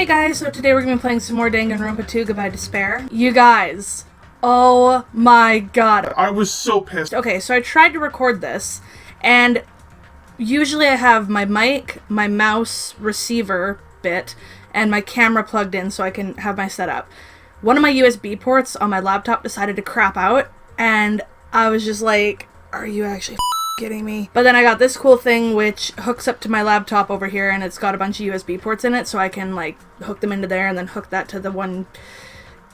Hey guys, so today we're going to be playing some more Danganronpa 2, Goodbye Despair. You guys, oh my god. I was so pissed. Okay, so I tried to record this, and usually I have my mic, my mouse receiver bit, and my camera plugged in so I can have my setup. One of my USB ports on my laptop decided to crap out, and I was just like, are you actually kidding me? But then I got this cool thing which hooks up to my laptop over here, and it's got a bunch of USB ports in it, so I can like hook them into there and then hook that to the one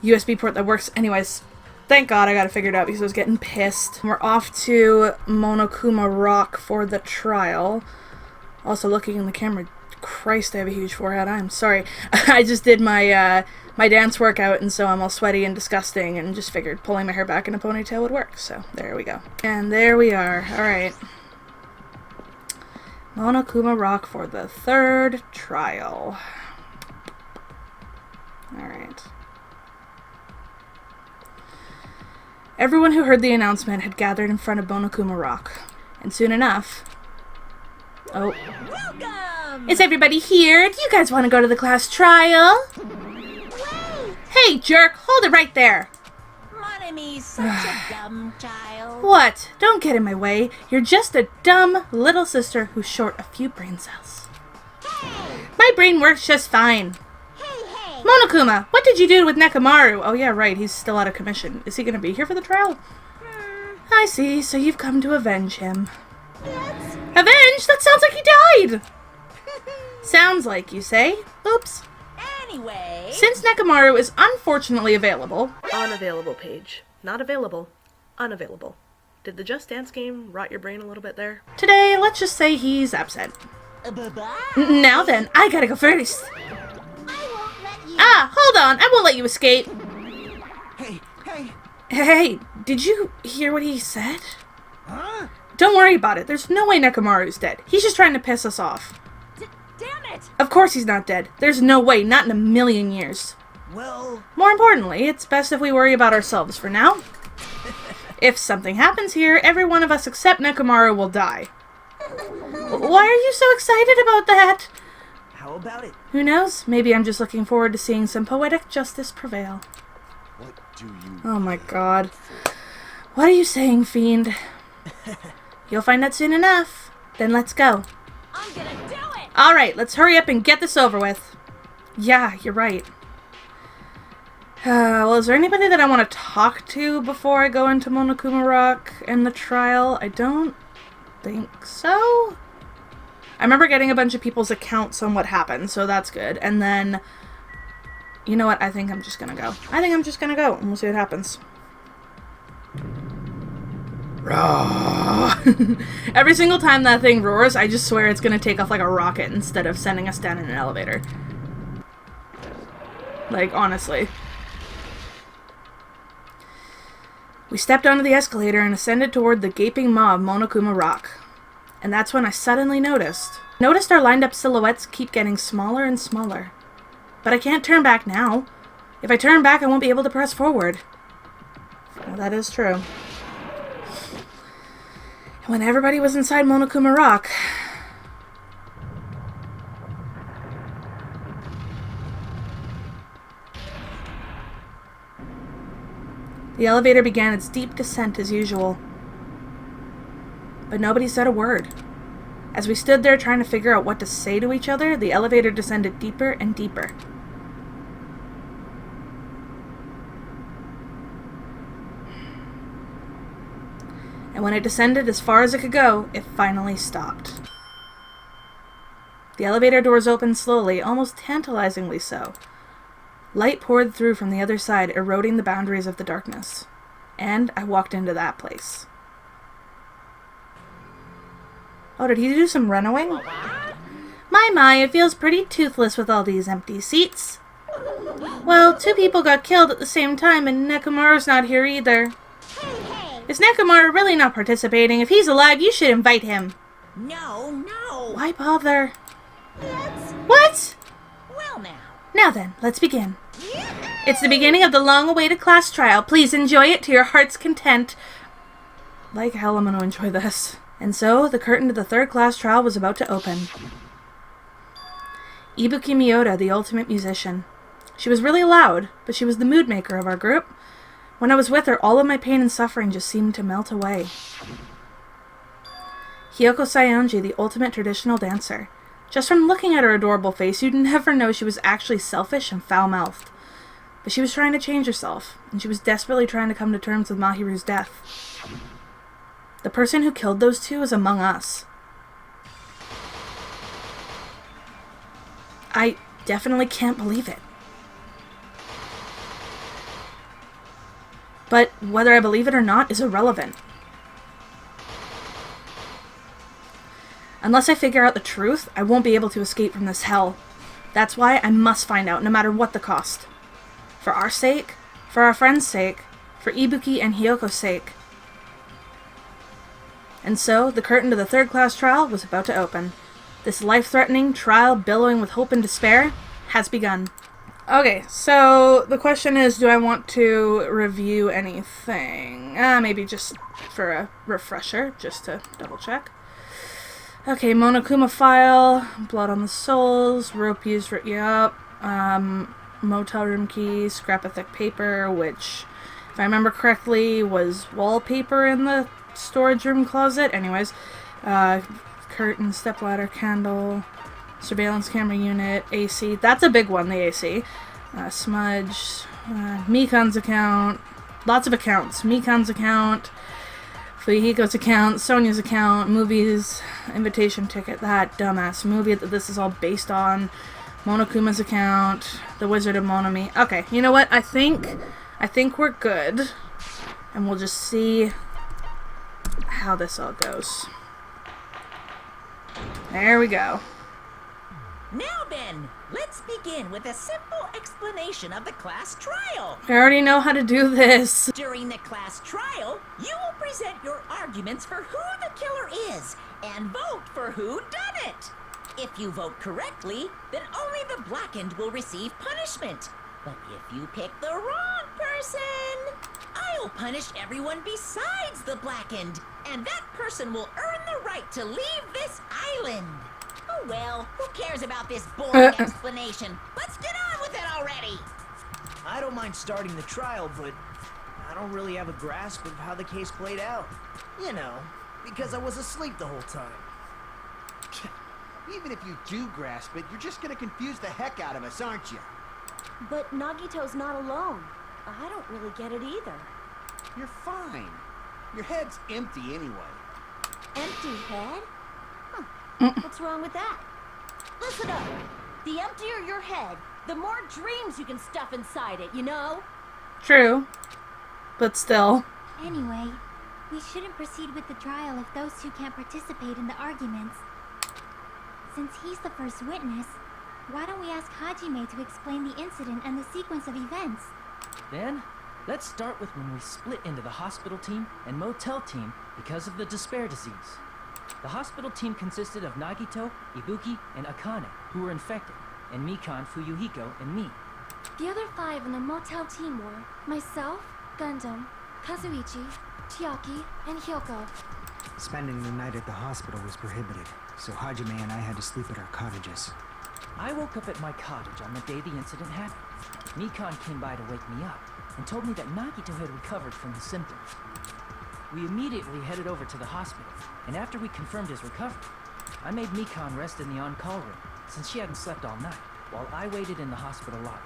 USB port that works. Anyways, thank god I got it figured out because I was getting pissed. We're off to Monokuma Rock for the trial. Also looking in the camera, Christ, I have a huge forehead. I'm sorry. I just did my my dance workout, and so I'm all sweaty and disgusting, and just figured pulling my hair back in a ponytail would work. So there we go. And there we are. Alright. Monokuma Rock for the third trial. Alright. Everyone who heard the announcement had gathered in front of Monokuma Rock. And soon enough... Oh. Welcome! Is everybody here? Do you guys want to go to the class trial? Hey, jerk! Hold it right there! Monomy's such a dumb child. What? Don't get in my way. You're just a dumb little sister who's short a few brain cells. Hey! My brain works just fine. Hey! Monokuma, what did you do with Nekomaru? Oh yeah, right, he's still out of commission. Is he gonna be here for the trial? I see, so you've come to avenge him. Yes. Avenge? That sounds like he died! Sounds like, you say? Oops. Anyway... Since Nekomaru is unfortunately available... Unavailable, Paige. Not available. Unavailable. Did the Just Dance game rot your brain a little bit there? Today, let's just say he's absent. Bye-bye. Now then, I gotta go first. I won't let you... Ah, hold on, I won't let you escape. Hey! Hey, did you hear what he said? Huh? Don't worry about it. There's no way Nekomaru's dead. He's just trying to piss us off. Damn it! Of course he's not dead. There's no way, not in a million years. Well... More importantly, it's best if we worry about ourselves for now. If something happens here, every one of us except Nekomaru will die. Why are you so excited about that? How about it? Who knows? Maybe I'm just looking forward to seeing some poetic justice prevail. What do you... Oh my god. What are you saying, fiend? You'll find out soon enough. Then let's go. I'm gonna do it! Alright, let's hurry up and get this over with. Yeah, you're right. Well, is there anybody that I want to talk to before I go into Monokuma Rock and the trial? I don't think so. I remember getting a bunch of people's accounts on what happened, so that's good. And then, you know what? I think I'm just gonna go. And we'll see what happens. Every single time that thing roars, I just swear it's gonna take off like a rocket instead of sending us down in an elevator. Like, honestly. We stepped onto the escalator and ascended toward the gaping maw of Monokuma Rock. And that's when I suddenly noticed our lined up silhouettes keep getting smaller and smaller. But I can't turn back now. If I turn back, I won't be able to press forward. Well, that is true. When everybody was inside Monokuma Rock, the elevator began its deep descent as usual. But nobody said a word. As we stood there trying to figure out what to say to each other, the elevator descended deeper and deeper. And when it descended as far as it could go, it finally stopped. The elevator doors opened slowly, almost tantalizingly so. Light poured through from the other side, eroding the boundaries of the darkness. And I walked into that place. Oh, did he do some runawing? My, it feels pretty toothless with all these empty seats. Well, 2 people got killed at the same time, and Nekomaru's not here either. Is Nekomaru really not participating? If he's alive, you should invite him. No. Why bother? What? Well now. Now then, let's begin. It's the beginning of the long-awaited class trial. Please enjoy it to your heart's content. Like hell, I'm going to enjoy this. And so, the curtain to the third class trial was about to open. Ibuki Miyoda, the ultimate musician. She was really loud, but she was the mood maker of our group. When I was with her, all of my pain and suffering just seemed to melt away. Hiyoko Sayonji, the ultimate traditional dancer. Just from looking at her adorable face, you'd never know she was actually selfish and foul-mouthed. But she was trying to change herself, and she was desperately trying to come to terms with Mahiru's death. The person who killed those two is among us. I definitely can't believe it. But whether I believe it or not is irrelevant. Unless I figure out the truth, I won't be able to escape from this hell. That's why I must find out, no matter what the cost. For our sake, for our friend's sake, for Ibuki and Hiyoko's sake. And so, the curtain to the third-class trial was about to open. This life-threatening trial, billowing with hope and despair, has begun. Okay, so the question is, do I want to review anything? Maybe just for a refresher, just to double-check. Okay, Monokuma file, blood on the soles, rope used for, motel room key, scrap of thick paper, which, if I remember correctly, was wallpaper in the storage room closet. Anyways, curtain, stepladder, candle, surveillance camera unit, AC. That's a big one, the AC. Smudge, Mikan's account, lots of accounts. Mikan's account, Fuyuhiko's account, Sonya's account, movies, invitation ticket, that dumbass movie that this is all based on, Monokuma's account, The Wizard of Monomi. Okay, you know what? I think we're good. And we'll just see how this all goes. There we go. Now then, let's begin with a simple explanation of the class trial. I already know how to do this. During the class trial, you will present your arguments for who the killer is and vote for who done it. If you vote correctly, then only the blackened will receive punishment. But if you pick the wrong person, I'll punish everyone besides the blackened, and that person will earn the right to leave this island. Oh well, who cares about this boring explanation? Let's get on with it already! I don't mind starting the trial, but I don't really have a grasp of how the case played out. You know, because I was asleep the whole time. Even if you do grasp it, you're just gonna confuse the heck out of us, aren't you? But Nagito's not alone. I don't really get it either. You're fine. Your head's empty anyway. Empty head? Huh. What's wrong with that? Listen up. The emptier your head, the more dreams you can stuff inside it, you know? True. But still. Anyway, we shouldn't proceed with the trial if those two can't participate in the arguments. Since he's the first witness, why don't we ask Hajime to explain the incident and the sequence of events? Then, let's start with when we split into the hospital team and motel team because of the despair disease. The hospital team consisted of Nagito, Ibuki, and Akane, who were infected, and Mikan, Fuyuhiko, and me. The other 5 in the motel team were myself, Gundam, Kazuichi, Chiaki, and Hyoko. Spending the night at the hospital was prohibited, so Hajime and I had to sleep at our cottages. I woke up at my cottage on the day the incident happened. Mikan came by to wake me up and told me that Nagito had recovered from his symptoms. We immediately headed over to the hospital, and after we confirmed his recovery, I made Mikan rest in the on-call room since she hadn't slept all night, while I waited in the hospital lobby.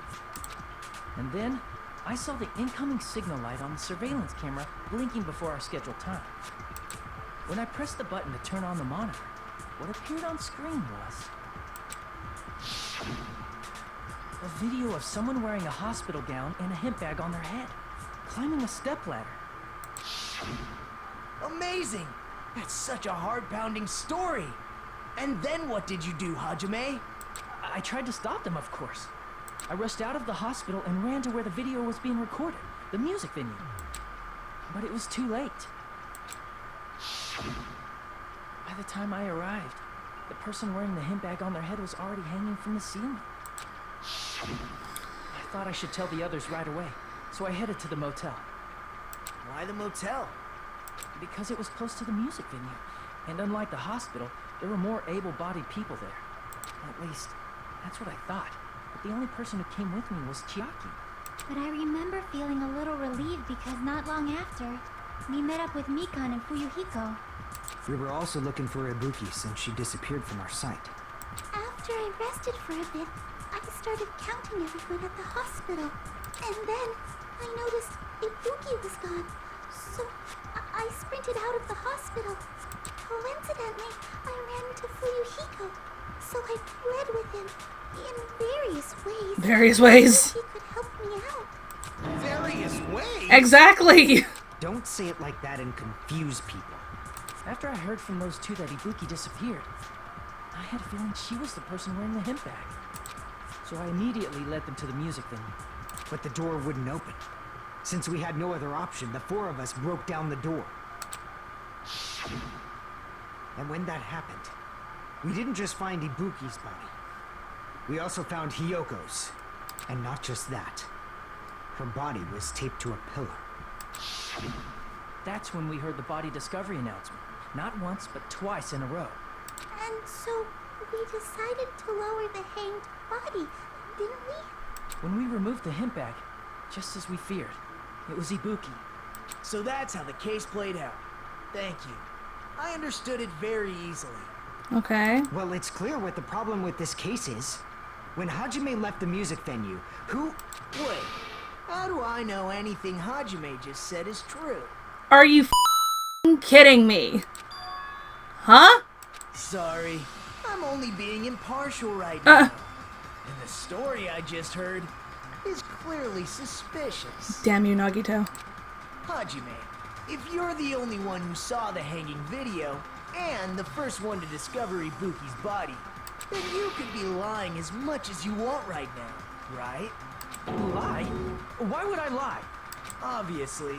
And then, I saw the incoming signal light on the surveillance camera blinking before our scheduled time. When I pressed the button to turn on the monitor, what appeared on screen was a video of someone wearing a hospital gown and a hemp bag on their head, climbing a stepladder. Amazing! That's such a heart-pounding story. And then what did you do, Hajime? I tried to stop them, of course. I rushed out of the hospital and ran to where the video was being recorded, the music venue. But it was too late. By the time I arrived, the person wearing the hemp bag on their head was already hanging from the ceiling. I thought I should tell the others right away, so I headed to the motel. Why the motel? Because it was close to the music venue, and unlike the hospital, there were more able-bodied people there. At least, That's what I thought. But the only person who came with me was Chiaki. But I remember feeling a little relieved because not long after, we met up with Mikan and Fuyuhiko. We were also looking for Ibuki since she disappeared from our sight. After I rested for a bit, I started counting everyone at the hospital. And then I noticed Ibuki was gone. So I sprinted out of the hospital. Coincidentally, I ran into Fuyuhiko. So I fled with him in various ways. Various ways. He could help me out. Various ways? Exactly. Don't say it like that and confuse people. After I heard from those two that Ibuki disappeared, I had a feeling she was the person wearing the hemp bag. So I immediately led them to the music venue. But the door wouldn't open. Since we had no other option, the four of us broke down the door. And when that happened, we didn't just find Ibuki's body. We also found Hiyoko's. And not just that. Her body was taped to a pillar. That's when we heard the body discovery announcement. Not once, but twice in a row. And so we decided to lower the hanged body, didn't we? When we removed the hemp bag, just as we feared, it was Ibuki. So that's how the case played out. Thank you. I understood it very easily. Okay. Well, it's clear what the problem with this case is. When Hajime left the music venue, who... Wait, how do I know anything Hajime just said is true? Are you kidding me? Huh? Sorry, I'm only being impartial right now. And the story I just heard is clearly suspicious. Damn you, Nagito. Hajime, if you're the only one who saw the hanging video, and the first one to discover Ibuki's body, then you could be lying as much as you want right now, right? Lie? Why would I lie? Obviously.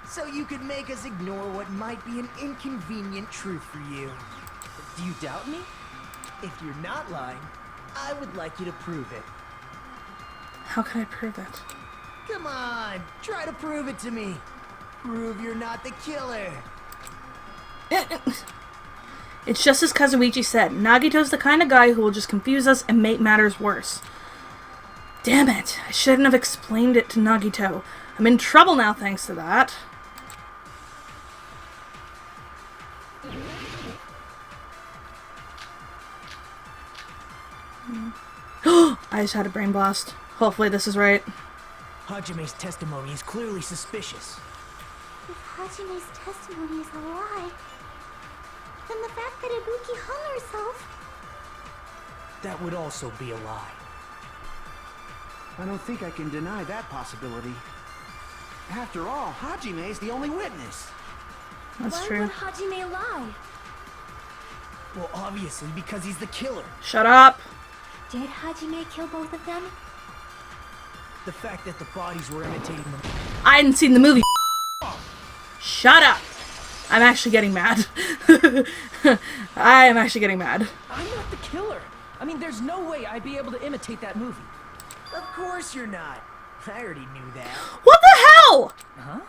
So you could make us ignore what might be an inconvenient truth for you. Do you doubt me? If you're not lying, I would like you to prove it. How can I prove it? Come on, try to prove it to me. Prove you're not the killer. It's just as Kazuichi said. Nagito's the kind of guy who will just confuse us and make matters worse. Damn it. I shouldn't have explained it to Nagito. I'm in trouble now thanks to that. I just had a brain blast. Hopefully this is right. Hajime's testimony is clearly suspicious. If Hajime's testimony is a lie, then the fact that Ibuki hung herself... That would also be a lie. I don't think I can deny that possibility. After all, Hajime is the only witness. That's Why true. would Hajime lie? Well, obviously because he's the killer. Shut up. Did Hajime kill both of them? The fact that the bodies were imitating them. I hadn't seen the movie. Shut up. I'm actually getting mad. I am actually getting mad. I'm not the killer. I mean, there's no way I'd be able to imitate that movie. Of course you're not. I already knew that. What the hell? Huh?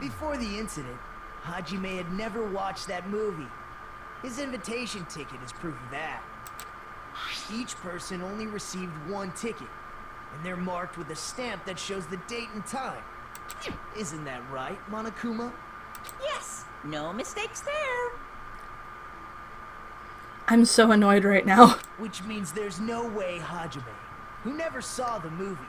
Before the incident, Hajime had never watched that movie. His invitation ticket is proof of that. Each person only received one ticket, and they're marked with a stamp that shows the date and time. Isn't that right, Monokuma? Yes, no mistakes there. I'm so annoyed right now. Which means there's no way Hajime, who never saw the movie,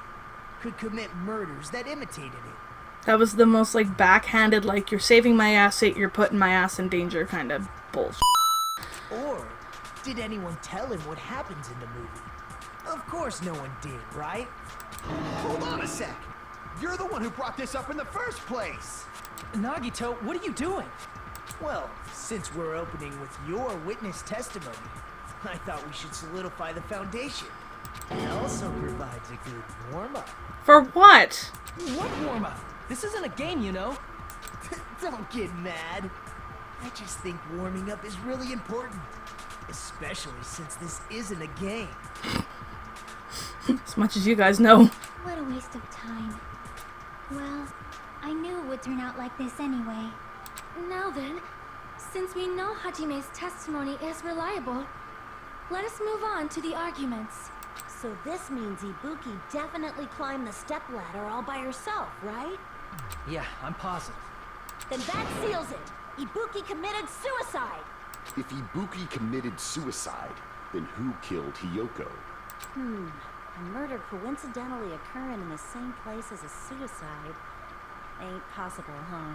could commit murders that imitated it. That was the most, like, backhanded, like, you're saving my ass, you're putting my ass in danger kind of bullshit. Or did anyone tell him what happens in the movie? Of course no one did, right? Hold on a sec. You're the one who brought this up in the first place. Nagito, what are you doing? Well, since we're opening with your witness testimony, I thought we should solidify the foundation. It also provides a good warm-up. For what? What warm-up? This isn't a game, you know. Don't get mad. I just think warming up is really important. Especially since this isn't a game. As much as you guys know. What a waste of time. Well, I knew it would turn out like this anyway. Now then, since we know Hajime's testimony is reliable, let us move on to the arguments. So this means Ibuki definitely climbed the stepladder all by herself, right? Yeah, I'm positive. Then that seals it. Ibuki committed suicide. If Ibuki committed suicide, then who killed Hiyoko? A murder coincidentally occurring in the same place as a suicide ain't possible, huh?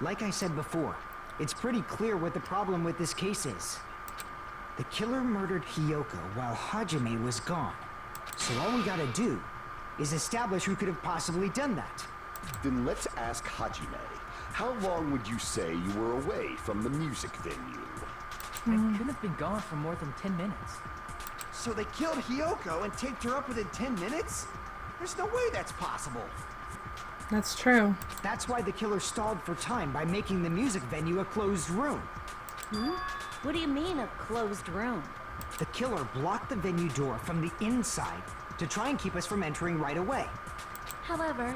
Like I said before, it's pretty clear what the problem with this case is. The killer murdered Hiyoko while Hajime was gone. So all we gotta do is establish who could have possibly done that. Then let's ask Hajime. How long would you say you were away from the music venue? I couldn't have been gone for more than 10 minutes. So they killed Hiyoko and taped her up within 10 minutes? There's no way that's possible. That's true. That's why the killer stalled for time by making the music venue a closed room. What do you mean, a closed room? The killer blocked the venue door from the inside to try and keep us from entering right away. However,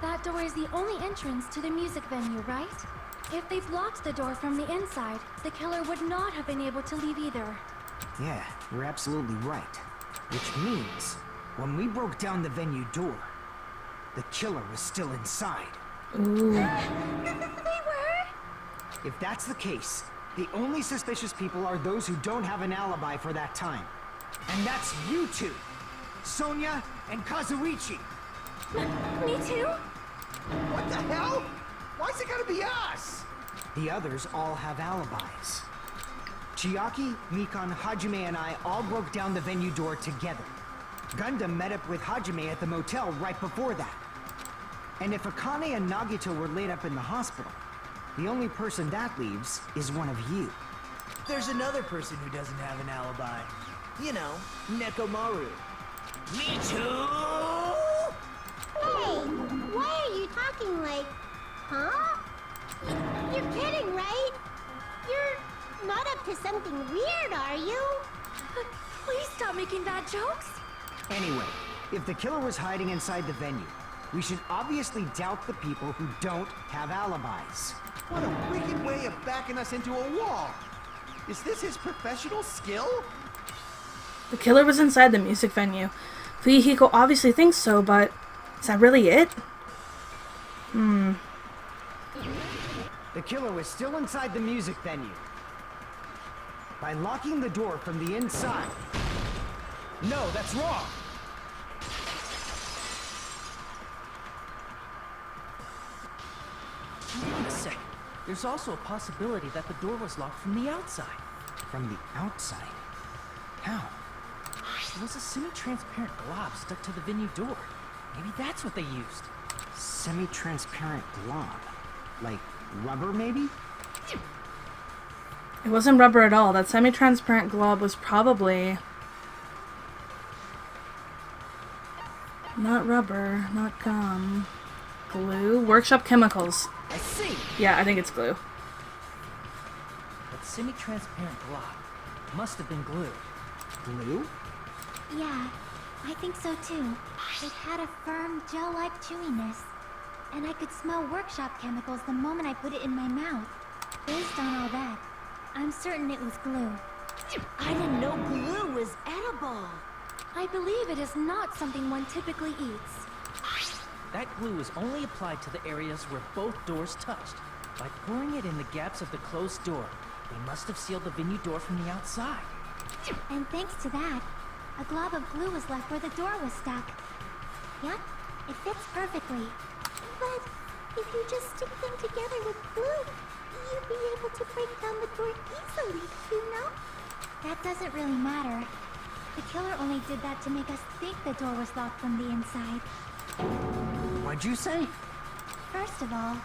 that door is the only entrance to the music venue, right? If they blocked the door from the inside, the killer would not have been able to leave either. Yeah, you're absolutely right. Which means, when we broke down the venue door, the killer was still inside. Ooh. They were? If that's the case, the only suspicious people are those who don't have an alibi for that time. And that's you two, Sonia and Kazuichi. Me too? What the hell? Why's it gotta be us? The others all have alibis. Chiaki, Mikan, Hajime, and I all broke down the venue door together. Gundam met up with Hajime at the motel right before that. And if Akane and Nagito were laid up in the hospital, the only person that leaves is one of you. There's another person who doesn't have an alibi. You know, Nekomaru. Me too! Hey, why are you talking like, huh? You're kidding, right? You're not up to something weird, are you? Please stop making bad jokes. Anyway, if the killer was hiding inside the venue, we should obviously doubt the people who don't have alibis. What a wicked way of backing us into a wall! Is this his professional skill? The killer was inside the music venue. Fuyuhiko obviously thinks so, but is that really it? The killer was still inside the music venue. By locking the door from the inside. No, that's wrong! Wait a second. There's also a possibility that the door was locked from the outside. From the outside? How? There was a semi-transparent glob stuck to the venue door. Maybe that's what they used. Semi-transparent glob? Like rubber, maybe? It wasn't rubber at all. That semi-transparent glob was probably not rubber, not gum. Glue? Workshop chemicals. I see! Yeah, I think it's glue. That semi-transparent glob must have been glue. Glue? Yeah, I think so too. It had a firm, gel-like chewiness. And I could smell workshop chemicals the moment I put it in my mouth. Based on all that, I'm certain it was glue. I didn't know glue was edible. I believe it is not something one typically eats. That glue is only applied to the areas where both doors touched. By pouring it in the gaps of the closed door, they must have sealed the venue door from the outside. And thanks to that, a glob of glue was left where the door was stuck. Yep, it fits perfectly. But if you just stick them together with glue, you'd be able to break down the door easily, you know? That doesn't really matter. The killer only did that to make us think the door was locked from the inside. What'd you say? First of all,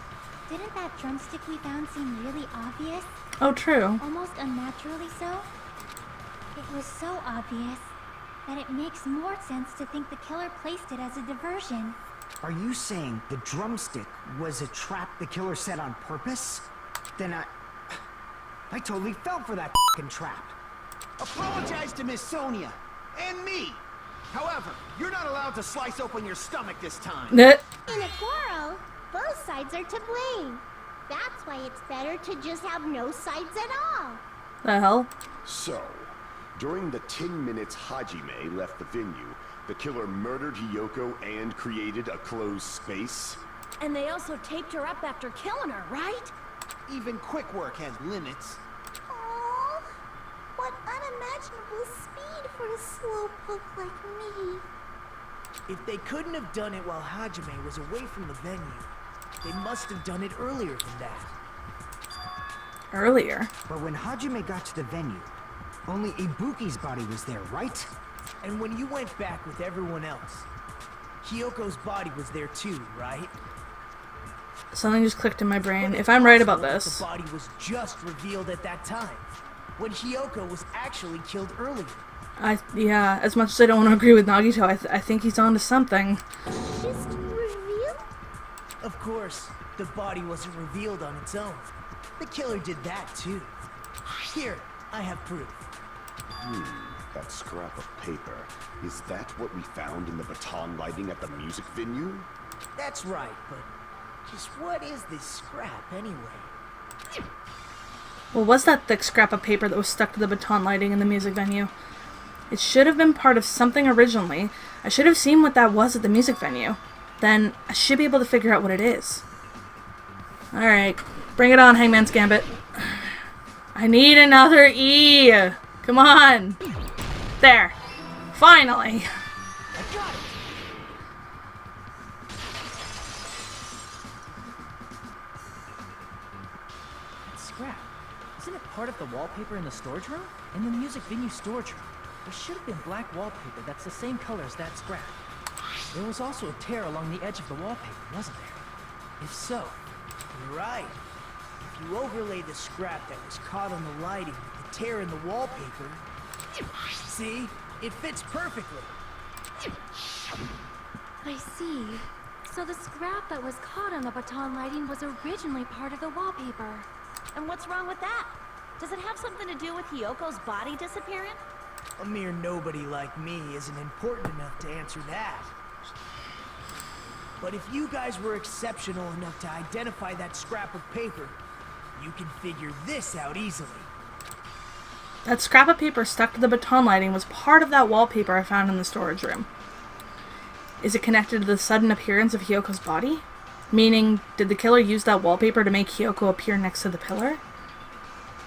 didn't that drumstick we found seem really obvious? Oh, true. Almost unnaturally so? It was so obvious that it makes more sense to think the killer placed it as a diversion. Are you saying the drumstick was a trap the killer set on purpose? Then I totally fell for that f***ing trap. Apologize to Miss Sonia and me. However, you're not allowed to slice open your stomach this time. In a quarrel, both sides are to blame. That's why it's better to just have no sides at all. The hell? So, During the 10 minutes Hajime left the venue, the killer murdered Hiyoko and created a closed space? And they also taped her up after killing her, right? Even quick work has limits. Aww, what unimaginable speed for a slowpoke like me. If they couldn't have done it while Hajime was away from the venue, they must have done it earlier than that. Earlier? But when Hajime got to the venue, only Ibuki's body was there, right? And when you went back with everyone else, Hiyoko's body was there too, right? Something just clicked in my brain. But If I'm right about possible that this. the body was just revealed at that time, when Hiyoko was actually killed earlier. Yeah, as much as I don't want to agree with Nagito, I think he's onto something. Just reveal? Of course, the body wasn't revealed on its own. The killer did that too. Here, I have proof. That scrap of paper. Is that what we found in the baton lighting at the music venue? That's right, but just what is this scrap anyway? Well, was that thick scrap of paper that was stuck to the baton lighting in the music venue? It should have been part of something originally. I should have seen what that was at the music venue. Then I should be able to figure out what it is. Alright, bring it on, Hangman's Gambit. I need another E! Come on! There. Finally! I got it! That scrap. Isn't it part of the wallpaper in the storage room? In the music venue storage room. There should have been black wallpaper that's the same color as that scrap. There was also a tear along the edge of the wallpaper, wasn't there? If so, You're right. If you overlay the scrap that was caught on the lighting with the tear in the wallpaper, see? It fits perfectly. I see. So the scrap that was caught on the baton lighting was originally part of the wallpaper. And what's wrong with that? Does it have something to do with Hiyoko's body disappearing? A mere nobody like me isn't important enough to answer that. But if you guys were exceptional enough to identify that scrap of paper, you can figure this out easily. That scrap of paper stuck to the baton lighting was part of that wallpaper I found in the storage room. Is it connected to the sudden appearance of Hiyoko's body? Meaning, did the killer use that wallpaper to make Hiyoko appear next to the pillar?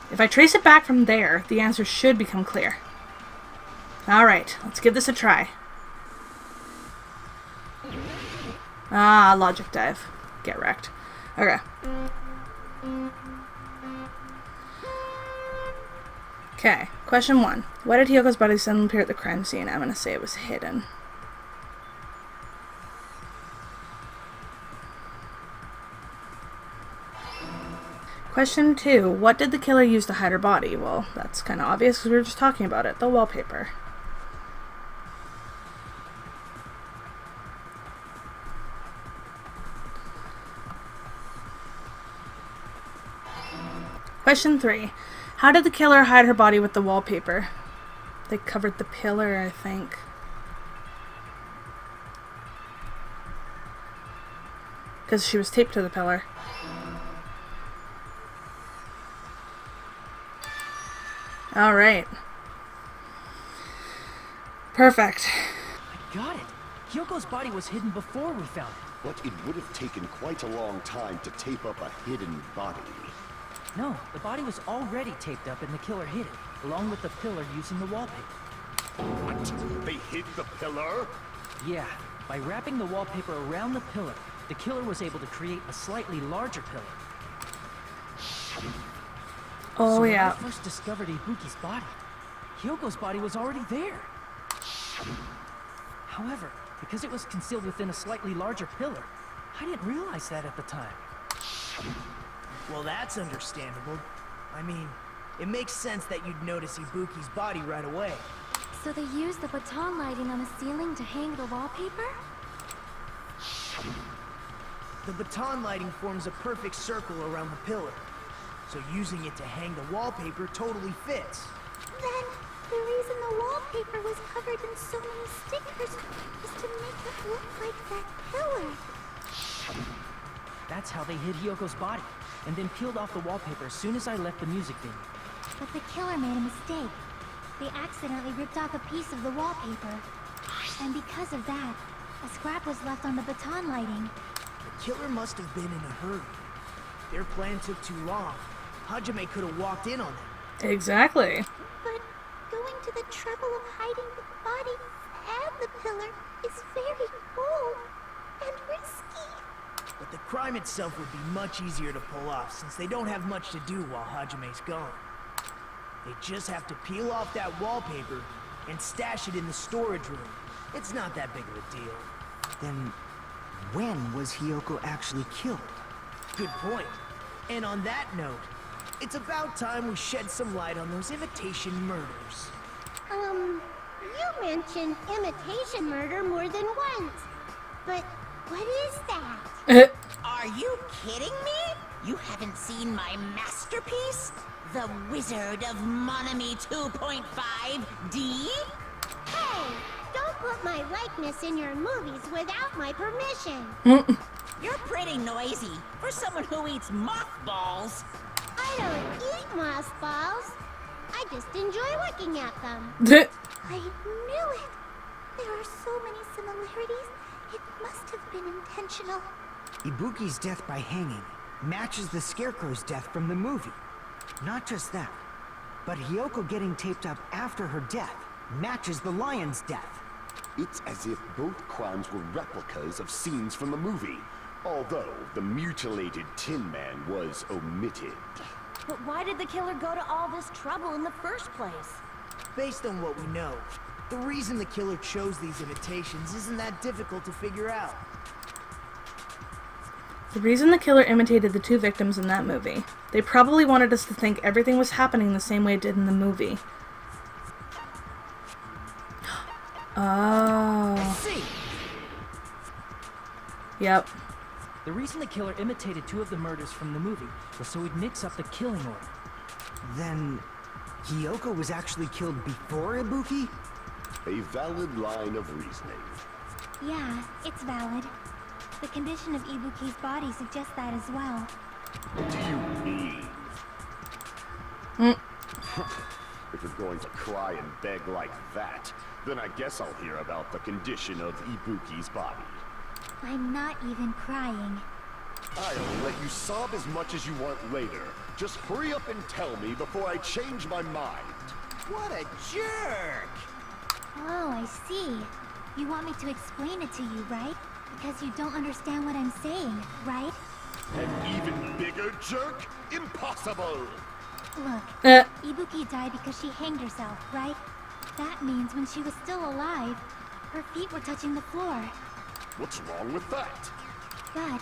If I trace it back from there, the answer should become clear. Alright, let's give this a try. Ah, logic dive. Get wrecked. Okay. Okay, question 1. Why did Hiyoko's body suddenly appear at the crime scene? I'm gonna say it was hidden. Question 2. What did the killer use to hide her body? Well, that's kind of obvious because we were just talking about it. The wallpaper. Question 3. How did the killer hide her body with the wallpaper? They covered the pillar, I think. Because she was taped to the pillar. Alright. Perfect. I got it. Hyoko's body was hidden before we found it. But it would have taken quite a long time to tape up a hidden body. No, the body was already taped up and the killer hid it, along with the pillar using the wallpaper. What? They hid the pillar? Yeah, by wrapping the wallpaper around the pillar, the killer was able to create a slightly larger pillar. Oh, so yeah. when I first discovered Ibuki's body, Hyoko's body was already there. However, because it was concealed within a slightly larger pillar, I didn't realize that at the time. Well, that's understandable. I mean, it makes sense that you'd notice Ibuki's body right away. So they used the baton lighting on the ceiling to hang the wallpaper? The baton lighting forms a perfect circle around the pillar, so using it to hang the wallpaper totally fits. Then, the reason the wallpaper was covered in so many stickers was to make it look like that pillar. That's how they hid Hyoko's body, and then peeled off the wallpaper as soon as I left the music venue. But the killer made a mistake. they accidentally ripped off a piece of the wallpaper. And because of that, a scrap was left on the baton lighting. The killer must have been in a hurry. Their plan took too long. Hajime could have walked in on them. Exactly. But going to the trouble of hiding the body and the pillar is very bold and risky. But the crime itself would be much easier to pull off since they don't have much to do while Hajime's gone. They just have to peel off that wallpaper and stash it in the storage room. It's not that big of a deal. Then, when was Hiyoko actually killed? Good point. And on that note, it's about time we shed some light on those imitation murders. You mentioned imitation murder more than once. But what is that? Are you kidding me? You haven't seen my masterpiece? The Wizard of Monami 2.5D? Hey, don't put my likeness in your movies without my permission. You're pretty noisy for someone who eats mothballs. I don't eat mothballs. I just enjoy looking at them. I knew it. There are so many similarities. It must have been intentional. Ibuki's death by hanging matches the Scarecrow's death from the movie. Not just that, but Hiyoko getting taped up after her death matches the lion's death. It's as if both crimes were replicas of scenes from the movie, although the mutilated Tin Man was omitted. But why did the killer go to all this trouble in the first place? Based on what we know, the reason the killer chose these imitations isn't that difficult to figure out. The reason the killer imitated the two victims in that movie. They probably wanted us to think everything was happening the same way it did in the movie. Oh. See? Yep. The reason the killer imitated two of the murders from the movie was so he'd mix up the killing order. Then, Hiyoko was actually killed before Ibuki? A valid line of reasoning. Yeah, it's valid. The condition of Ibuki's body suggests that as well. What do you mean? If you're going to cry and beg like that, then I guess I'll hear about the condition of Ibuki's body. I'm not even crying. I'll let you sob as much as you want later. Just hurry up and tell me before I change my mind. What a jerk! Oh, I see. You want me to explain it to you, right? Because you don't understand what I'm saying, right? An even bigger jerk? Impossible! Look, Ibuki died because she hanged herself, right? That means when she was still alive, her feet were touching the floor. What's wrong with that? But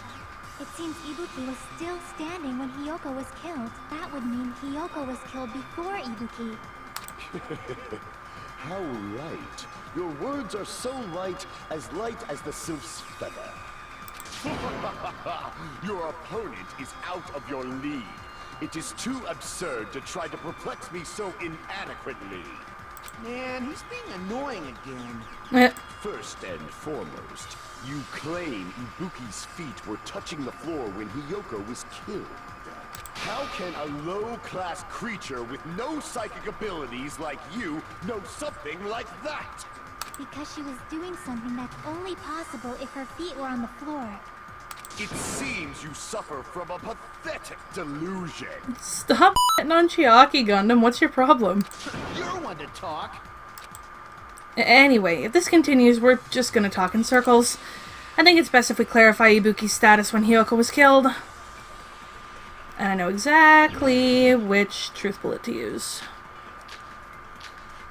it seems Ibuki was still standing when Hiyoko was killed. That would mean Hiyoko was killed before Ibuki. How light. Your words are so light as the sylph's feather. Your opponent is out of your league. It is too absurd to try to perplex me so inadequately. Man, he's being annoying again. First and foremost, you claim Ibuki's feet were touching the floor when Hiyoko was killed. How can a low-class creature with no psychic abilities like you know something like that? Because she was doing something that's only possible if her feet were on the floor. It seems you suffer from a pathetic delusion. Stop hitting on Chiaki, Gundam. What's your problem? You're one to talk. Anyway, if this continues, we're just gonna talk in circles. I think it's best if we clarify Ibuki's status when Hiyoko was killed. And I know exactly which truth bullet to use.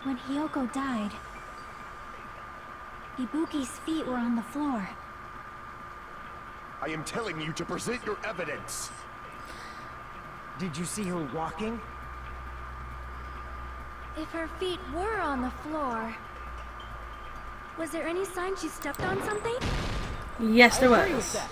When Hiyoko died, Ibuki's feet were on the floor. I am telling you to present your evidence. Did you see her walking? If her feet were on the floor, was there any sign she stepped on something? Yes, there I agree with was. that.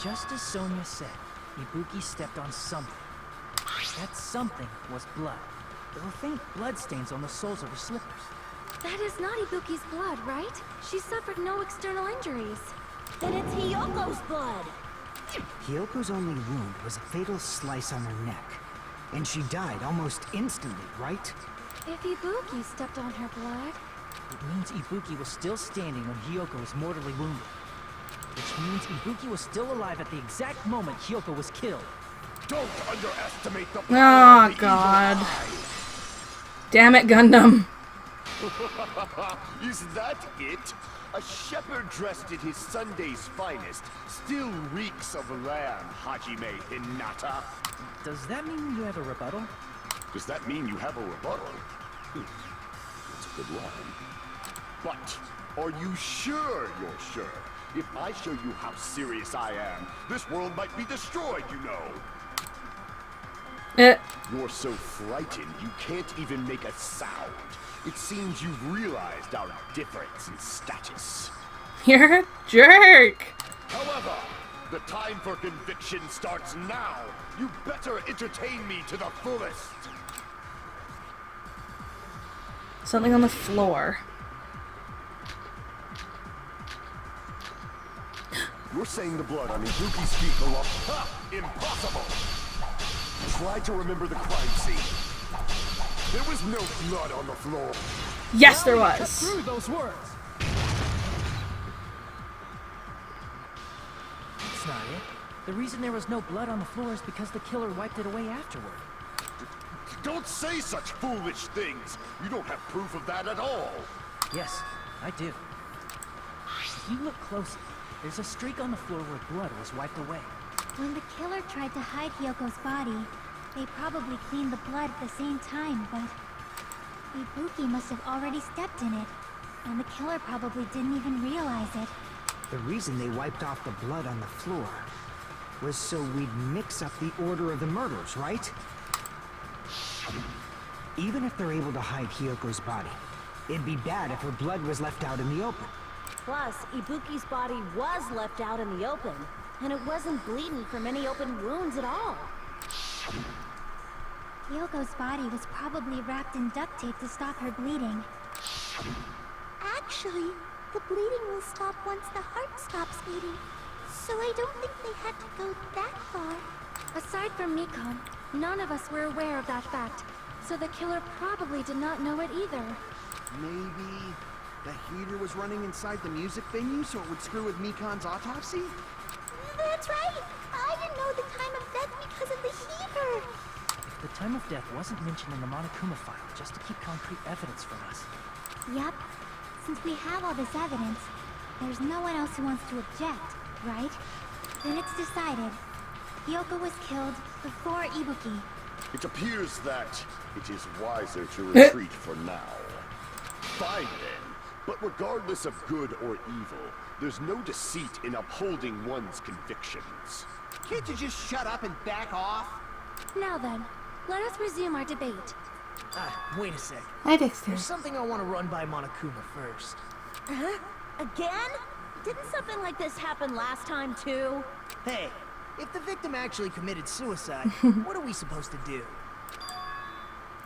Just as Sonia said, Ibuki stepped on something. That something was blood. There were faint bloodstains on the soles of her slippers. That is not Ibuki's blood, right? She suffered no external injuries. Then it's Hiyoko's blood. Hyoko's only wound was a fatal slice on her neck, and she died almost instantly, right? If Ibuki stepped on her blood... It means Ibuki was still standing when Hyoko was mortally wounded. Which means Ibuki was still alive at the exact moment Hyoko was killed. Don't underestimate the power of the God. evil eye. Damn it, Gundam. Is that it? A shepherd dressed in his Sunday's finest still reeks of lamb, Hajime Hinata. Does that mean you have a rebuttal? Does that mean you have a rebuttal? That's a good line. But, are you sure you're sure? If I show you how serious I am, this world might be destroyed, you know. You're so frightened you can't even make a sound. It seems you've realized our difference in status. You're a jerk. However, the time for conviction starts now. You better entertain me to the fullest. Something on the floor. You're saying the blood on Ibuki's feet belongs... Ha! Impossible! Try to remember the crime scene. There was no blood on the floor. Yes, there Cut was. through those words. That's not it. The reason there was no blood on the floor is because the killer wiped it away afterward. Don't say such foolish things. You don't have proof of that at all. Yes, I do. If you look closely, there's a streak on the floor where blood was wiped away. When the killer tried to hide Hyoko's body, they probably cleaned the blood at the same time, but... Ibuki must have already stepped in it, and the killer probably didn't even realize it. The reason they wiped off the blood on the floor was so we'd mix up the order of the murders, right? Even if they're able to hide Hyoko's body, it'd be bad if her blood was left out in the open. Plus, Ibuki's body was left out in the open, and it wasn't bleeding from any open wounds at all. Hyoko's body was probably wrapped in duct tape to stop her bleeding. Actually, the bleeding will stop once the heart stops beating. So I don't think they had to go that far. Aside from Nikon, none of us were aware of that fact, so the killer probably did not know it either. Maybe the heater was running inside the music venue so it would screw with Mikan's autopsy? That's right! I didn't know the time of death because of the heater! The time of death wasn't mentioned in the Monokuma file, just to keep concrete evidence from us. Yup. Since we have all this evidence, there's no one else who wants to object, right? Then it's decided. Hyoko was killed before Ibuki. It appears that it is wiser to retreat for now. Fine then. But regardless of good or evil, there's no deceit in upholding one's convictions. Can't you just shut up and back off? Now then, let us resume our debate. Wait a sec. Hi, Dexter. There's something I want to run by Monokuma first. Huh? Again? Didn't something like this happen last time too? Hey, if the victim actually committed suicide, what are we supposed to do?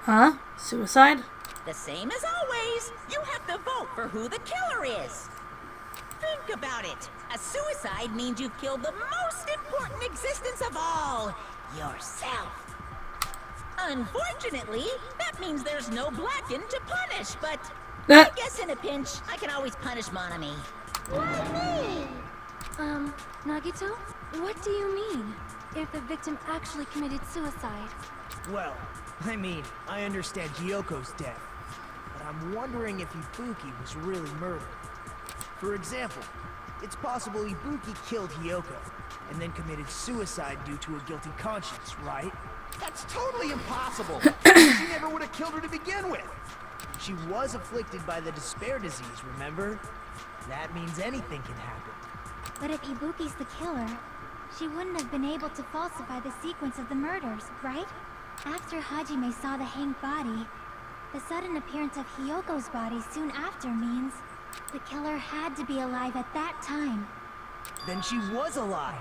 Huh? Suicide? The same as always. You have to vote for who the killer is. Think about it. A suicide means you've killed the most important existence of all, yourself. Unfortunately, that means there's no Blackened to punish, but I guess in a pinch, I can always punish Monami. Nagito? What do you mean? If the victim actually committed suicide? Well, I mean, I understand Hyoko's death, but I'm wondering if Ibuki was really murdered. For example, it's possible Ibuki killed Hyoko, and then committed suicide due to a guilty conscience, right? That's totally impossible! She never would have killed her to begin with! She was afflicted by the despair disease, remember? That means anything can happen. But if Ibuki's the killer, she wouldn't have been able to falsify the sequence of the murders, right? After Hajime saw the hanged body, the sudden appearance of Hyoko's body soon after means the killer had to be alive at that time. Then she was alive!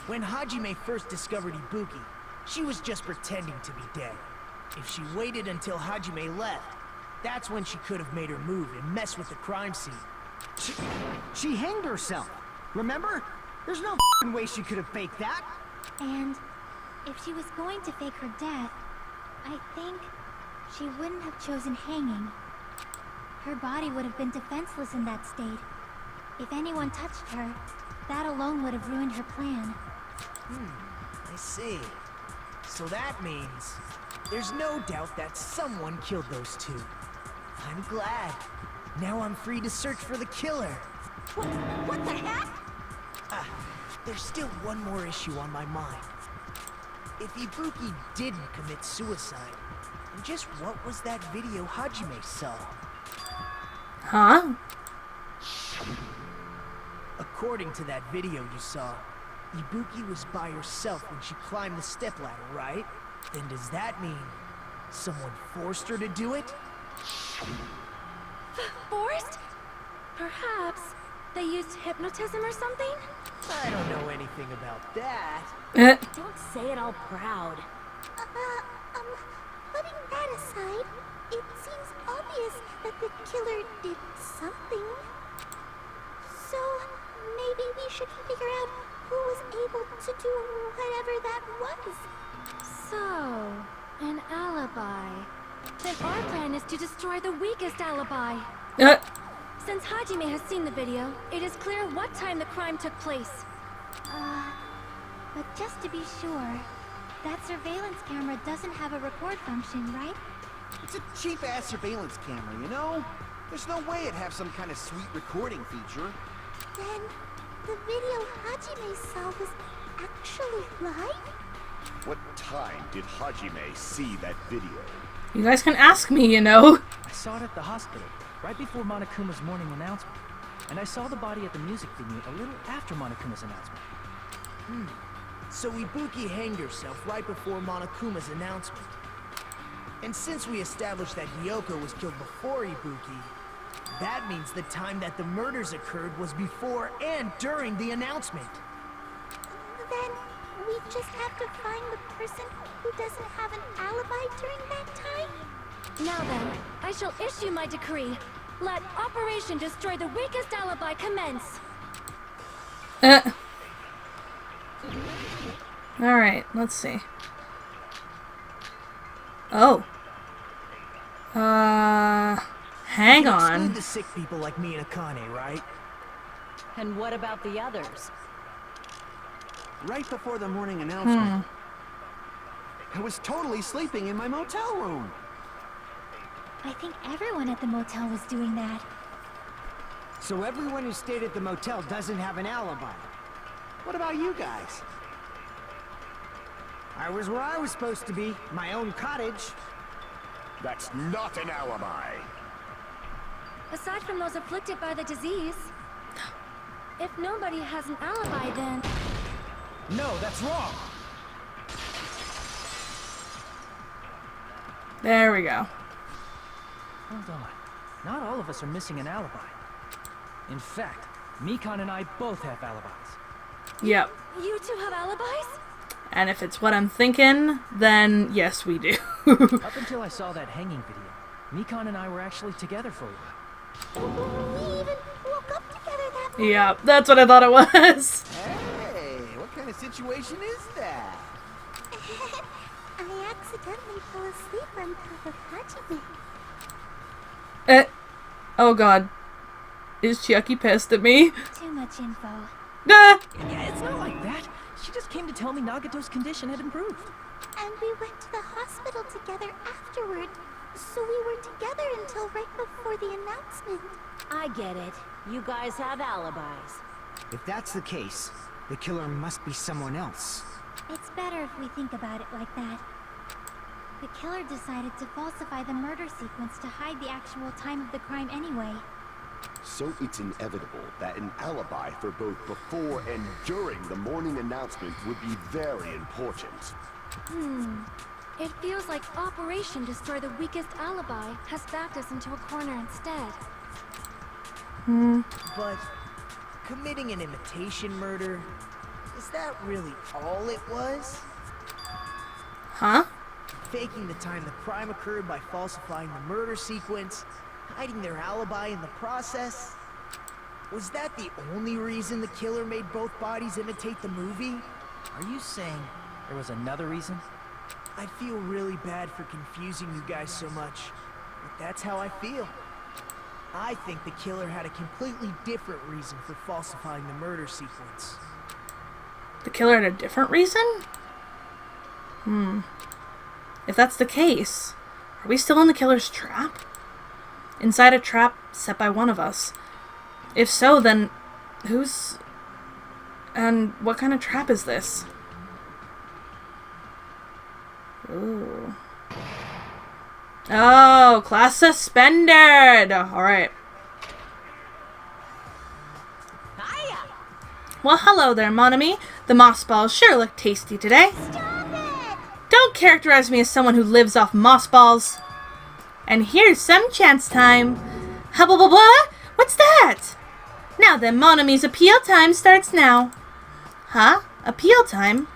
When Hajime first discovered Ibuki, she was just pretending to be dead. If she waited until Hajime left, that's when she could have made her move and mess with the crime scene. She hanged herself. Remember? There's no way she could have faked that. And if she was going to fake her death, I think she wouldn't have chosen hanging. Her body would have been defenseless in that state. If anyone touched her, that alone would have ruined her plan. I see. So that means there's no doubt that someone killed those two. I'm glad. Now I'm free to search for the killer. What the heck? There's still one more issue on my mind. If Ibuki didn't commit suicide, then just what was that video Hajime saw? Huh? According to that video you saw, Ibuki was by herself when she climbed the stepladder, right? Then does that mean someone forced her to do it? Forced? Perhaps they used hypnotism or something? I don't know anything about that. Don't say it all proud. Putting that aside, it seems obvious that the killer did something. So, maybe we should figure out who was able to do whatever that was. So, an alibi. Then our plan is to destroy the weakest alibi. Since Hajime has seen the video, it is clear what time the crime took place. But just to be sure, that surveillance camera doesn't have a record function, right? It's a cheap-ass surveillance camera, you know? There's no way it'd have some kind of sweet recording feature. Then, the video Hajime saw was actually live? What time did Hajime see that video? You guys can ask me, you know. I saw it at the hospital, right before Monokuma's morning announcement. And I saw the body at the music venue a little after Monokuma's announcement. So Ibuki hanged herself right before Monokuma's announcement. And since we established that Hiyoko was killed before Ibuki, that means the time that the murders occurred was before and during the announcement. Then, we just have to find the person who doesn't have an alibi during that time? Now then, I shall issue my decree. Let Operation Destroy the Weakest Alibi commence. Alright, let's see. Oh. Hang on. Exclude the sick people like me and Akane, right? And what about the others? Right before the morning announcement, I was totally sleeping in my motel room. I think everyone at the motel was doing that. So everyone who stayed at the motel doesn't have an alibi. What about you guys? I was where I was supposed to be, my own cottage. That's not an alibi. Aside from those afflicted by the disease, if nobody has an alibi, then... No, that's wrong! There we go. Hold on. Not all of us are missing an alibi. In fact, Mikon and I both have alibis. Yep. You two have alibis? And if it's what I'm thinking, then yes, we do. Up until I saw that hanging video, Mikon and I were actually together for a while. We even woke up together that morning. Yep, that's what I thought it was. Hey, what kind of situation is that? I accidentally fell asleep on top of Hajime. Oh god. Is Chiaki pissed at me? Too much info. Nah. Yeah, it's not like that. She just came to tell me Nagato's condition had improved. And we went to the hospital together afterward. So we were together until right before the announcement. I get it. You guys have alibis. If that's the case, the killer must be someone else. It's better if we think about it like that. The killer decided to falsify the murder sequence to hide the actual time of the crime anyway. So it's inevitable that an alibi for both before and during the morning announcement would be very important. It feels like Operation Destroy the Weakest Alibi has backed us into a corner instead. But committing an imitation murder, is that really all it was? Huh? Faking the time the crime occurred by falsifying the murder sequence, hiding their alibi in the process? Was that the only reason the killer made both bodies imitate the movie? Are you saying there was another reason? I feel really bad for confusing you guys so much, but that's how I feel. I think the killer had a completely different reason for falsifying the murder sequence. The killer had a different reason? If that's the case, are we still in the killer's trap? Inside a trap set by one of us? If so, then who's... and what kind of trap is this? Ooh. Oh, class suspended! Alright. Hiya! Well, hello there, mon ami. The moss balls sure look tasty today. Stop it! Don't characterize me as someone who lives off moss balls. And here's some chance time. Hubba blah blah? What's that? Now then, mon ami's appeal time starts now. Huh? Appeal time?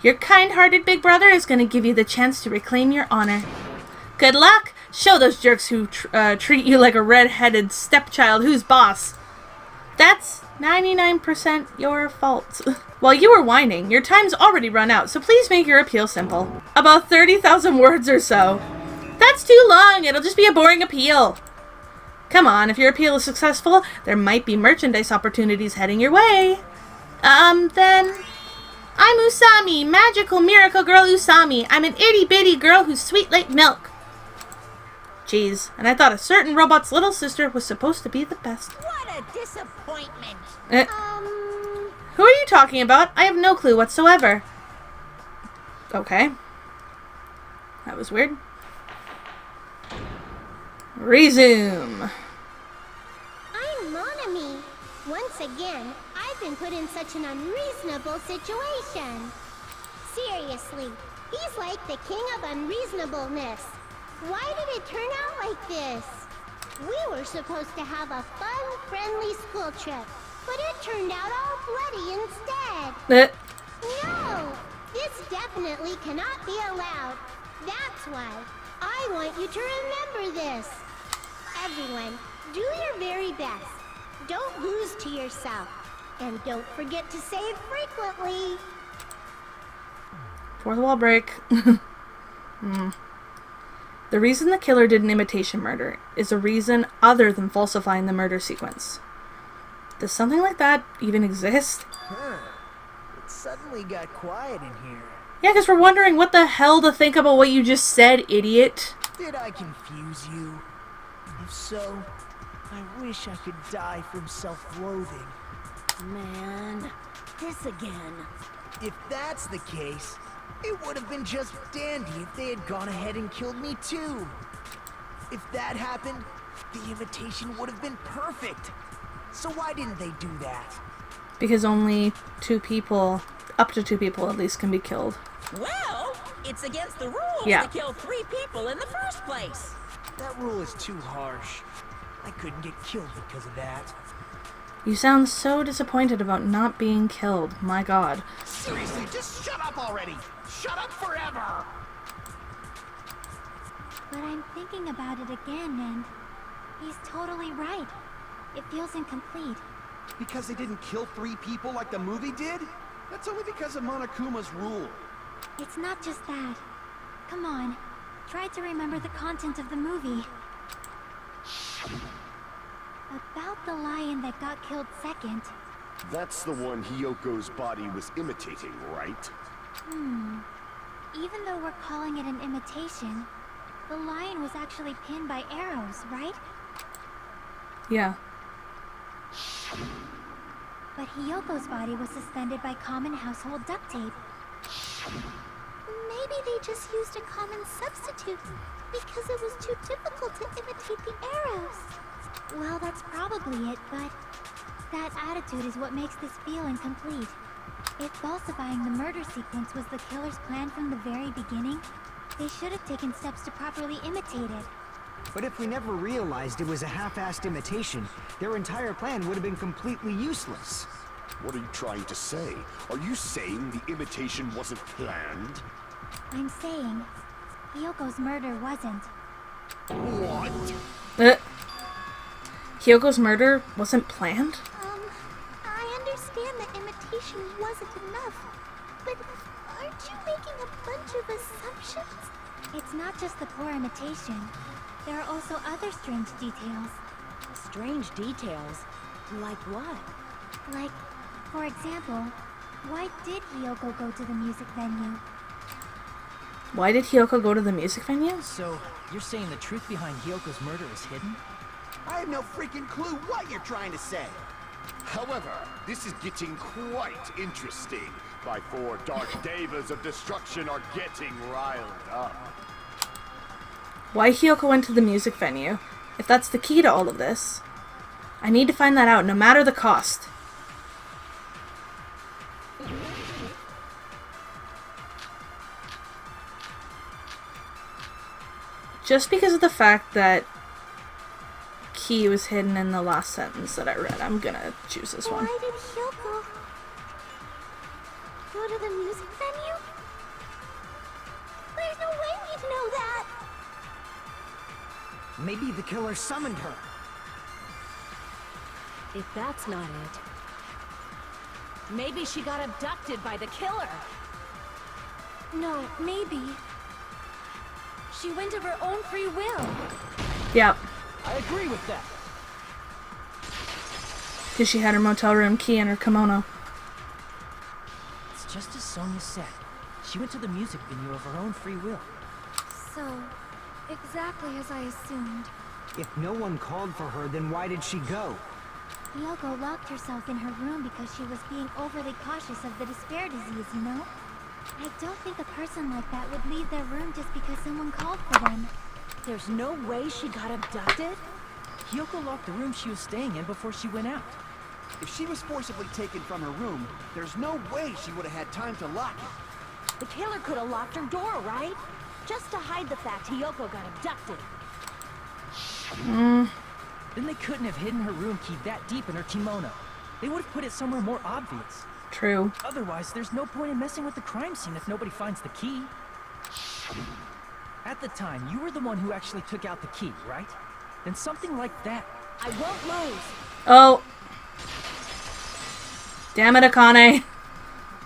Your kind-hearted big brother is going to give you the chance to reclaim your honor. Good luck! Show those jerks who treat you like a red-headed stepchild who's boss. That's 99% your fault. While you were whining, your time's already run out, so please make your appeal simple. About 30,000 words or so. That's too long! It'll just be a boring appeal. Come on, if your appeal is successful, there might be merchandise opportunities heading your way. Then... I'm Usami, magical miracle girl Usami. I'm an itty-bitty girl who's sweet like milk. Jeez, and I thought a certain robot's little sister was supposed to be the best. What a disappointment! Who are you talking about? I have no clue whatsoever. Okay. That was weird. Resume. I'm Monami. Once again, I've been put in such an unreasonable situation. Seriously, he's like the king of unreasonableness. Why did it turn out like this? We were supposed to have a fun, friendly school trip, but it turned out all bloody instead. No, this definitely cannot be allowed. That's why I want you to remember this. Everyone, do your very best. Don't lose to yourself. And don't forget to save frequently. Fourth wall break. The reason the killer did an imitation murder is a reason other than falsifying the murder sequence. Does something like that even exist? It suddenly got quiet in here. Yeah, because we're wondering what the hell to think about what you just said, idiot. Did I confuse you? If so, I wish I could die from self-loathing. Man, this again. If that's the case, it would have been just dandy if they had gone ahead and killed me too. If that happened, the imitation would have been perfect. So why didn't they do that? Because only 2 people, up to 2 people at least, can be killed. Well, it's against the rules to kill 3 people in the first place. That rule is too harsh. I couldn't get killed because of that. You sound so disappointed about not being killed. My god. Seriously, just shut up already! Shut up forever! But I'm thinking about it again, and he's totally right. It feels incomplete. Because they didn't kill 3 people like the movie did? That's only because of Monokuma's rule. It's not just that. Come on, try to remember the content of the movie. About the lion that got killed second. That's the one Hiyoko's body was imitating, right? Even though we're calling it an imitation, the lion was actually pinned by arrows, right? Yeah. But Hiyoko's body was suspended by common household duct tape. Maybe they just used a common substitute because it was too difficult to imitate the arrows. Well, that's probably it, but that attitude is what makes this feel incomplete. If falsifying the murder sequence was the killer's plan from the very beginning, they should have taken steps to properly imitate it. But if we never realized it was a half-assed imitation, their entire plan would have been completely useless. What are you trying to say? Are you saying the imitation wasn't planned? I'm saying Hiyoko's murder wasn't. What? Hyoko's murder wasn't planned? I understand that imitation wasn't enough, but aren't you making a bunch of assumptions? It's not just the poor imitation. There are also other strange details. Strange details? Like what? Like, for example, why did Hiyoko go to the music venue? Why did Hiyoko go to the music venue? So, you're saying the truth behind Hyoko's murder is hidden? I have no freaking clue what you're trying to say. However, this is getting quite interesting. My 4 dark devas of destruction are getting riled up. Why Hiyoko went to the music venue? If that's the key to all of this, I need to find that out, no matter the cost. Just because of the fact that key was hidden in the last sentence that I read, I'm gonna choose this one. Why did Hiyoko go to the music venue? There's no way we'd know that! Maybe the killer summoned her. If that's not it, maybe she got abducted by the killer. No, maybe. She went of her own free will. Yep. I agree with that. Because she had her motel room key in her kimono. It's just as Sonia said. She went to the music venue of her own free will. So, exactly as I assumed. If no one called for her, then why did she go? Hiyoko locked herself in her room because she was being overly cautious of the despair disease, you know? I don't think a person like that would leave their room just because someone called for them. There's no way she got abducted? Hiyoko locked the room she was staying in before she went out. If she was forcibly taken from her room, there's no way she would have had time to lock it. The killer could have locked her door, right? Just to hide the fact Hiyoko got abducted. Then they couldn't have hidden her room key that deep in her kimono. They would have put it somewhere more obvious. True. Otherwise, there's no point in messing with the crime scene if nobody finds the key. At the time, you were the one who actually took out the key, right? Then something like that. I won't lose. Oh. Damn it, Akane.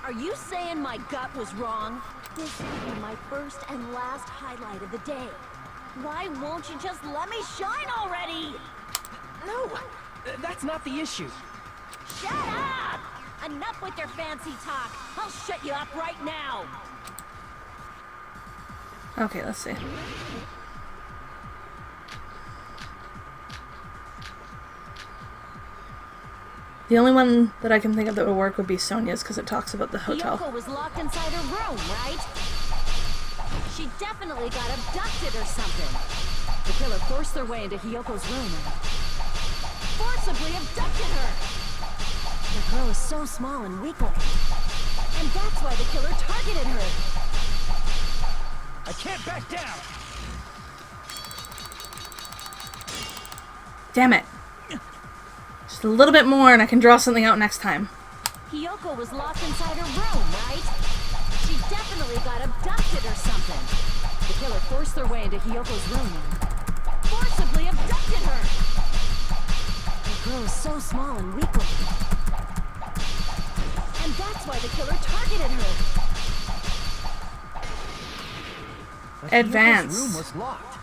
Are you saying my gut was wrong? This will be my first and last highlight of the day. Why won't you just let me shine already? No, that's not the issue. Shut up! Enough with your fancy talk. I'll shut you up right now. Okay, let's see. The only one that I can think of that would work would be Sonia's, because it talks about the hotel. Hiyoko was locked inside her room, right? She definitely got abducted or something. The killer forced their way into Hiyoko's room and forcibly abducted her. The girl is so small and weak-looking. And that's why the killer targeted her. I can't back down! Damn it. Just a little bit more and I can draw something out next time. Hiyoko was locked inside her room, right? She definitely got abducted or something. The killer forced their way into Hiyoko's room and forcibly abducted her. The girl is so small and weak-looking. And that's why the killer targeted her. But Advance. Hiyoko's room was locked.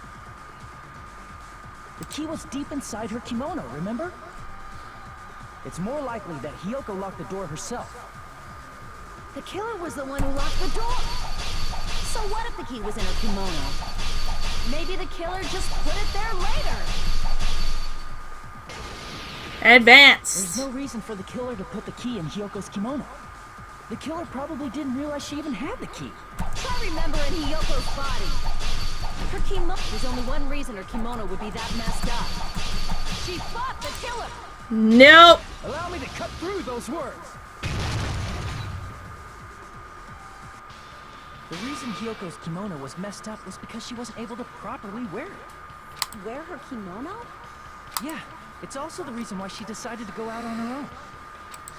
The key was deep inside her kimono, remember? It's more likely that Hiyoko locked the door herself. The killer was the one who locked the door. So what if the key was in her kimono? Maybe the killer just put it there later. Advance. There's no reason for the killer to put the key in Hiyoko's kimono. The killer probably didn't realize she even had the key. Try remembering Hiyoko's body. Her kimono. There's only one reason her kimono would be that messed up. She fought the killer. Nope. Allow me to cut through those words. The reason Hiyoko's kimono was messed up was because she wasn't able to properly wear it. Wear her kimono? Yeah, it's also the reason why she decided to go out on her own.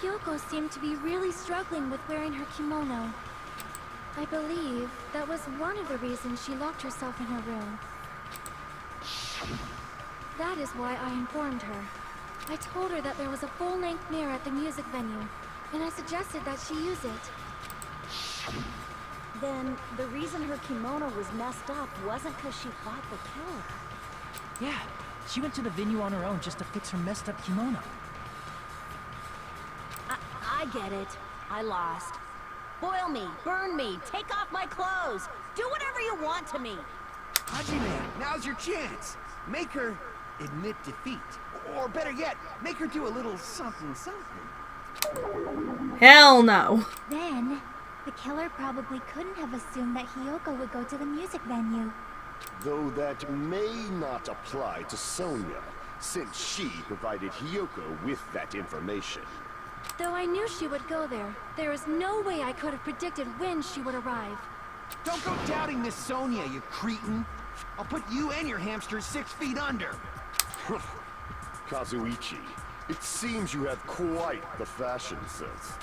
Hiyoko seemed to be really struggling with wearing her kimono. I believe that was one of the reasons she locked herself in her room. That is why I informed her. I told her that there was a full-length mirror at the music venue, and I suggested that she use it. Then the reason her kimono was messed up wasn't because she fought the killer. Yeah, she went to the venue on her own just to fix her messed up kimono. I get it. I lost. Boil me, burn me, take off my clothes. Do whatever you want to me. Hajime, now's your chance. Make her admit defeat. Or better yet, make her do a little something something. Hell no. Then, the killer probably couldn't have assumed that Hiyoko would go to the music venue. Though that may not apply to Sonia, since she provided Hiyoko with that information. Though I knew she would go there, there is no way I could have predicted when she would arrive. Don't go doubting Miss Sonia, you cretin. I'll put you and your hamsters 6 feet under. Kazuichi, it seems you have quite the fashion sense.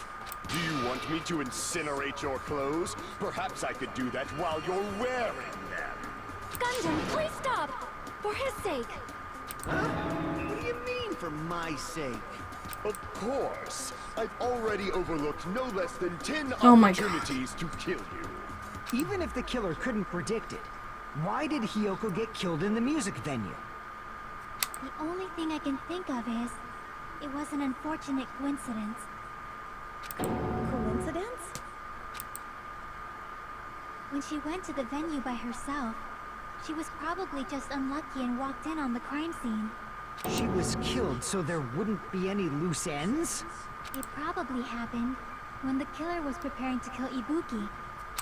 Do you want me to incinerate your clothes? Perhaps I could do that while you're wearing them. Gundam, please stop! For his sake! Huh? What do you mean, for my sake? Of course. I've already overlooked no less than 10 Oh my opportunities to kill you. Even if the killer couldn't predict it, why did Hiyoko get killed in the music venue? The only thing I can think of is, it was an unfortunate coincidence. Coincidence? When she went to the venue by herself, she was probably just unlucky and walked in on the crime scene. She was killed so there wouldn't be any loose ends? It probably happened when the killer was preparing to kill Ibuki.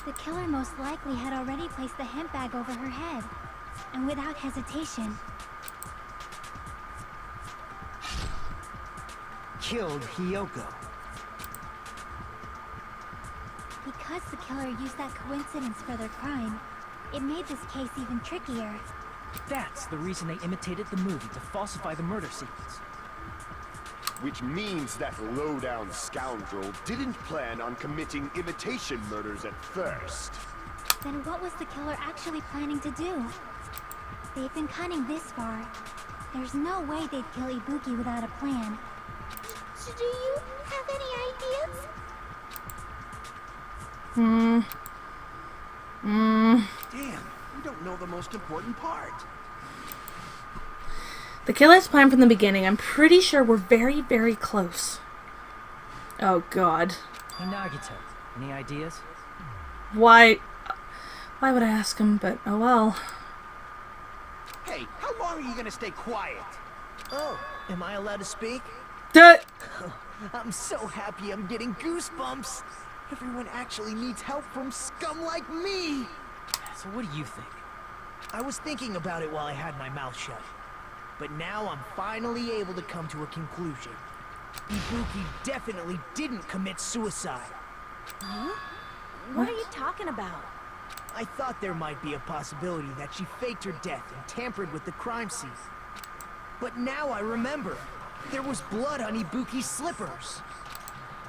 The killer most likely had already placed the hemp bag over her head, and without hesitation, Killed Hiyoko. because the killer used that coincidence for their crime, it made this case even trickier. That's the reason they imitated the movie to falsify the murder sequence. Which means that low-down scoundrel didn't plan on committing imitation murders at first. Then what was the killer actually planning to do? They've been cunning this far. There's no way they'd kill Ibuki without a plan. Do you have any ideas? Damn, you don't know the most important part. The killer's plan from the beginning. I'm pretty sure we're very, very close. Oh god. Hey Nagito, any ideas? Why would I ask him? But oh well. Hey, how long are you gonna stay quiet? Oh, am I allowed to speak? Duh. I'm so happy I'm getting goosebumps. Everyone actually needs help from scum like me. So what do you think? I was thinking about it while I had my mouth shut. But now I'm finally able to come to a conclusion. Ibuki definitely didn't commit suicide. Huh? What are you talking about? I thought there might be a possibility that she faked her death and tampered with the crime scene. But now I remember, there was blood on Ibuki's slippers.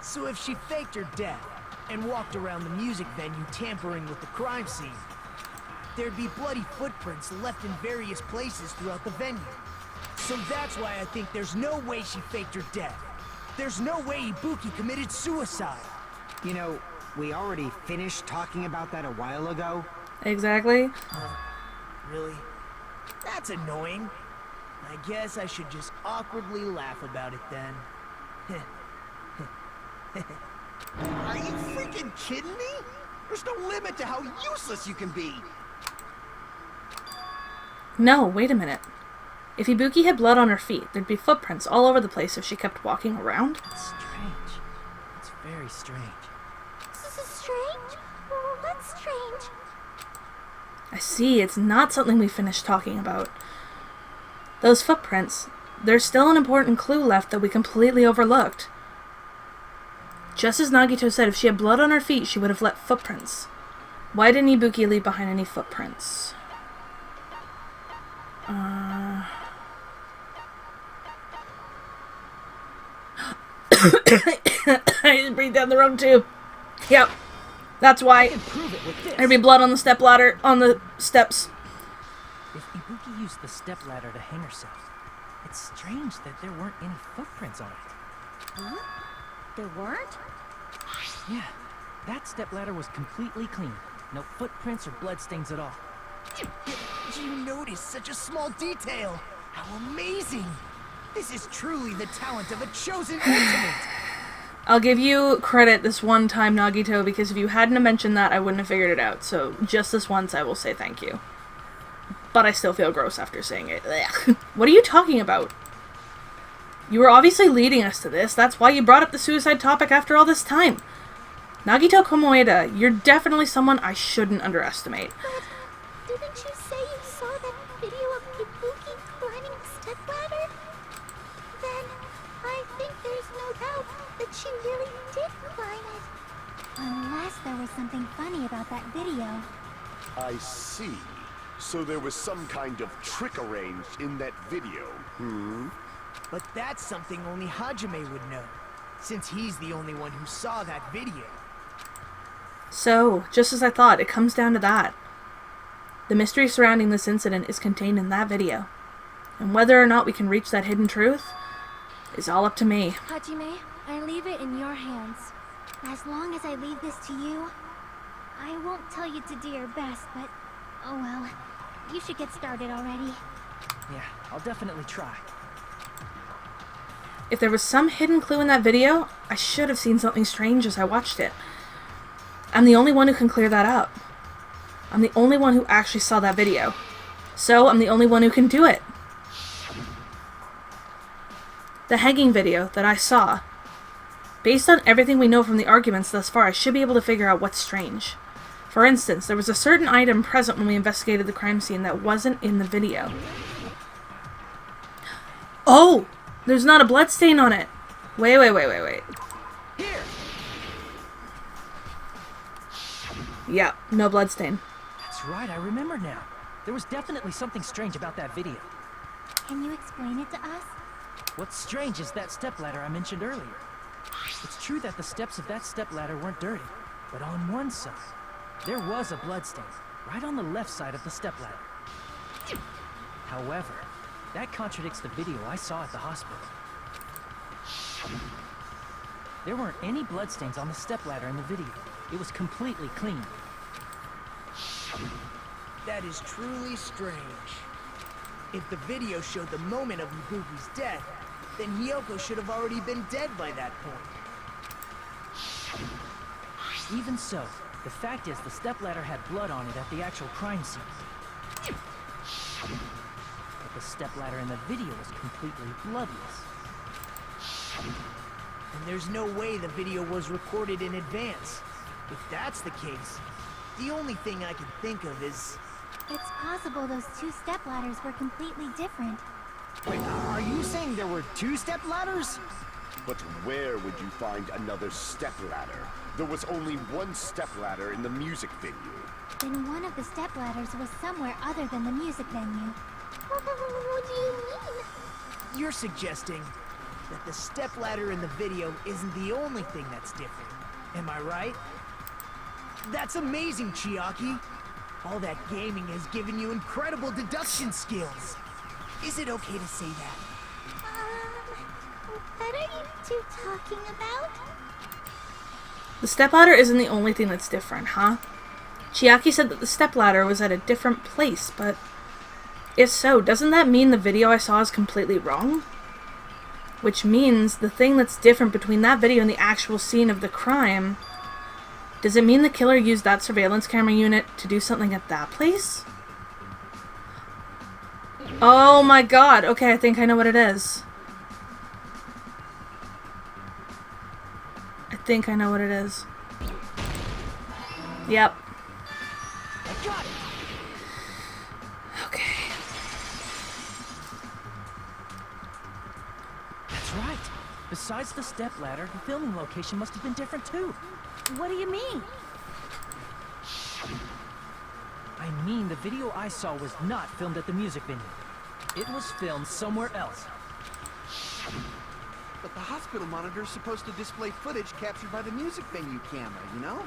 So if she faked her death and walked around the music venue tampering with the crime scene, there'd be bloody footprints left in various places throughout the venue. So that's why I think there's no way she faked her death. There's no way Ibuki committed suicide. You know, we already finished talking about that a while ago. Exactly. Really? That's annoying. I guess I should just awkwardly laugh about it then. Are you freaking kidding me? There's no limit to how useless you can be. No, wait a minute. If Ibuki had blood on her feet, there'd be footprints all over the place if she kept walking around. It's strange. It's very strange. Strange? What's strange? I see, it's not something we finished talking about. Those footprints, there's still an important clue left that we completely overlooked. Just as Nagito said, if she had blood on her feet, she would have left footprints. Why didn't Ibuki leave behind any footprints? I just breathed down the wrong tube. Yep. That's why. Prove it with this. There'd be blood on the step ladder, on the steps. If Ibuki used the step ladder to hang herself, It's strange that there weren't any footprints on it. Huh? There weren't? Yeah, that stepladder was completely clean. No footprints or bloodstains at all. You noticed such a small detail! How amazing! This is truly the talent of a chosen ultimate! I'll give you credit this one time, Nagito, because if you hadn't mentioned that, I wouldn't have figured it out. So just this once, I will say thank you. But I still feel gross after saying it. Ugh. What are you talking about? You were obviously leading us to this. That's why you brought up the suicide topic after all this time. Nagito Komoeda, you're definitely someone I shouldn't underestimate. But didn't you say you saw that video of Ibuki climbing a stepladder? Then I think there's no doubt that she really did climb it. Unless there was something funny about that video. I see. So there was some kind of trick arranged in that video, But that's something only Hajime would know, since he's the only one who saw that video. So, just as I thought, it comes down to that. The mystery surrounding this incident is contained in that video. And whether or not we can reach that hidden truth is all up to me. Hajime, I leave it in your hands. As long as I leave this to you, I won't tell you to do your best, but oh well. You should get started already. Yeah, I'll definitely try. If there was some hidden clue in that video, I should have seen something strange as I watched it. I'm the only one who can clear that up. I'm the only one who actually saw that video. So I'm the only one who can do it. The hanging video that I saw. Based on everything we know from the arguments thus far, I should be able to figure out what's strange. For instance, there was a certain item present when we investigated the crime scene that wasn't in the video. Oh! There's not a bloodstain on it! Wait. Here! Yeah, no bloodstain. That's right, I remember now. There was definitely something strange about that video. Can you explain it to us? What's strange is that stepladder I mentioned earlier. It's true that the steps of that stepladder weren't dirty, but on one side, there was a bloodstain, right on the left side of the stepladder. However, that contradicts the video I saw at the hospital. There weren't any bloodstains on the stepladder in the video. It was completely clean. That is truly strange. If the video showed the moment of Ibuki's death, then Hiyoko should have already been dead by that point. Even so, the fact is the stepladder had blood on it at the actual crime scene. But the stepladder in the video was completely bloodless. And there's no way the video was recorded in advance. If that's the case, the only thing I can think of is... It's possible those two stepladders were completely different. Wait, are you saying there were two stepladders? But where would you find another stepladder? There was only one stepladder in the music venue. Then one of the stepladders was somewhere other than the music venue. What do you mean? You're suggesting that the stepladder in the video isn't the only thing that's different. Am I right? That's amazing, Chiaki! All that gaming has given you incredible deduction skills! Is it okay to say that? What are you two talking about? The stepladder isn't the only thing that's different, huh? Chiaki said that the stepladder was at a different place, but if so, doesn't that mean the video I saw is completely wrong? Which means the thing that's different between that video and the actual scene of the crime... Does it mean the killer used that surveillance camera unit to do something at that place? Oh my god, okay, I think I know what it is. I think I know what it is. Yep. I got it! Okay. That's right. Besides the stepladder, the filming location must have been different too. What do you mean? I mean, the video I saw was not filmed at the music venue. It was filmed somewhere else. But the hospital monitor's supposed to display footage captured by the music venue camera, you know?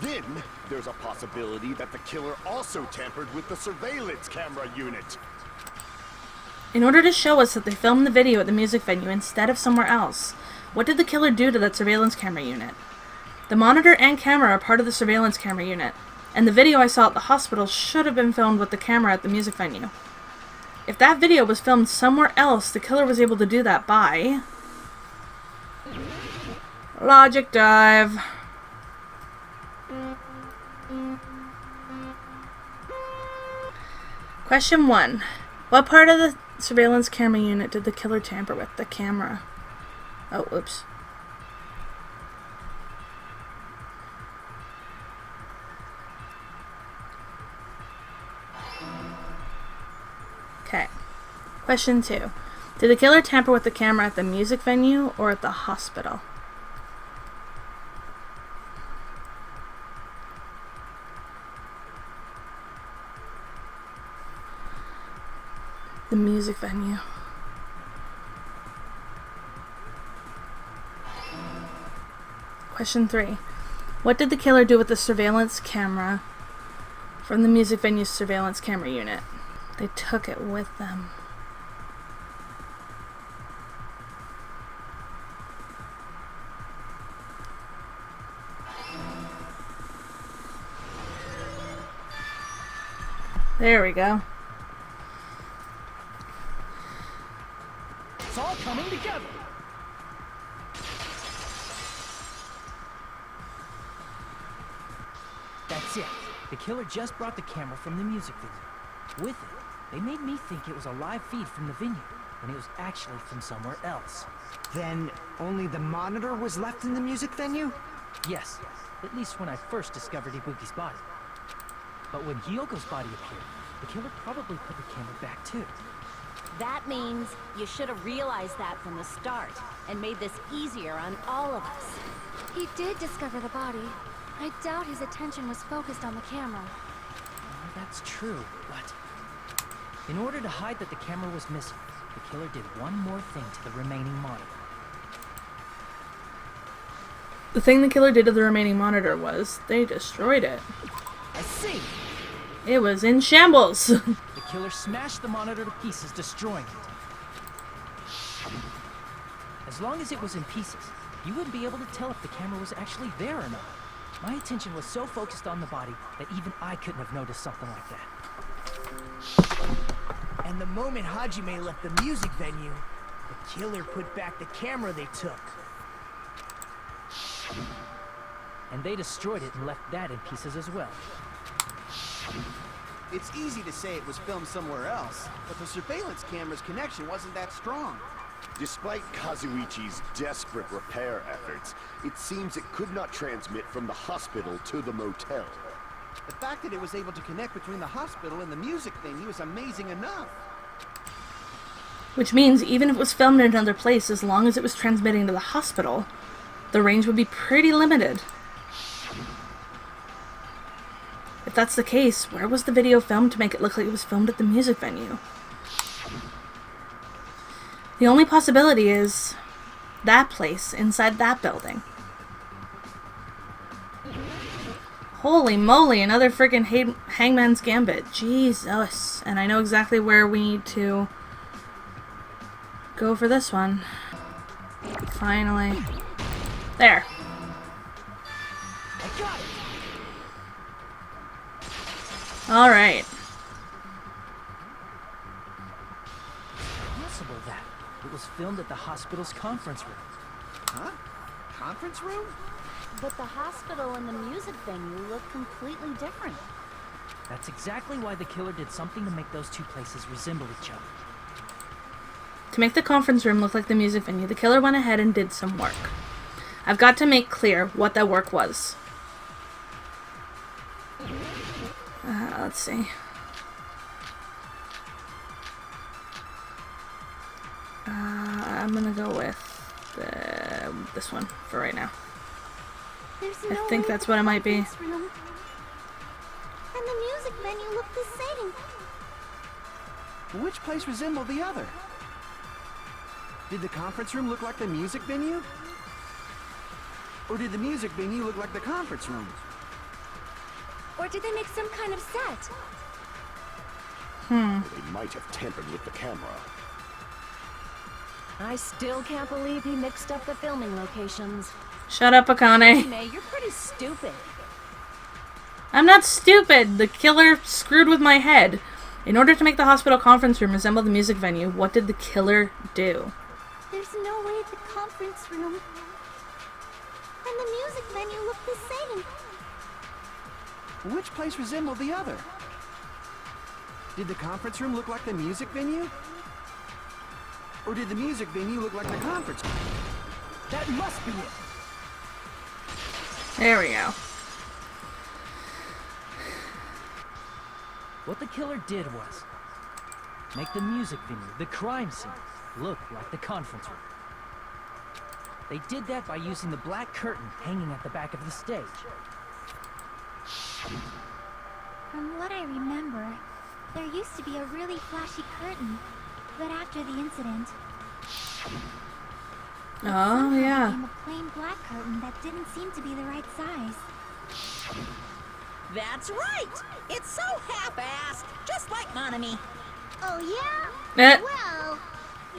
Then, there's a possibility that the killer also tampered with the surveillance camera unit. In order to show us that they filmed the video at the music venue instead of somewhere else, what did the killer do to that surveillance camera unit? The monitor and camera are part of the surveillance camera unit, and the video I saw at the hospital should have been filmed with the camera at the music venue. If that video was filmed somewhere else, the killer was able to do that by... Logic dive. Question 1. What part of the surveillance camera unit did the killer tamper with? The camera. Oh, whoops. Okay. Question 2. Did the killer tamper with the camera at the music venue or at the hospital? The music venue. Question 3. What did the killer do with the surveillance camera from the music venue's surveillance camera unit? They took it with them. There we go. It's all coming together. That's it. The killer just brought the camera from the music venue. With it, they made me think it was a live feed from the venue, when it was actually from somewhere else. Then only the monitor was left in the music venue? Yes, at least when I first discovered Ibuki's body. But when Hyoko's body appeared, the killer probably put the camera back too. That means you should have realized that from the start and made this easier on all of us. He did discover the body. I doubt his attention was focused on the camera. Well, that's true, but... in order to hide that the camera was missing, the killer did one more thing to the remaining monitor. The thing the killer did to the remaining monitor was they destroyed it. I see! It was in shambles. The killer smashed the monitor to pieces, destroying it. As long as it was in pieces, you wouldn't be able to tell if the camera was actually there or not. My attention was so focused on the body that even I couldn't have noticed something like that. And the moment Hajime left the music venue, the killer put back the camera they took. And they destroyed it and left that in pieces as well. It's easy to say it was filmed somewhere else, but the surveillance camera's connection wasn't that strong. Despite Kazuichi's desperate repair efforts, it seems it could not transmit from the hospital to the motel. The fact that it was able to connect between the hospital and the music venue is amazing enough. Which means even if it was filmed in another place, as long as it was transmitting to the hospital, the range would be pretty limited. If that's the case, where was the video filmed to make it look like it was filmed at the music venue? The only possibility is that place inside that building. Holy moly, another freaking Hangman's Gambit. Jesus. And I know exactly where we need to go for this one. Finally. There. I got it! Alright. Possible that it was filmed at the hospital's conference room. Huh? Conference room? But the hospital and the music venue look completely different. That's exactly why the killer did something to make those two places resemble each other. To make the conference room look like the music venue, the killer went ahead and did some work. I've got to make clear what that work was. Let's see. I'm gonna go with this one for right now. I think that's what it might be. And the music venue looked the same. Which place resembled the other? Did the conference room look like the music venue? Or did the music venue look like the conference room? Or did they make some kind of set? They might have tampered with the camera. I still can't believe he mixed up the filming locations. Shut up, Akane. May, you're pretty stupid. I'm not stupid. The killer screwed with my head. In order to make the hospital conference room resemble the music venue, what did the killer do? There's no way the conference room and the music venue look the same. Which place resembled the other? Did the conference room look like the music venue? Or did the music venue look like the conference room? That must be it. There we go. What the killer did was make the music venue, the crime scene, look like the conference room. They did that by using the black curtain hanging at the back of the stage. From what I remember, there used to be a really flashy curtain, but after the incident, Oh, yeah. became a plain black curtain that didn't seem to be the right size. That's right! It's so half-assed, just like Monami. Oh yeah? Eh. Well,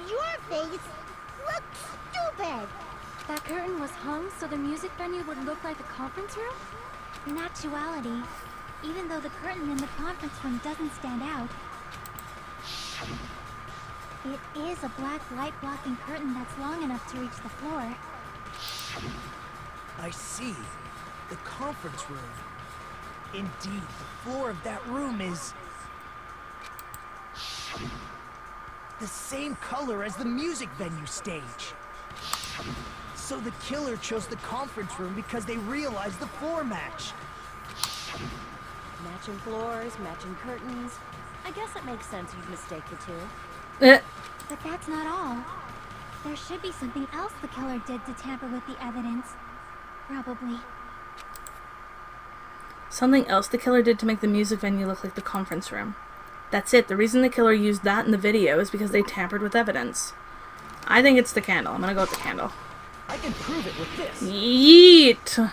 your face looks stupid. That curtain was hung so the music venue would look like the conference room? In actuality, even though the curtain in the conference room doesn't stand out, it is a black light-blocking curtain that's long enough to reach the floor. I see. The conference room. Indeed, the floor of that room is the same color as the music venue stage. So the killer chose the conference room because they realized the floor match. Matching floors, matching curtains. I guess it makes sense you'd mistake the two. But that's not all. There should be something else the killer did to tamper with the evidence. Probably. Something else the killer did to make the music venue look like the conference room. That's it. The reason the killer used that in the video is because they tampered with evidence. I think it's the candle. I'm gonna go with the candle. I can prove it with this. Yeet!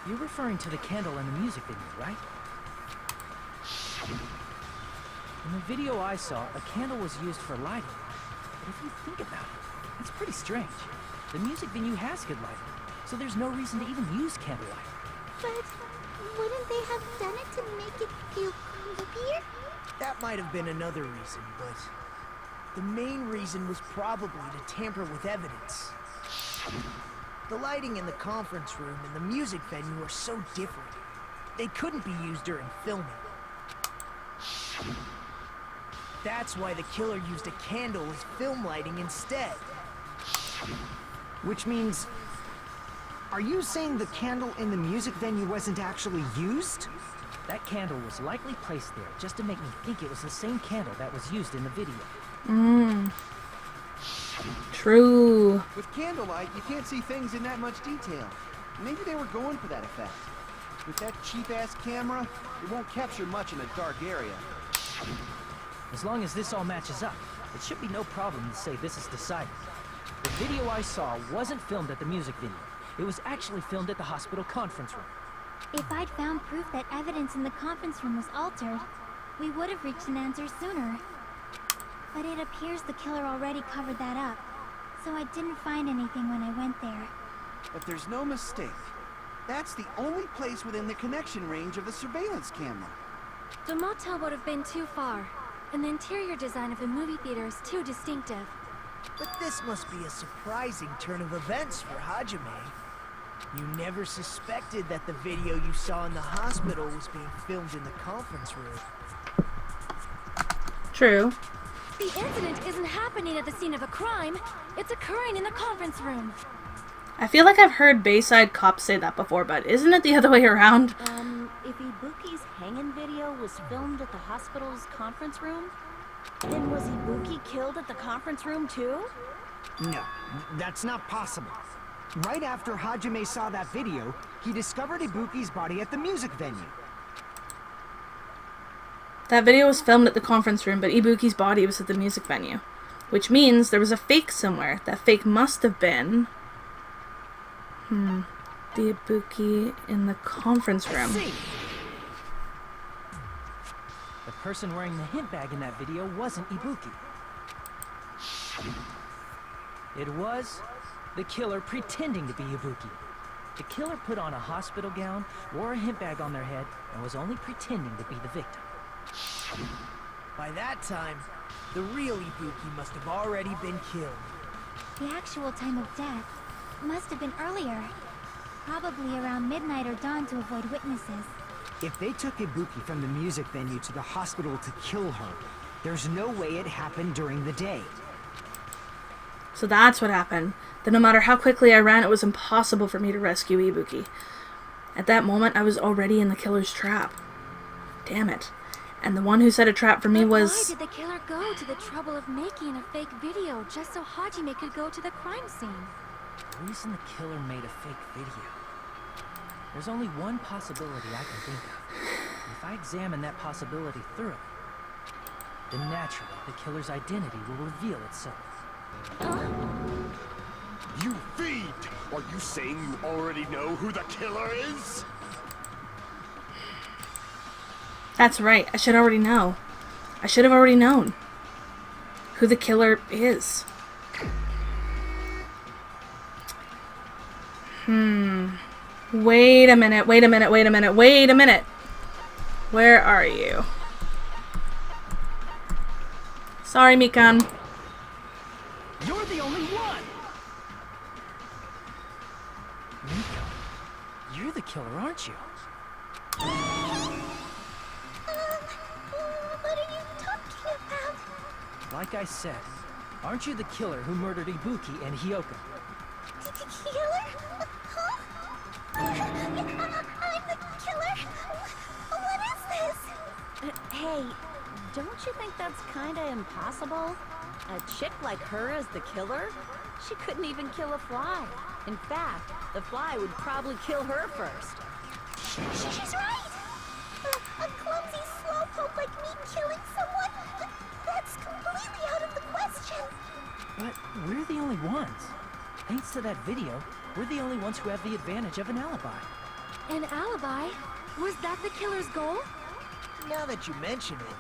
You're referring to the candle in the music video, right? In the video I saw, a candle was used for lighting. But if you think about it, that's pretty strange. The music venue has good lighting, so there's no reason to even use candlelight. But wouldn't they have done it to make it feel creepier? That might have been another reason, but the main reason was probably to tamper with evidence. The lighting in the conference room and the music venue are so different. They couldn't be used during filming. That's why the killer used a candle as film lighting instead. Which means... Are you saying the candle in the music venue wasn't actually used? That candle was likely placed there just to make me think it was the same candle that was used in the video. True. With candlelight, you can't see things in that much detail. Maybe they were going for that effect. With that cheap-ass camera, it won't capture much in a dark area. As long as this all matches up, it should be no problem to say this is decided. The video I saw wasn't filmed at the music venue. It was actually filmed at the hospital conference room. If I'd found proof that evidence in the conference room was altered, we would have reached an answer sooner. But it appears the killer already covered that up, so I didn't find anything when I went there. But there's no mistake. That's the only place within the connection range of the surveillance camera. The motel would have been too far, and the interior design of the movie theater is too distinctive. But this must be a surprising turn of events for Hajime. You never suspected that the video you saw in the hospital was being filmed in the conference room. True. The incident isn't happening at the scene of a crime. It's occurring in the conference room. I feel like I've heard Bayside cops say that before, but isn't it the other way around? If Ibuki's hanging video was filmed at the hospital's conference room, then was Ibuki killed at the conference room too? No, that's not possible. Right after Hajime saw that video, he discovered Ibuki's body at the music venue. That video was filmed at the conference room, but Ibuki's body was at the music venue. Which means there was a fake somewhere. That fake must have been... the Ibuki in the conference room. See. The person wearing the hint bag in that video wasn't Ibuki. It was the killer pretending to be Ibuki. The killer put on a hospital gown, wore a hemp bag on their head, and was only pretending to be the victim. By that time, the real Ibuki must have already been killed. The actual time of death must have been earlier. Probably around midnight or dawn to avoid witnesses. If they took Ibuki from the music venue to the hospital to kill her, there's no way it happened during the day. So that's what happened. That no matter how quickly I ran, it was impossible for me to rescue Ibuki. At that moment, I was already in the killer's trap. Damn it. And the one who set a trap for me was... Why did the killer go to the trouble of making a fake video just so Hajime could go to the crime scene? The reason the killer made a fake video. There's only one possibility I can think of. If I examine that possibility thoroughly, then naturally the killer's identity will reveal itself. You fiend! Are you saying you already know who the killer is? That's right, I should already know. I should have already known who the killer is. Wait a minute. Where are you? Sorry, Mikan. You're the only one! Miko, you're the killer, aren't you? What are you talking about? Like I said, aren't you the killer who murdered Ibuki and Hyoko? Killer? Huh? I'm the killer? What is this? Hey, don't you think that's kinda impossible? A chick like her as the killer? She couldn't even kill a fly. In fact, the fly would probably kill her first. She's right! A clumsy slowpoke like me killing someone? That's completely out of the question. But we're the only ones. Thanks to that video, we're the only ones who have the advantage of an alibi. An alibi? Was that the killer's goal? Now that you mention it,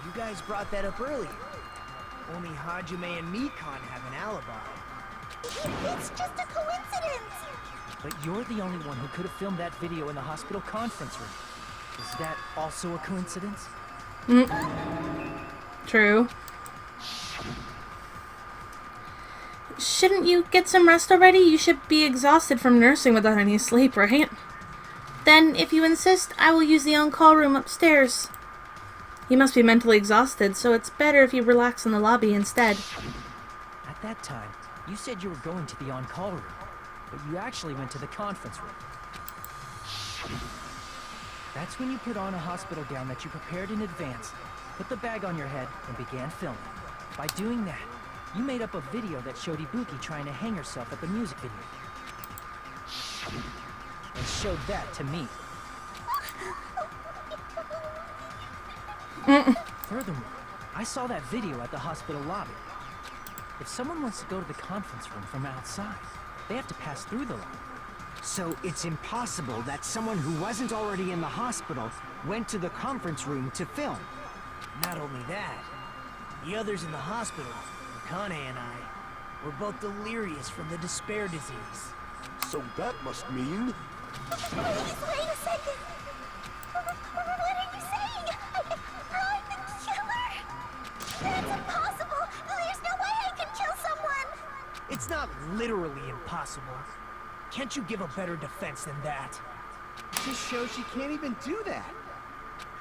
you guys brought that up earlier. Only Hajime and Mikan have an alibi. It's just a coincidence! But you're the only one who could have filmed that video in the hospital conference room. Is that also a coincidence? True. Shouldn't you get some rest already? You should be exhausted from nursing without any sleep, right? Then, if you insist, I will use the on-call room upstairs. You must be mentally exhausted, so it's better if you relax in the lobby instead. At that time, you said you were going to the on-call room, but you actually went to the conference room. That's when you put on a hospital gown that you prepared in advance, put the bag on your head, and began filming. By doing that, you made up a video that showed Ibuki trying to hang herself at the music venue. And showed that to me. Furthermore, I saw that video at the hospital lobby. If someone wants to go to the conference room from outside, they have to pass through the lobby. So it's impossible that someone who wasn't already in the hospital went to the conference room to film. Not only that, the others in the hospital, Akane and I, were both delirious from the despair disease. So that must mean... Please, wait a second. What are you saying? I'm the killer? That's impossible. There's no way I can kill someone. It's not literally impossible. Can't you give a better defense than that? It just shows she can't even do that.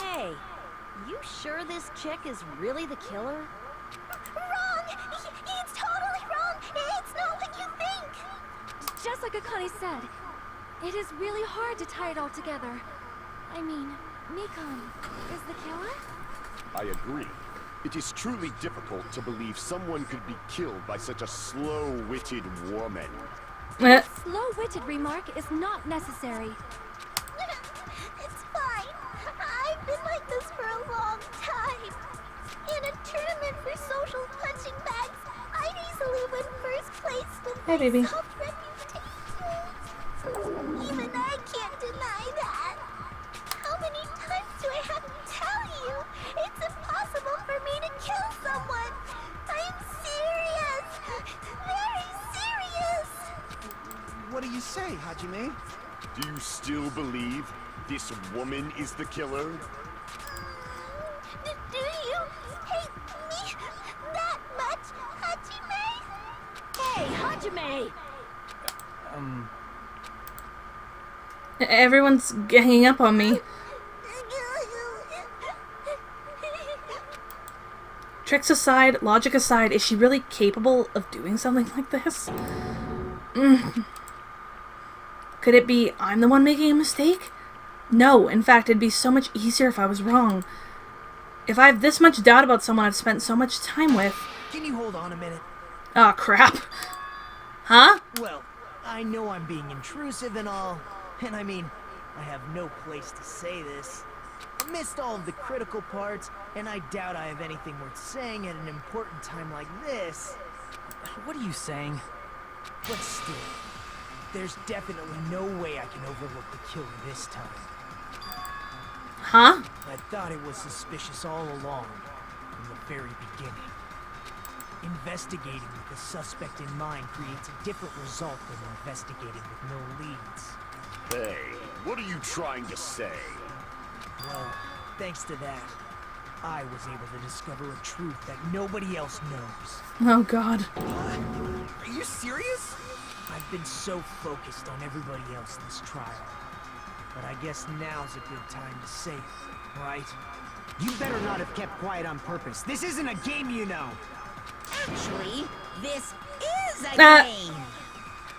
Hey, you sure this chick is really the killer? Wrong! It's totally wrong! It's not what you think! Just like Akane said, it is really hard to tie it all together. I mean, Mikan is the killer? I agree. It is truly difficult to believe someone could be killed by such a slow-witted woman. Slow-witted remark is not necessary. It's fine. I've been like this for a long time. In a tournament for social punching bags, I'd easily win first place with Hey, baby. my self-reputation. Even I can't deny that. How many times do I have to tell you? It's impossible for me to kill someone. I'm serious. what do you say, Hajime? Do you still believe this woman is the killer? Do you hate me that much, Hajime? Hey, Hajime! Everyone's ganging up on me. Tricks aside, logic aside, is she really capable of doing something like this? Could it be I'm the one making a mistake? No, in fact, it'd be so much easier if I was wrong. If I have this much doubt about someone I've spent so much time with... Can you hold on a minute? Oh, crap. Huh? Well, I know I'm being intrusive and all, and I mean, I have no place to say this. I missed all of the critical parts, and I doubt I have anything worth saying at an important time like this. What are you saying? But still, there's definitely no way I can overlook the killer this time. Huh? I thought it was suspicious all along, from the very beginning. Investigating with the suspect in mind creates a different result than investigating with no leads. Hey, what are you trying to say? Well, thanks to that, I was able to discover a truth that nobody else knows. Oh, God. Are you serious? I've been so focused on everybody else this trial. But I guess now's a good time to say it, right? You better not have kept quiet on purpose. This isn't a game, you know. Actually, this is a game.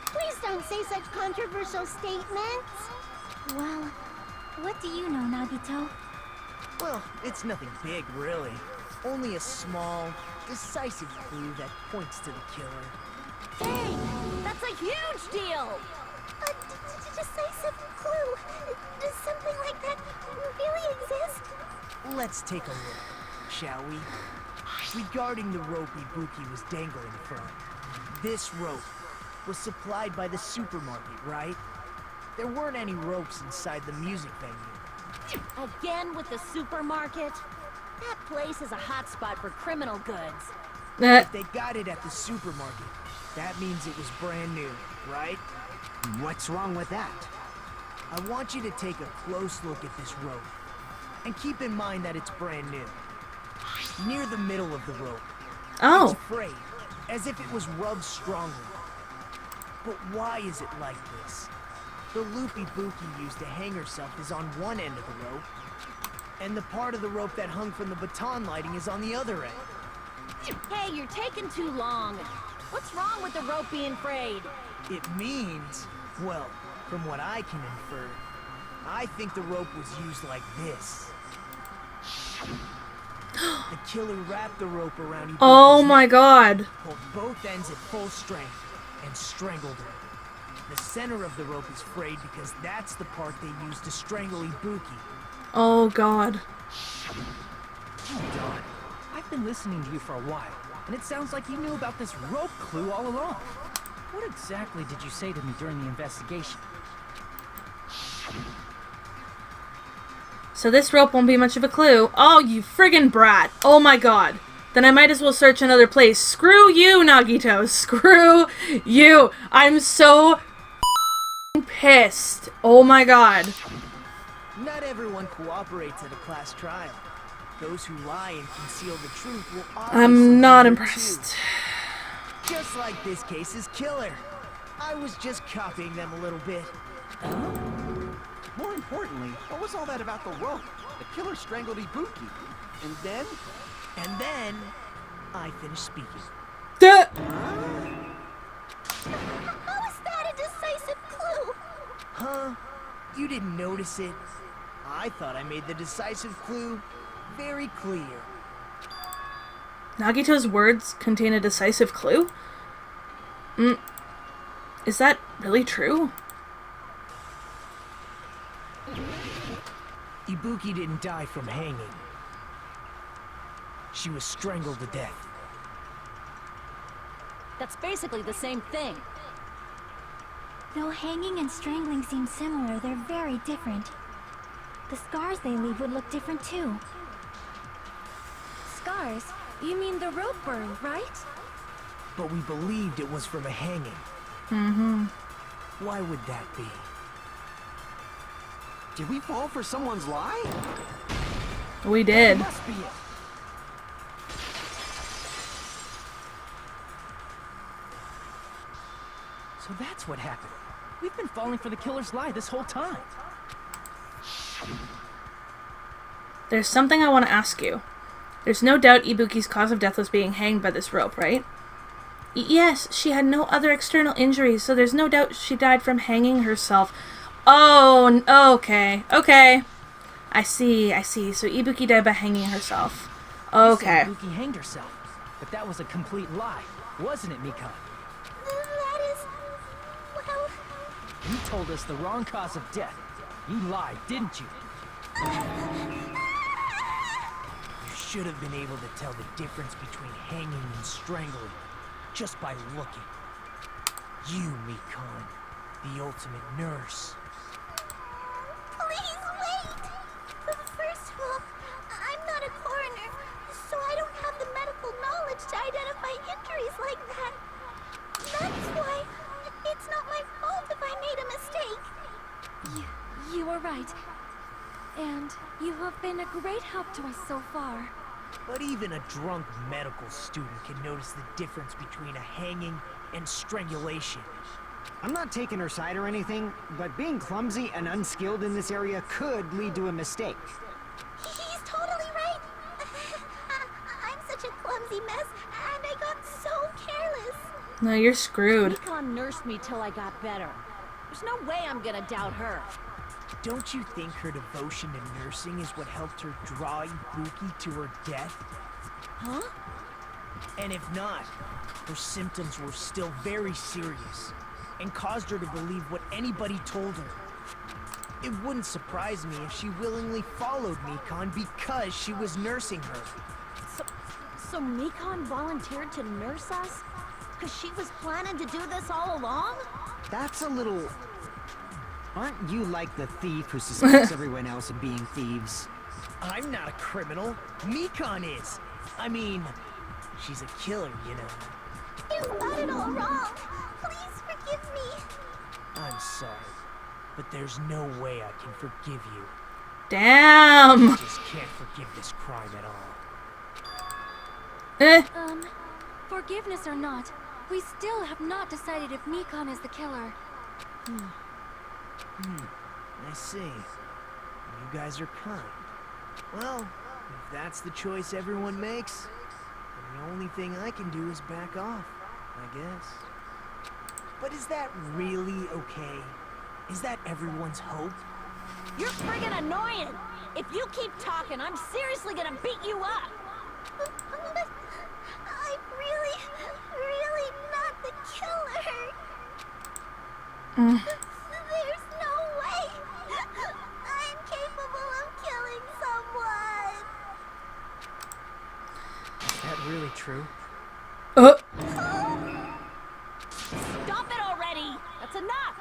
Please don't say such controversial statements. Well, what do you know, Nagito? Well, it's nothing big, really. Only a small, decisive clue that points to the killer. Dang! That's a huge deal! A decisive clue. Does something like that really exist? Let's take a look, shall we? Regarding the rope Ibuki was dangling from, this rope was supplied by the supermarket, right? There weren't any ropes inside the music venue. Again with the supermarket? That place is a hotspot for criminal goods. If they got it at the supermarket, that means it was brand new, right? What's wrong with that? I want you to take a close look at this rope. And keep in mind that it's brand new. Near the middle of the rope, Oh. it's frayed, as if it was rubbed strongly. But why is it like this? The loop Ibuki used to hang herself is on one end of the rope, and the part of the rope that hung from the baton lighting is on the other end. Hey, you're taking too long. What's wrong with the rope being frayed? It means, well, from what I can infer, I think the rope was used like this. The killer wrapped the rope around Ibuki's Oh my neck, God. pulled both ends at full strength, and strangled her. The center of the rope is frayed because that's the part they used to strangle Ibuki. Oh God. Don, I've been listening to you for a while, and it sounds like you knew about this rope clue all along. What exactly did you say to me during the investigation? So this rope won't be much of a clue. Oh, you friggin' brat. Oh my God. Then I might as well search another place. Screw you, Nagito. Screw you. I'm so pissed. Oh my God. Not everyone cooperates at a class trial. Those who lie and conceal the truth will obviously I'm not be there impressed. too. Just like this case's killer. I was just copying them a little bit. More importantly, what was all that about the rope? The killer strangled Ibuki. And then? And then, I finished speaking. Duh. How is that a decisive clue? Huh? You didn't notice it? I thought I made the decisive clue very clear. Nagito's words contain a decisive clue? Is that really true? Ibuki didn't die from hanging. She was strangled to death. That's basically the same thing. Though hanging and strangling seem similar, they're very different. The scars they leave would look different too. Scars? You mean the rope burn, right? But we believed it was from a hanging. Why would that be? Did we fall for someone's lie? We did. Must be it. So that's what happened. We've been falling for the killer's lie this whole time. There's something I want to ask you. There's no doubt Ibuki's cause of death was being hanged by this rope, right? Yes, she had no other external injuries, so there's no doubt she died from hanging herself. Oh, okay. Okay. I see. So Ibuki died by hanging herself. Okay. You said Ibuki hanged herself, but that was a complete lie, wasn't it, Mikon? That is... well... You told us the wrong cause of death. You lied, didn't you? You should have been able to tell the difference between hanging and strangling just by looking. You, Mikon, the ultimate nurse. Please wait! First of all, I'm not a coroner, so I don't have the medical knowledge to identify injuries like that. That's why it's not my fault if I made a mistake. You were right. And you have been a great help to us so far. But even a drunk medical student can notice the difference between a hanging and strangulation. I'm not taking her side or anything, but being clumsy and unskilled in this area could lead to a mistake. He's totally right. I'm such a clumsy mess, and I got so careless. No, you're screwed. Mikon nursed me till I got better. There's no way I'm gonna doubt her. Don't you think her devotion to nursing is what helped her draw Ibuki to her death? Huh? And if not, her symptoms were still very serious and caused her to believe what anybody told her. It wouldn't surprise me if she willingly followed Mikon because she was nursing her. So Mikon volunteered to nurse us? Because she was planning to do this all along? That's a little... Aren't you like the thief who suspects everyone else of being thieves? I'm not a criminal. Mikon is. I mean, she's a killer, you know. You got it all wrong. Please forgive me. I'm sorry, but there's no way I can forgive you. Damn. I just can't forgive this crime at all. Forgiveness or not, we still have not decided if Mikon is the killer. I see. You guys are kind. Well, if that's the choice everyone makes, then the only thing I can do is back off, I guess. But is that really okay? Is that everyone's hope? You're friggin' annoying! If you keep talking, I'm seriously gonna beat you up! I'm really not the killer. There's no way. I'm capable of killing someone. Is that really true? Stop it already! That's enough!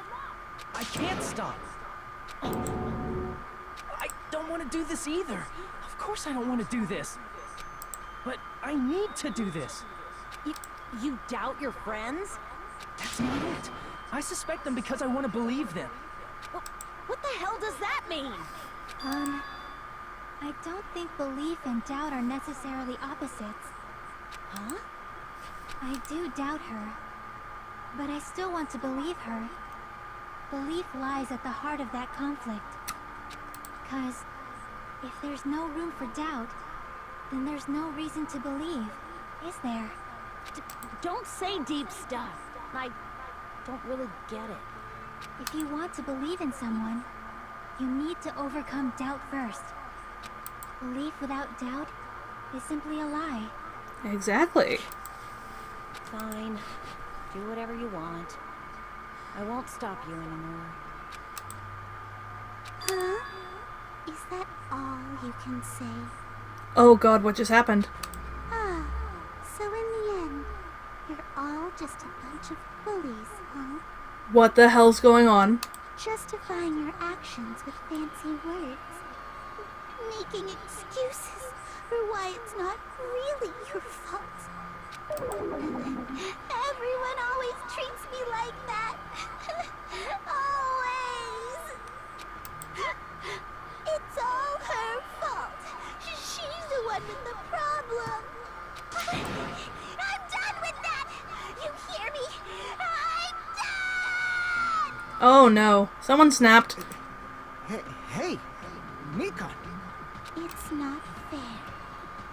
I can't stop. I don't want to do this either. Of course I don't want to do this. But I need to do this. You doubt your friends? That's not it. I suspect them because I want to believe them. What the hell does that mean? I don't think belief and doubt are necessarily opposites. Huh? I do doubt her, but I still want to believe her. Belief lies at the heart of that conflict. 'Cause if there's no room for doubt, then there's no reason to believe, is there? Don't say deep stuff. I don't really get it. If you want to believe in someone, you need to overcome doubt first. Belief without doubt is simply a lie. Exactly. Fine. Do whatever you want. I won't stop you anymore. Huh? Is that all you can say? Oh god, what just happened? Ah, so in the end, you're all just a bunch of bullies, huh? What the hell's going on? Justifying your actions with fancy words. Making excuses for why it's not really your fault. Everyone always treats me like that. Oh no, someone snapped. Hey, Mikon. It's not fair.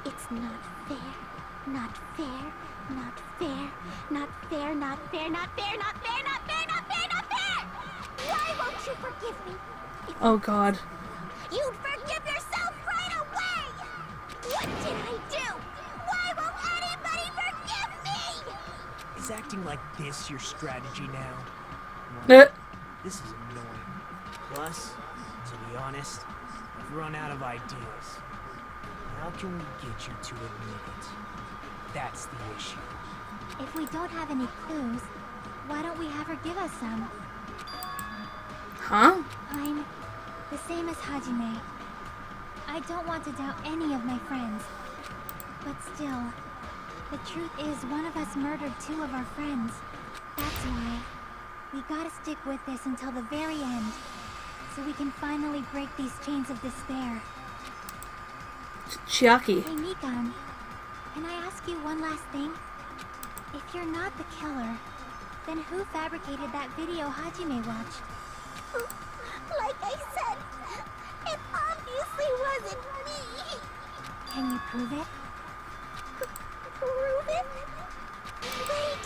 It's not fair. Not fair. Not fair. Not fair. Not fair. Not fair. Not fair. Not fair. Not fair. Not fair. Why won't you forgive me? Oh god. You'd forgive yourself right away. What did I do? Why won't anybody forgive me? Is acting like this your strategy now? This is annoying. Plus, to be honest, I've run out of ideas. How can we get you to admit it? That's the issue. If we don't have any clues, why don't we have her give us some? Huh? I'm the same as Hajime. I don't want to doubt any of my friends. But still, the truth is one of us murdered 2 of our friends. That's why we gotta stick with this until the very end, so we can finally break these chains of despair. Chiaki. Hey Mikon, can I ask you one last thing? If you're not the killer, then who fabricated that video Hajime watched? Like I said, it obviously wasn't me. Can you prove it? Prove it? Wait.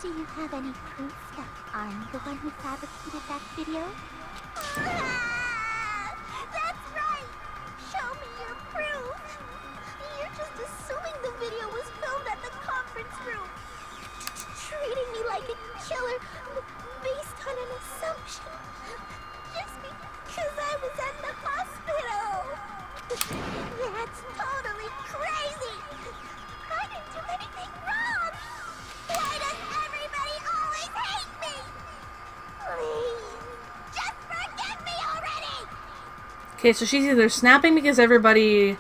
Do you have any proof that I'm the one who fabricated that video? That's right! Show me your proof! You're just assuming the video was filmed at the conference room. Treating me like a killer based on an assumption. Just because I was at the hospital. That's totally crazy! I didn't do anything wrong! Why does everybody always hate me? Please, just forgive me already! Okay, so she's either snapping because everybody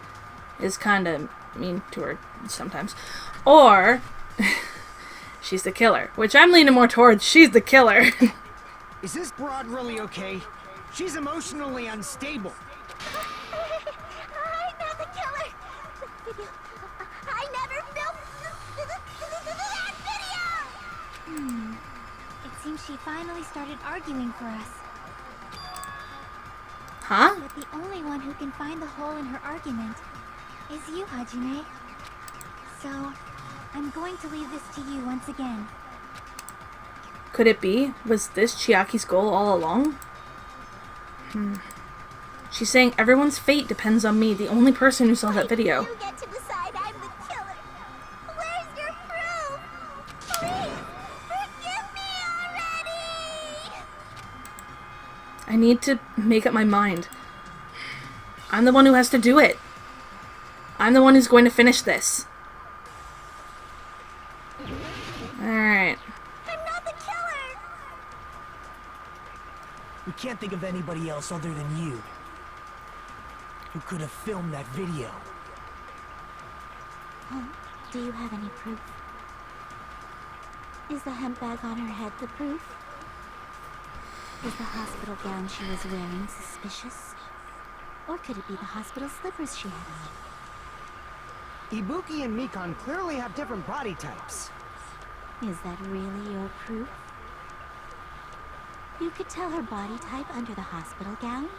is kind of mean to her sometimes, or she's the killer, which I'm leaning more towards she's the killer. Is this broad really okay? She's emotionally unstable. I'm not the killer! The video... I never filmed that video! It seems she finally started arguing for us. Huh? But the only one who can find the hole in her argument is you, Hajime. So, I'm going to leave this to you once again. Could it be? Was this Chiaki's goal all along? She's saying everyone's fate depends on me, the only person who saw that video. You get to decide I'm the killer. Where's your proof? Please, forgive me already! I need to make up my mind. I'm the one who has to do it. I'm the one who's going to finish this. Alright. I'm not the killer! We can't think of anybody else other than you who could have filmed that video. Oh, do you have any proof? Is the hemp bag on her head the proof? Is the hospital gown she was wearing suspicious? Or could it be the hospital slippers she had on? Ibuki and Mikon clearly have different body types. Is that really your proof? You could tell her body type under the hospital gown?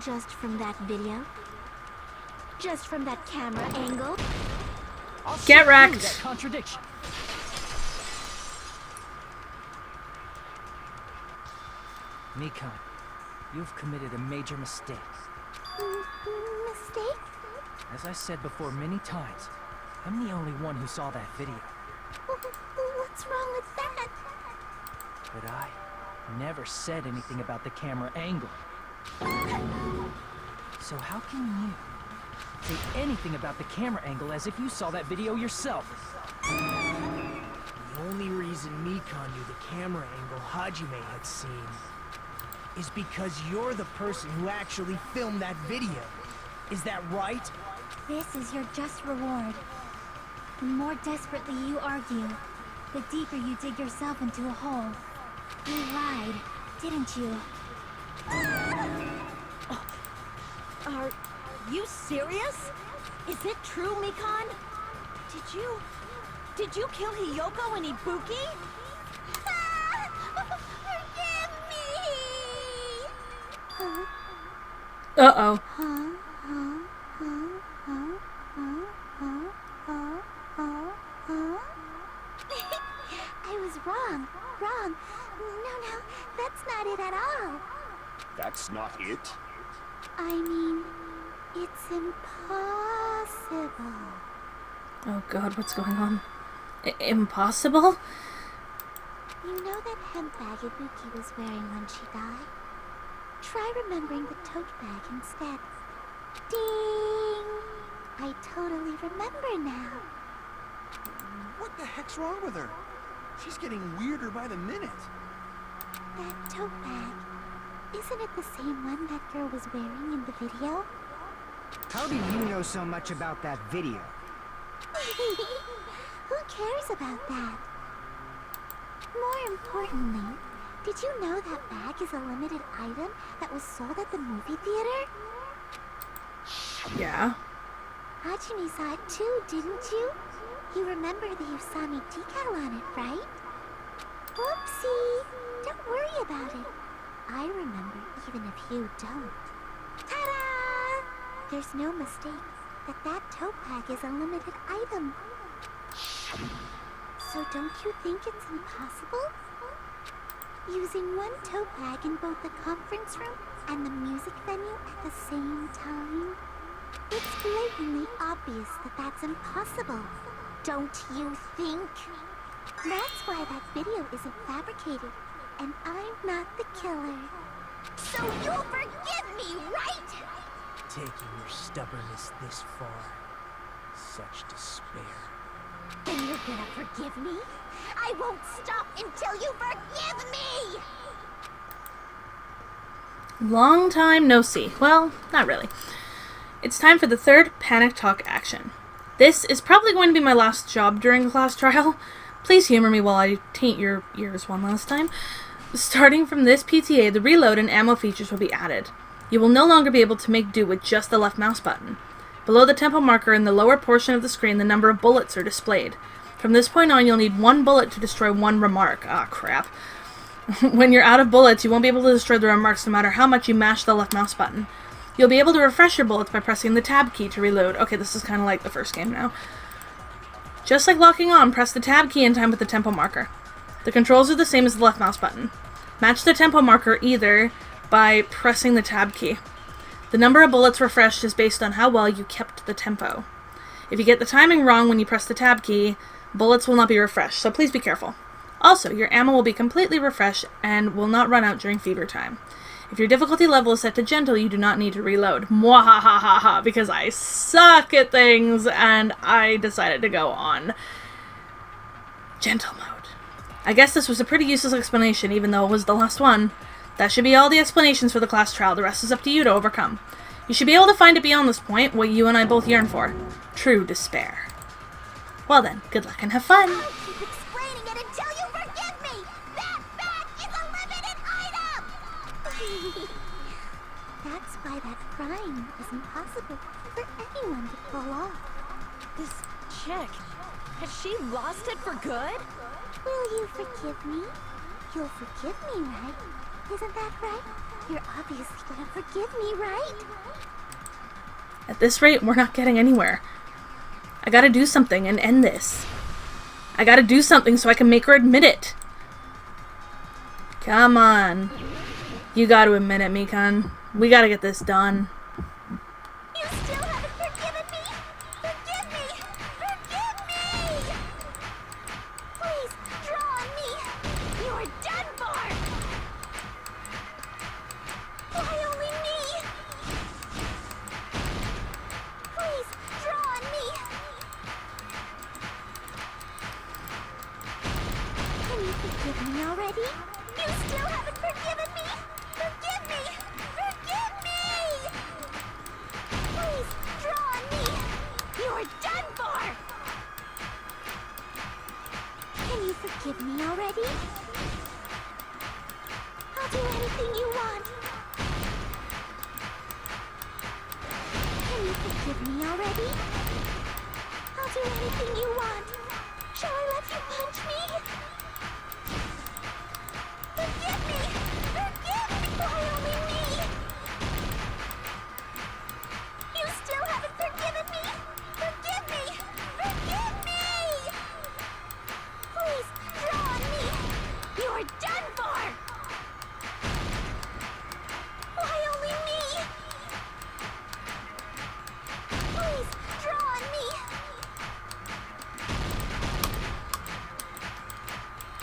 Just from that video? Just from that camera angle? Get wrecked! That contradiction. Mikon, you've committed a major mistake. Mistake? As I said before many times, I'm the only one who saw that video. What's wrong with that? But I never said anything about the camera angle. So how can you say anything about the camera angle as if you saw that video yourself? The only reason Mikon knew the camera angle Hajime had seen is because you're the person who actually filmed that video. Is that right? This is your just reward. The more desperately you argue, the deeper you dig yourself into a hole. You lied, didn't you? Are you serious? Is it true, Mikon? Did you kill Hiyoko and Ibuki? Uh-oh. I was wrong. Wrong. No, that's not it at all. That's not it? I mean, it's impossible. Oh god, what's going on? Impossible? You know that hemp bag Ibuki was wearing when she died? Try remembering the tote bag instead. Ding! I totally remember now. What the heck's wrong with her? She's getting weirder by the minute. That tote bag, isn't it the same one that girl was wearing in the video? How do you know so much about that video? Who cares about that? More importantly, did you know that bag is a limited item that was sold at the movie theater? Yeah. Hajime saw it too, didn't you? You remember the Usami decal on it, right? Whoopsie! Don't worry about it. I remember even if you don't. Ta-da! There's no mistake that that tote bag is a limited item. So don't you think it's impossible? Using one tote bag in both the conference room and the music venue at the same time? It's blatantly obvious that that's impossible. Don't you think? That's why that video isn't fabricated, and I'm not the killer. So you'll forgive me, right? Taking your stubbornness this far. Such despair. Then you're gonna forgive me? I won't stop until you forgive me! Long time no see. Well, not really. It's time for the third panic talk action. This is probably going to be my last job during the class trial. Please humor me while I taint your ears one last time. Starting from this PTA, the reload and ammo features will be added. You will no longer be able to make do with just the left mouse button. Below the tempo marker in the lower portion of the screen, the number of bullets are displayed. From this point on, you'll need one bullet to destroy one remark. Ah, crap. When you're out of bullets, you won't be able to destroy the remarks no matter how much you mash the left mouse button. You'll be able to refresh your bullets by pressing the tab key to reload. Okay, this is kind of like the first game now. Just like locking on, press the tab key in time with the tempo marker. The controls are the same as the left mouse button. Match the tempo marker either by pressing the tab key. The number of bullets refreshed is based on how well you kept the tempo. If you get the timing wrong when you press the tab key, bullets will not be refreshed, so please be careful. Also, your ammo will be completely refreshed and will not run out during fever time. If your difficulty level is set to gentle, you do not need to reload. Mwahahaha, because I suck at things and I decided to go on gentle mode. I guess this was a pretty useless explanation, even though it was the last one. That should be all the explanations for the class trial. The rest is up to you to overcome. You should be able to find it beyond this point, what you and I both yearn for. True despair. Well then, good luck and have fun! I'll keep explaining it until you forgive me! That bag is a limited item! That's why that crime is impossible for anyone to pull off. This chick, has she lost it for good? Will you forgive me? You'll forgive me, right? Isn't that right? You're obviously gonna forgive me, right? At this rate, we're not getting anywhere. I gotta do something and end this. I gotta do something so I can make her admit it. Come on. You gotta admit it, Mikan. We gotta get this done. You still haven't forgiven me? Forgive me! Forgive me! Please, draw on me! You're done for! Why only me? Please, draw on me! Can you forgive me already? You still haven't forgiven me? Forgive me! Forgive me! Please, draw on me! You're done for! Can you forgive me already? I'll do anything you want. Can you forgive me already? I'll do anything you want. Shall I let you punch me? Forgive me! Forgive me! Why only me? You're done for! Why only me? Please, draw on me.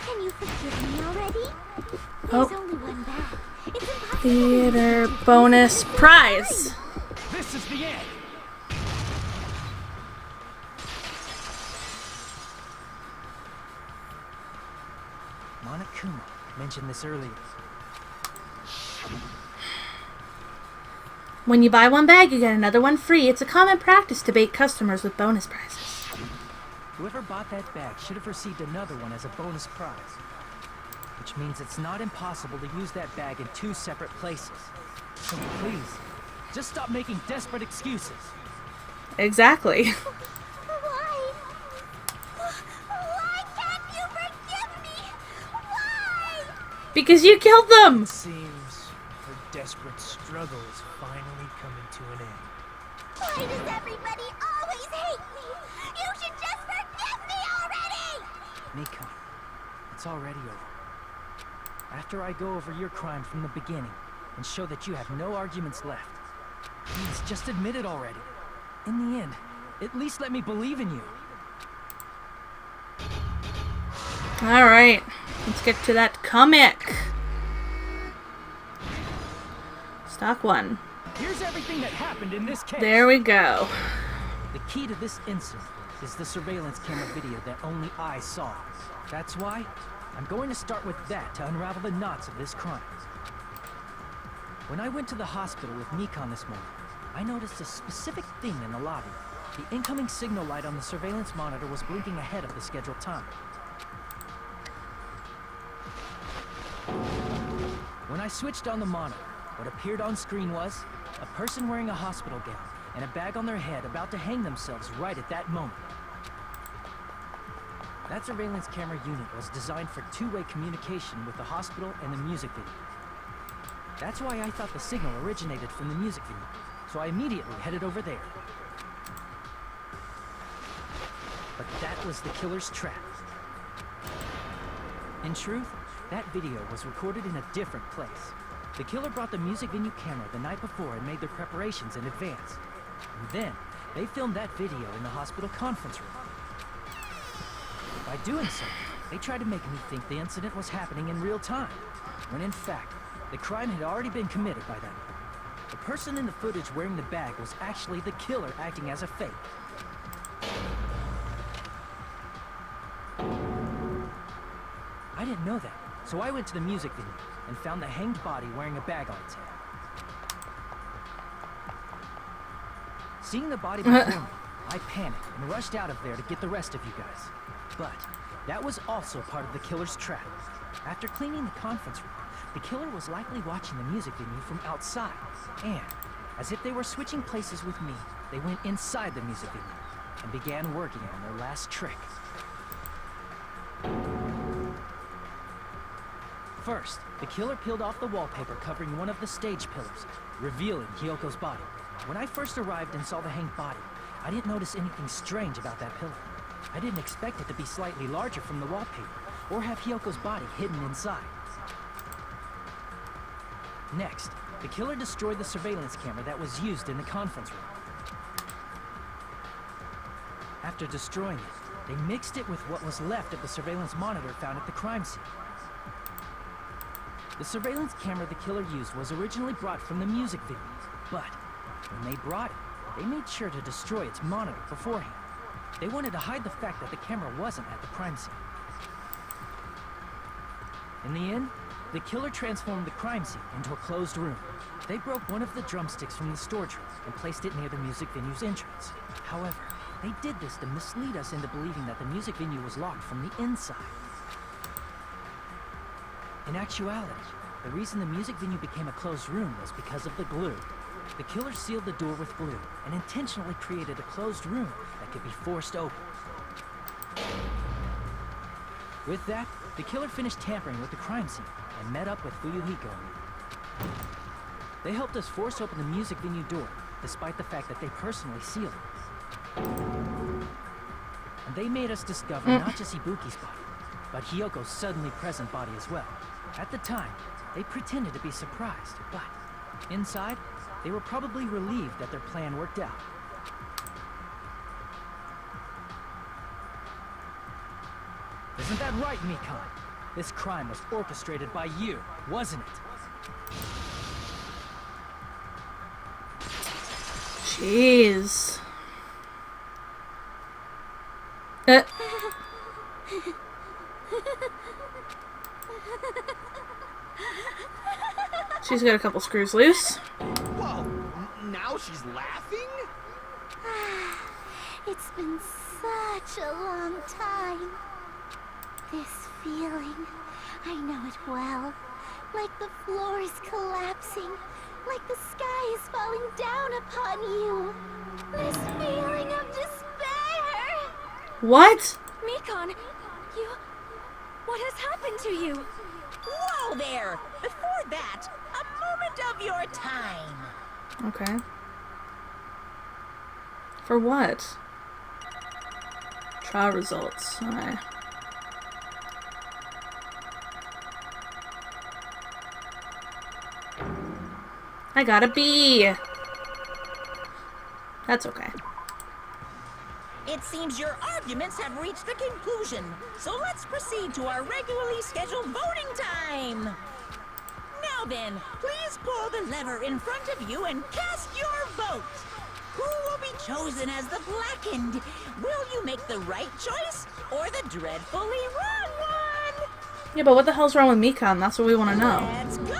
Can you forgive me already? There's only one bag. It's impossible. Theater bonus prize. This is the end! Monokuma mentioned this earlier. When you buy one bag, you get another one free. It's a common practice to bait customers with bonus prizes. Whoever bought that bag should have received another one as a bonus prize. Which means it's not impossible to use that bag in 2 separate places. So please, just stop making desperate excuses. Exactly. Why? Why can't you forgive me? Why? Because you killed them! Seems her desperate struggle is finally coming to an end. Why does everybody always hate me? You should just forgive me already! Nikon, it's already over. After I go over your crime from the beginning and show that you have no arguments left, please just admit it already. In the end, at least let me believe in you. Alright, let's get to that comic. Stock 1. Here's everything that happened in this case. There we go. The key to this incident is the surveillance camera video that only I saw. That's why I'm going to start with that to unravel the knots of this crime. When I went to the hospital with Nikon this morning, I noticed a specific thing in the lobby. The incoming signal light on the surveillance monitor was blinking ahead of the scheduled time. When I switched on the monitor, what appeared on screen was a person wearing a hospital gown and a bag on their head about to hang themselves right at that moment. That surveillance camera unit was designed for two-way communication with the hospital and the music video. That's why I thought the signal originated from the music video, so I immediately headed over there. But that was the killer's trap. In truth, that video was recorded in a different place. The killer brought the music venue camera the night before and made their preparations in advance. And then, they filmed that video in the hospital conference room. By doing so, they tried to make me think the incident was happening in real time, when in fact, the crime had already been committed by then. The person in the footage wearing the bag was actually the killer acting as a fake. I didn't know that, so I went to the music venue and found the hanged body wearing a bag on its head. Seeing the body before me, I panicked and rushed out of there to get the rest of you guys. But that was also part of the killer's trap. After cleaning the conference room, the killer was likely watching the music venue from outside. And, as if they were switching places with me, they went inside the music venue and began working on their last trick. First, the killer peeled off the wallpaper covering one of the stage pillars, revealing Hyoko's body. When I first arrived and saw the hanged body, I didn't notice anything strange about that pillar. I didn't expect it to be slightly larger from the wallpaper, or have Hyoko's body hidden inside. Next, the killer destroyed the surveillance camera that was used in the conference room. After destroying it, they mixed it with what was left of the surveillance monitor found at the crime scene. The surveillance camera the killer used was originally brought from the music video, but when they brought it, they made sure to destroy its monitor beforehand. They wanted to hide the fact that the camera wasn't at the crime scene. In the end, the killer transformed the crime scene into a closed room. They broke one of the drumsticks from the storage room and placed it near the music venue's entrance. However, they did this to mislead us into believing that the music venue was locked from the inside. In actuality, the reason the music venue became a closed room was because of the glue. The killer sealed the door with glue and intentionally created a closed room that could be forced open. With that, the killer finished tampering with the crime scene and met up with Fuyuhiko. They helped us force open the music venue door, despite the fact that they personally sealed it. And they made us discover not just Ibuki's body, but Hyoko's suddenly present body as well. At the time, they pretended to be surprised, but inside, they were probably relieved that their plan worked out. Isn't that right, Mikon? This crime was orchestrated by you, wasn't it? Jeez. She's got a couple screws loose. Whoa! Now she's laughing? It's been such a long time. This feeling, I know it well. Like the floor is collapsing, like the sky is falling down upon you. This feeling of despair. What? Mikon, you... What has happened to you? Whoa there! Before that, a moment of your time. Okay. For what? Trial results. Alright. I got a B. That's okay. It seems your arguments have reached a conclusion, so let's proceed to our regularly scheduled voting time. Now then, please pull the lever in front of you and cast your vote. Who will be chosen as the blackened? Will you make the right choice or the dreadfully wrong one? Yeah, but what the hell's wrong with Mikon? That's what we want to know. Let's go!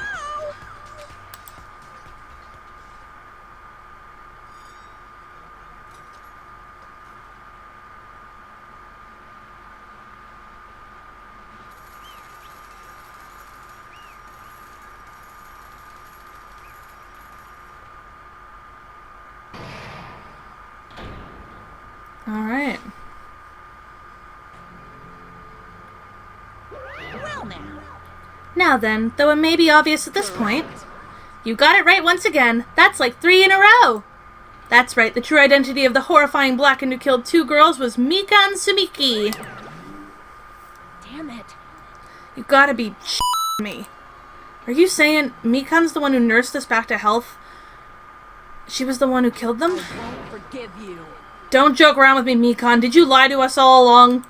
Alright. Well now. Now then, though it may be obvious at this point, you got it right once again. That's like 3 in a row. That's right, the true identity of the horrifying blackened who killed 2 girls was Mikon Sumiki. Damn it. You gotta be me. Are you saying Mikon's the one who nursed us back to health? She was the one who killed them? I won't forgive you. Don't joke around with me, Mikon. Did you lie to us all along?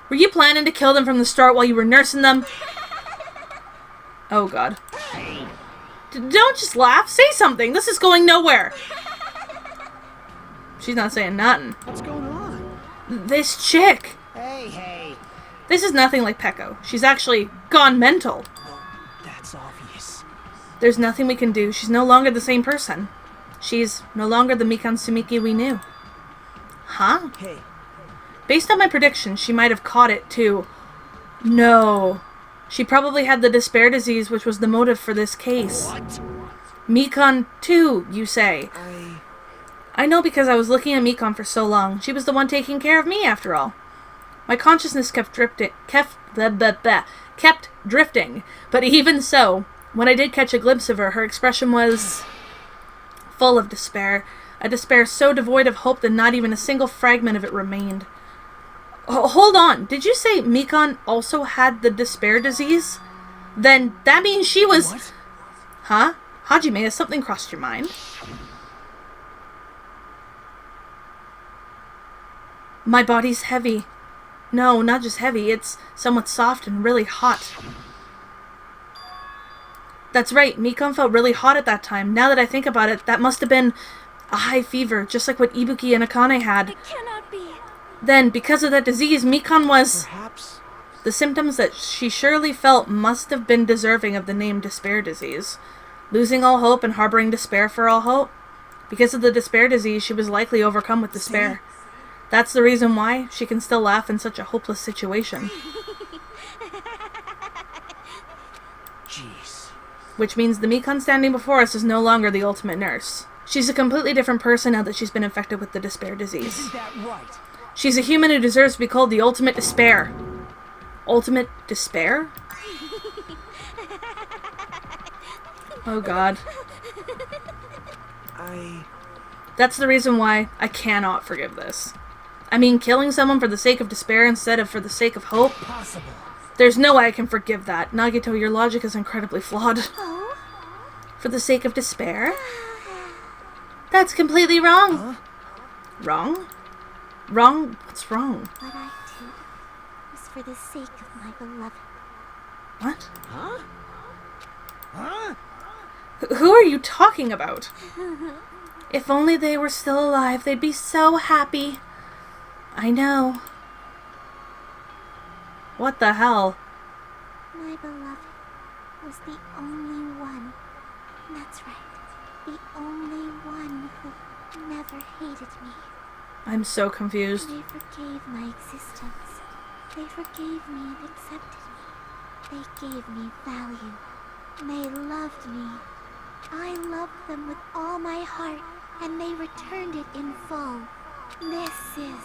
Were you planning to kill them from the start while you were nursing them? Oh, God. Don't just laugh. Say something. This is going nowhere. She's not saying nothing. What's going on? This chick. Hey. This is nothing like Peko. She's actually gone mental. That's obvious. There's nothing we can do. She's no longer the same person. She's no longer the Mikon Sumiki we knew. Huh? Hey, Based on my prediction, she might have caught it too. No. She probably had the despair disease, which was the motive for this case. What? Mikon too, you say? I know because I was looking at Mikon for so long. She was the one taking care of me, after all. My consciousness kept drifting. But even so, when I did catch a glimpse of her, her expression was full of despair. A despair so devoid of hope that not even a single fragment of it remained. Hold on. Did you say Mikon also had the despair disease? Then that means she was... What? Huh? Hajime, has something crossed your mind? My body's heavy. No, not just heavy. It's somewhat soft and really hot. That's right. Mikon felt really hot at that time. Now that I think about it, that must have been a high fever, just like what Ibuki and Akane had. It cannot be. Then, because of that disease, Mikon was... Perhaps. The symptoms that she surely felt must have been deserving of the name despair disease. Losing all hope and harboring despair for all hope. Because of the despair disease, she was likely overcome with despair. That's the reason why she can still laugh in such a hopeless situation. Jeez. Which means the Mikon standing before us is no longer the ultimate nurse. She's a completely different person now that she's been infected with the despair disease. Isn't that right? She's a human who deserves to be called the ultimate despair. Ultimate despair? Oh, God. That's the reason why I cannot forgive this. I mean, killing someone for the sake of despair instead of for the sake of hope? Possible. There's no way I can forgive that. Nagito, your logic is incredibly flawed. Oh? For the sake of despair? That's completely wrong. Huh? Wrong? Wrong? What's wrong? What I did was for the sake of my beloved. What? Huh? Huh? Who are you talking about? If only they were still alive, they'd be so happy. I know. What the hell? My beloved was the only one. That's right. The only one who never hated me. I'm so confused. They forgave my existence. They forgave me and accepted me. They gave me value. They loved me. I loved them with all my heart, and they returned it in full. This is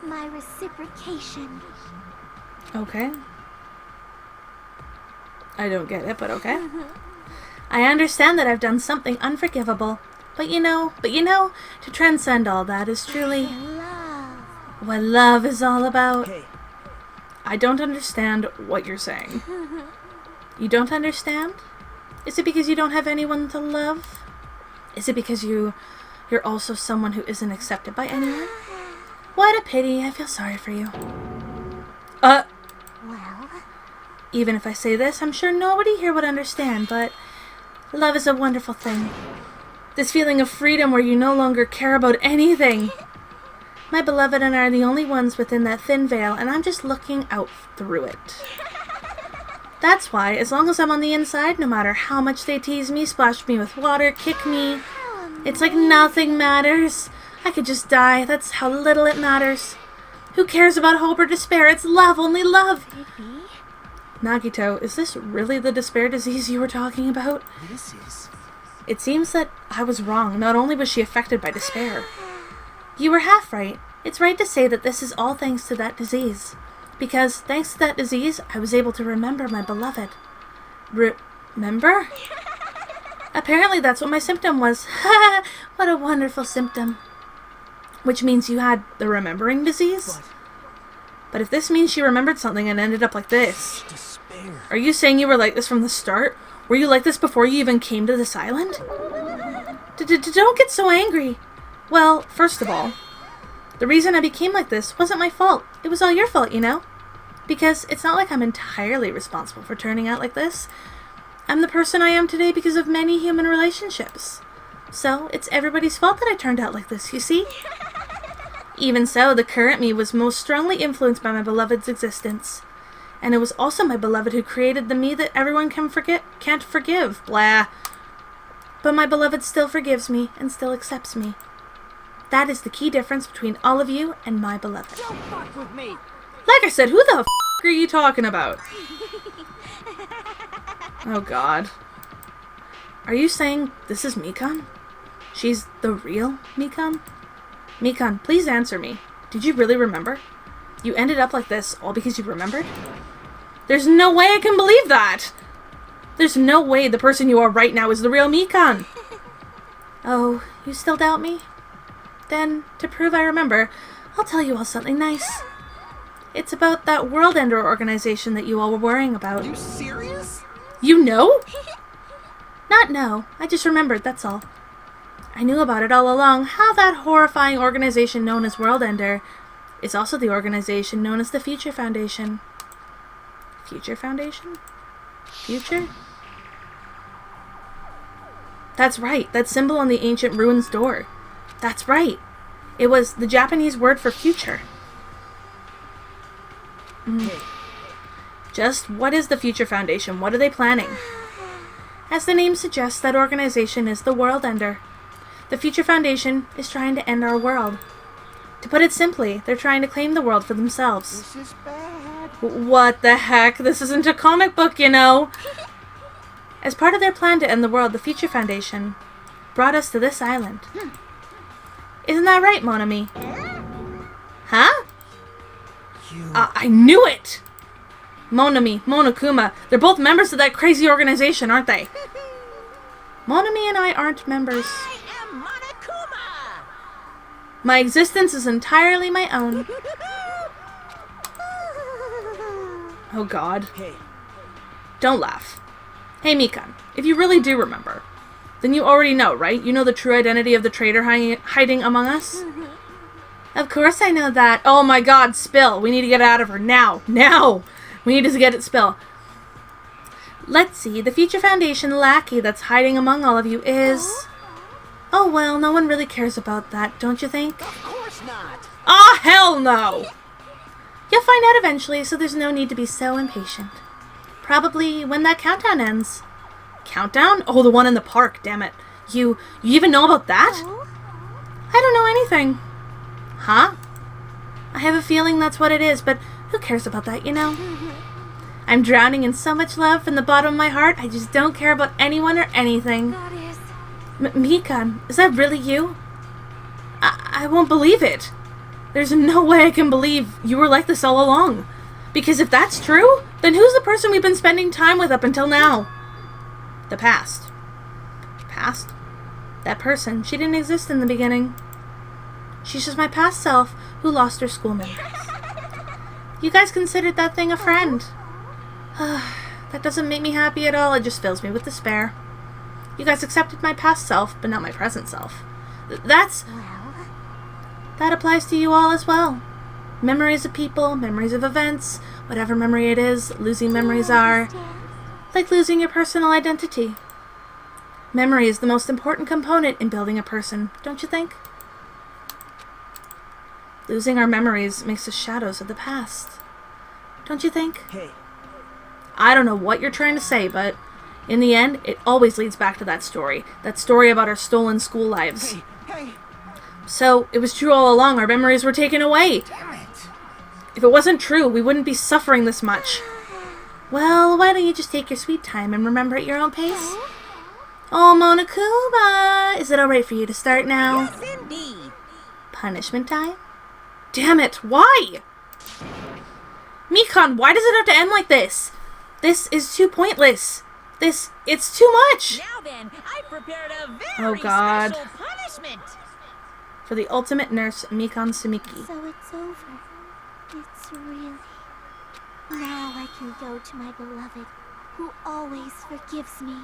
my reciprocation. Okay. I don't get it, but okay. I understand that I've done something unforgivable. But you know, to transcend all that is truly Love. what love is all about. Hey, I don't understand what you're saying. You don't understand? Is it because you don't have anyone to love? Is it because you're also someone who isn't accepted by anyone? What a pity. I feel sorry for you. Well, Even if I say this, I'm sure nobody here would understand, but love is a wonderful thing. This feeling of freedom where you no longer care about anything. My beloved and I are the only ones within that thin veil, and I'm just looking out through it. That's why, as long as I'm on the inside, no matter how much they tease me, splash me with water, kick me, it's like nothing matters. I could just die. That's how little it matters. Who cares about hope or despair? It's love, only love. Nagito, is this really the despair disease you were talking about? this is... It seems that I was wrong. Not only was she affected by despair. You were half right. It's right to say that this is all thanks to that disease. Because thanks to that disease, I was able to remember my beloved. Remember? Apparently that's what my symptom was. What a wonderful symptom. Which means you had the remembering disease? But if this means she remembered something and ended up like this... Despair. Are you saying you were like this from the start? Were you like this before you even came to this island? Don't get so angry. Well, first of all, the reason I became like this wasn't my fault. It was all your fault, you know? Because it's not like I'm entirely responsible for turning out like this. I'm the person I am today because of many human relationships. So, it's everybody's fault that I turned out like this, you see? Even so, the current me was most strongly influenced by my beloved's existence. And it was also my beloved who created the me that everyone can't forgive. Blah. But my beloved still forgives me and still accepts me. That is the key difference between all of you and my beloved. Don't fuck with me! Like I said, who the f*** are you talking about? Oh god. Are you saying this is Mikan? She's the real Mikan? Mikan, please answer me. Did you really remember? You ended up like this all because you remembered? There's no way I can believe that! There's no way the person you are right now is the real Mikan! Oh, you still doubt me? Then, to prove I remember, I'll tell you all something nice. It's about that World Ender organization that you all were worrying about. You serious? You know? Not know. I just remembered, that's all. I knew about it all along, how that horrifying organization known as World Ender is also the organization known as the Future Foundation. Future Foundation? Future? That's right, that symbol on the ancient ruins door. That's right. It was the Japanese word for future. Just what is the Future Foundation? What are they planning? As the name suggests, that organization is the World Ender. The Future Foundation is trying to end our world. To put it simply, they're trying to claim the world for themselves. This is bad. What the heck? This isn't a comic book, you know! As part of their plan to end the world, the Future Foundation brought us to this island. Isn't that right, mon ami? Huh? I knew it! Monami, Monokuma, they're both members of that crazy organization, aren't they? Monami and I aren't members. I am Monokuma! My existence is entirely my own. Oh god. Hey, Don't laugh. Hey, Mikan, if you really do remember, then you already know, right? You know the true identity of the traitor hiding among us? Of course I know that. Oh my god, Spill. We need to get out of her now. Now! We need to get it, Spill. Let's see. The future Foundation lackey that's hiding among all of you is... Oh well, no one really cares about that, don't you think? Of course not. Ah, hell no! You'll find out eventually, so there's no need to be so impatient. Probably when that countdown ends. Countdown? Oh, the one in the park, damn it. You even know about that? I don't know anything. Huh? I have a feeling that's what it is, but who cares about that, you know? I'm drowning in so much love from the bottom of my heart, I just don't care about anyone or anything. Goddess. Mikan, is that really you? I won't believe it. There's no way I can believe you were like this all along. Because if that's true, then who's the person we've been spending time with up until now? The past. Past? That person, she didn't exist in the beginning. She's just my past self who lost her school memories. You guys considered that thing a friend. That doesn't make me happy at all, it just fills me with despair. You guys accepted my past self, but not my present self. That applies to you all as well. Memories of people, memories of events, whatever memory it is, losing memories are like losing your personal identity. Memory is the most important component in building a person, don't you think? Losing our memories makes us shadows of the past. Don't you think? hey, I don't know what you're trying to say, but in the end, it always leads back to that story. That story about our stolen school lives. Hey. So, it was true all along, our memories were taken away. Damn it. If it wasn't true, we wouldn't be suffering this much. Well, why don't you just take your sweet time and remember at your own pace? Oh, Monokuma! Is it alright for you to start now? Yes, indeed. Punishment time? Damn it, why? Mikan, why does it have to end like this? This is too pointless. It's too much. Now then, I prepared a Oh, very God. special punishment. For the ultimate nurse, Mikan Sumiki. So it's over. It's really... Now I can go to my beloved, who always forgives me.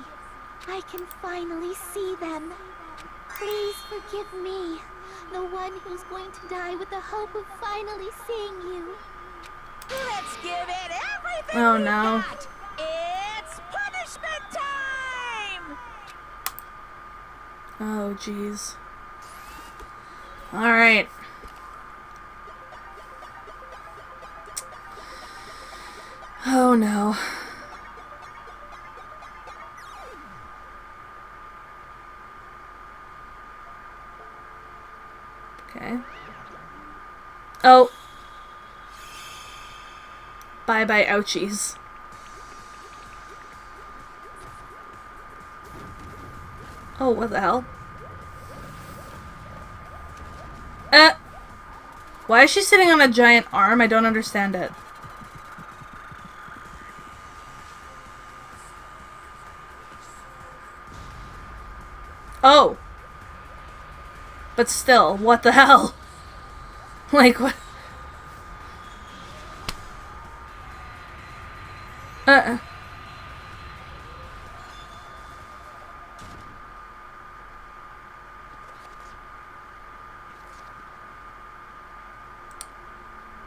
I can finally see them. Please forgive me, the one who's going to die with the hope of finally seeing you. Let's give it everything Oh, we've no. got. It's punishment time. Oh, jeez. Alright. Oh, no. Okay. Oh. Bye-bye, ouchies. Oh, what the hell? Why is she sitting on a giant arm? I don't understand it. Oh. But still, what the hell? Like, what?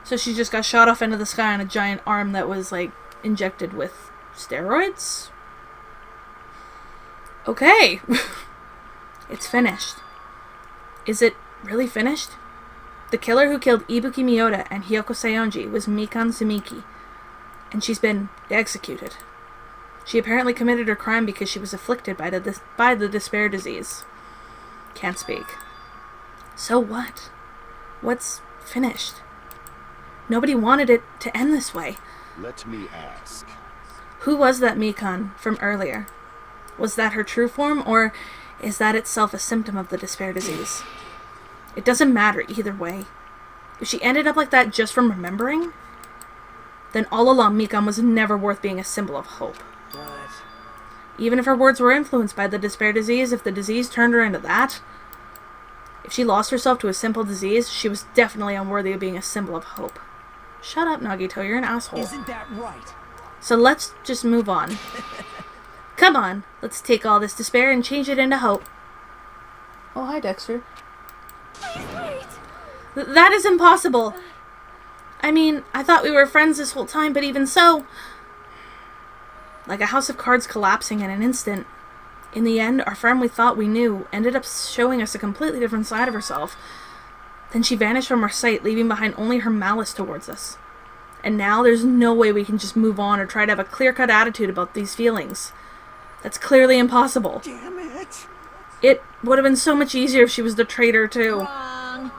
So she just got shot off into the sky on a giant arm that was, like, injected with steroids? Okay. It's finished. Is it really finished? The killer who killed Ibuki Miyota and Hiyoko Sayonji was Mikan Sumiki, and she's been executed. She apparently committed her crime because she was afflicted by the despair disease. Can't speak. So what? What's finished? Nobody wanted it to end this way. Let me ask. Who was that Mikan from earlier? Was that her true form, or is that itself a symptom of the despair disease? It doesn't matter either way. If she ended up like that just from remembering, then all along Mikan was never worth being a symbol of hope. but... Even if her words were influenced by the despair disease, if the disease turned her into that, if she lost herself to a simple disease, she was definitely unworthy of being a symbol of hope. Shut up, Nagito. You're an asshole. Isn't that right? So let's just move on. Come on. Let's take all this despair and change it into hope. Oh, hi, Dexter. Please wait. That is impossible. I mean, I thought we were friends this whole time, but even so... Like a house of cards collapsing in an instant. In the end, our friend we thought we knew ended up showing us a completely different side of herself. Then she vanished from our sight, leaving behind only her malice towards us. And now there's no way we can just move on or try to have a clear-cut attitude about these feelings. That's clearly impossible. Damn it! It would have been so much easier if she was the traitor, too. Wrong.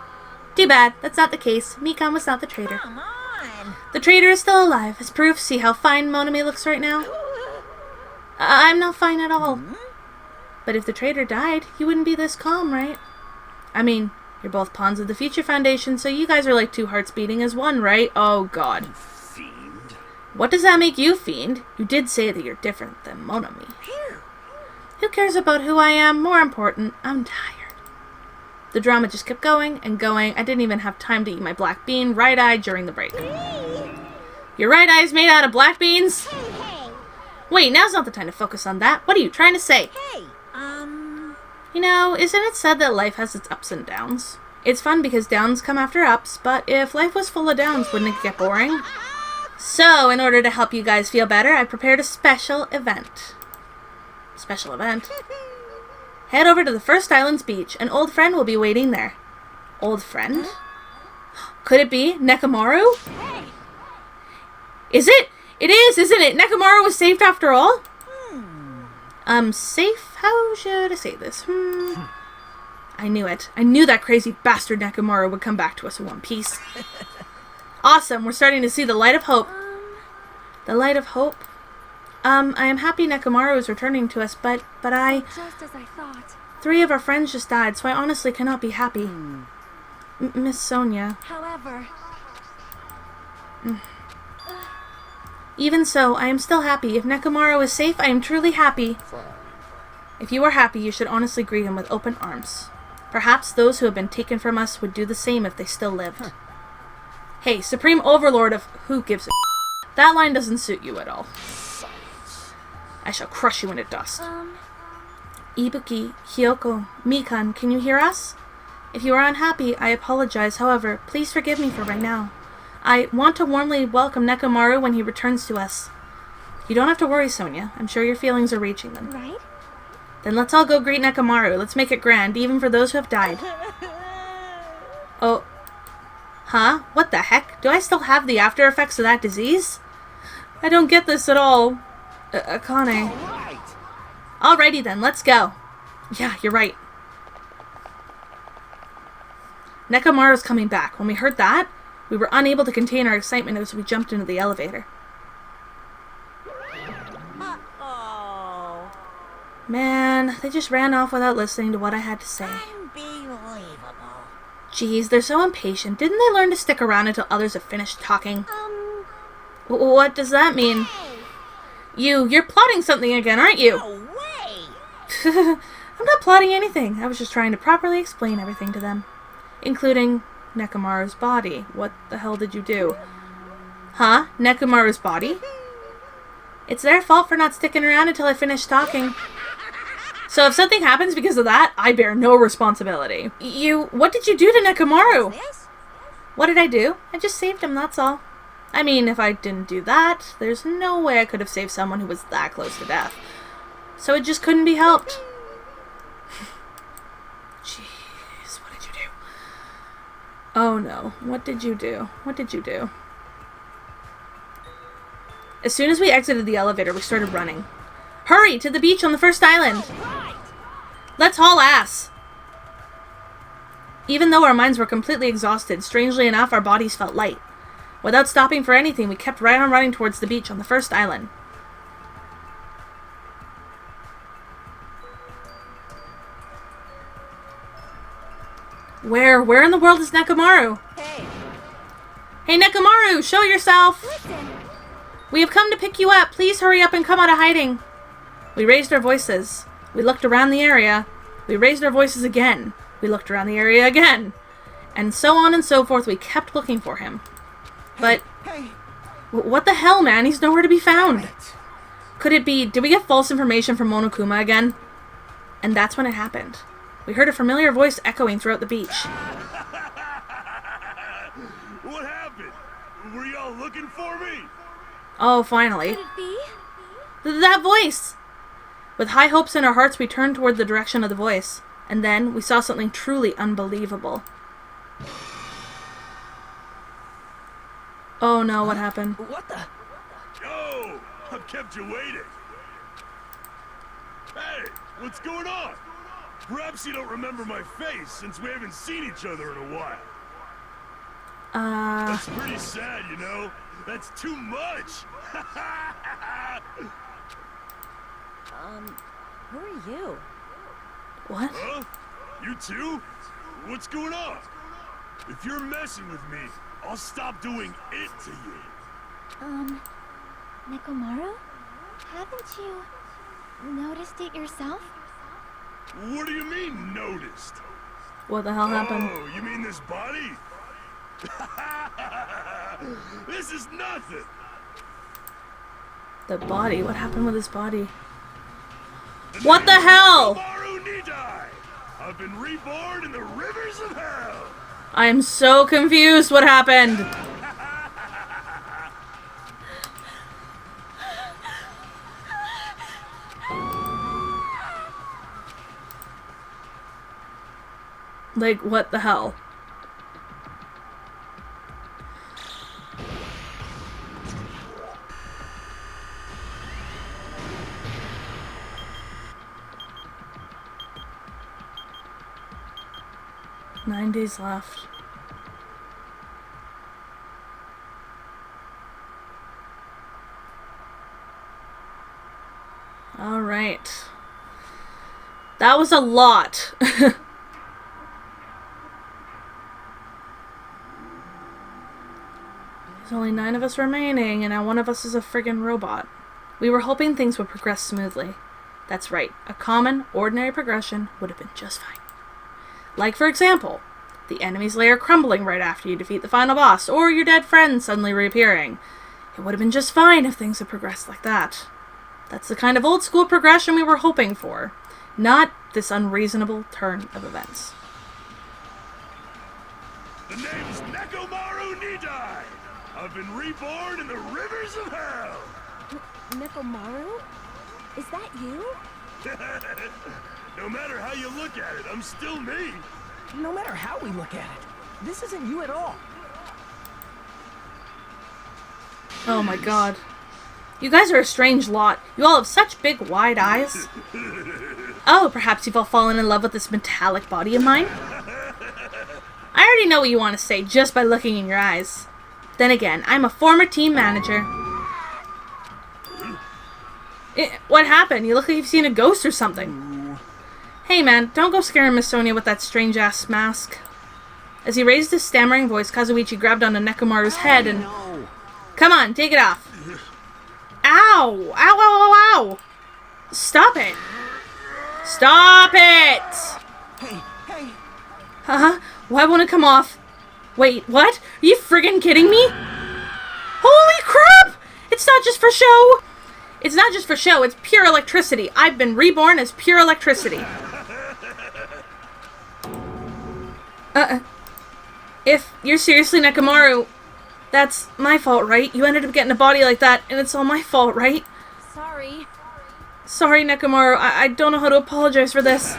Too bad. That's not the case. Mikan was not the traitor. Come on. The traitor is still alive. As proof, see how fine Monami looks right now? I'm not fine at all. But if the traitor died, you wouldn't be this calm, right? I mean, you're both pawns of the Future Foundation, so you guys are like two hearts beating as one, right? Oh, God. Fiend. What does that make you, Fiend? You did say that you're different than Monami. Who cares about who I am? More important, I'm tired. The drama just kept going and going. I didn't even have time to eat my black bean right-eyed during the break. Your right eye's made out of black beans? Hey. Wait, now's not the time to focus on that. What are you trying to say? Hey. You know, isn't it said that life has its ups and downs? It's fun because downs come after ups, but if life was full of downs, wouldn't it get boring? So, in order to help you guys feel better, I prepared a special event. Special event? Head over to the First Island's beach. An old friend will be waiting there. Old friend? Could it be Nekomaru? Hey. Is it? It is, isn't it? Nekomaru was saved after all? Safe? How should I say this? I knew it. I knew that crazy bastard Nekomaru would come back to us in one piece. Awesome. We're starting to see the light of hope. The light of hope? I am happy Nekomaru is returning to us, but I... Just as I thought. 3 of our friends just died, so I honestly cannot be happy. Miss Sonia. However... Even so, I am still happy. If Nekomaru is safe, I am truly happy. If you are happy, you should honestly greet him with open arms. Perhaps those who have been taken from us would do the same if they still lived. Hey, Supreme Overlord of who gives a that line doesn't suit you at all. I shall crush you into dust. Ibuki, Hiyoko, Mikan, can you hear us? If you are unhappy, I apologize. However, please forgive me for right now. I want to warmly welcome Nekomaru when he returns to us. You don't have to worry, Sonia. I'm sure your feelings are reaching them. Right? Then let's all go greet Nekomaru. Let's make it grand, even for those who have died. Oh. Huh? What the heck? Do I still have the after effects of that disease? I don't get this at all. Akane. Alrighty then, let's go. Yeah, you're right. Nekomaru's coming back. When we heard that, we were unable to contain our excitement as we jumped into the elevator. Uh-oh. Man, they just ran off without listening to what I had to say. Unbelievable. Jeez, they're so impatient. Didn't they learn to stick around until others have finished talking? What does that mean? You're plotting something again, aren't you? No way. I'm not plotting anything. I was just trying to properly explain everything to them. Including Nekomaru's body. What the hell did you do? Huh? Nekomaru's body? It's their fault for not sticking around until I finished talking. So if something happens because of that, I bear no responsibility. What did you do to Nekomaru? What did I do? I just saved him, that's all. I mean, if I didn't do that, there's no way I could have saved someone who was that close to death. So it just couldn't be helped. Jeez, what did you do? Oh no, what did you do? What did you do? As soon as we exited the elevator, we started running. Hurry, to the beach on the first island! Let's haul ass! Even though our minds were completely exhausted, strangely enough, our bodies felt light. Without stopping for anything, we kept right on running towards the beach on the first island. Where in the world is Nekomaru? Hey Nekomaru, show yourself! Listen. We have come to pick you up. Please hurry up and come out of hiding. We raised our voices. We looked around the area. We raised our voices again. We looked around the area again. And so on and so forth, we kept looking for him. But Hey. What the hell, man? He's nowhere to be found. Could it be... Did we get false information from Monokuma again? And that's when it happened. We heard a familiar voice echoing throughout the beach. What happened? Were y'all looking for me? Oh, finally. Could it be? That voice! With high hopes in our hearts, we turned toward the direction of the voice. And then we saw something truly unbelievable. Oh no, what happened? What the? Yo! I've kept you waiting. Hey, what's going on? Perhaps you don't remember my face since we haven't seen each other in a while. That's pretty sad, you know? That's too much! Who are you? What? Huh? You too? What's going on? If you're messing with me, I'll stop doing it to you. Nekomaru? Haven't you noticed it yourself? What do you mean, noticed? What the hell happened? Oh, you mean this body? This is nothing! The body? What happened with his body? What the hell? I've been reborn in the rivers of hell! I am so confused. What happened? Like, what the hell? Nine days left. All right. That was a lot. There's only 9 of us remaining, and now one of us is a friggin' robot. We were hoping things would progress smoothly. That's right. A common, ordinary progression would have been just fine. Like, for example, the enemy's lair crumbling right after you defeat the final boss, or your dead friend suddenly reappearing. It would have been just fine if things had progressed like that. That's the kind of old-school progression we were hoping for, not this unreasonable turn of events. The name's Nekomaru Nidai! I've been reborn in the rivers of hell! Nekomaru? Is that you? No matter how you look at it, I'm still me! No matter how we look at it, this isn't you at all. Oh my god. You guys are a strange lot. You all have such big, wide eyes. Oh, perhaps you've all fallen in love with this metallic body of mine? I already know what you want to say just by looking in your eyes. Then again, I'm a former team manager. What happened? You look like you've seen a ghost or something. Hey man, don't go scaring Miss Sonia with that strange-ass mask. As he raised his stammering voice, Kazuichi grabbed onto Nekomaru's head and... Come on, take it off. Ow! Ow, ow, ow, ow! Stop it! Stop it! Hey, hey! Huh? Why won't it come off? Wait, what? Are you friggin' kidding me? Holy crap! It's not just for show! It's not just for show, it's pure electricity. I've been reborn as pure electricity. If you're seriously Nekomaru, that's my fault, right? You ended up getting a body like that, and it's all my fault, right? Sorry. Sorry, Nekomaru. I don't know how to apologize for this.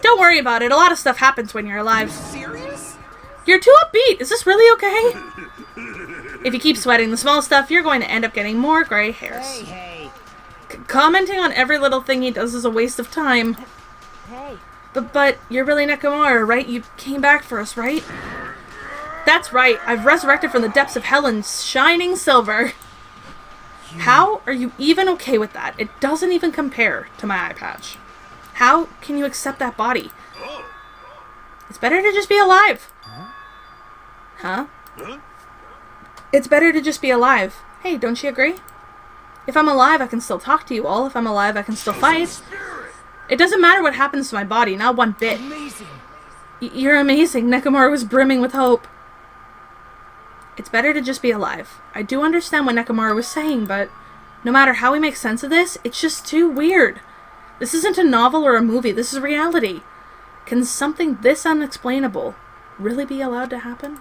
Don't worry about it. A lot of stuff happens when you're alive. Serious? You're too upbeat. Is this really okay? If you keep sweating the small stuff, you're going to end up getting more gray hairs. Hey, hey. Commenting on every little thing he does is a waste of time. Hey. But you're really Nekomaru, right? You came back for us, right? That's right. I've resurrected from the depths of hell in shining silver. How are you even okay with that? It doesn't even compare to my eye patch. How can you accept that body? It's better to just be alive. Huh? It's better to just be alive. Hey, don't you agree? If I'm alive, I can still talk to you all. If I'm alive, I can still fight. It doesn't matter what happens to my body, not one bit. Amazing. You're amazing. Nekomaru was brimming with hope. It's better to just be alive. I do understand what Nekomaru was saying, but no matter how we make sense of this, it's just too weird. This isn't a novel or a movie, this is reality. Can something this unexplainable really be allowed to happen?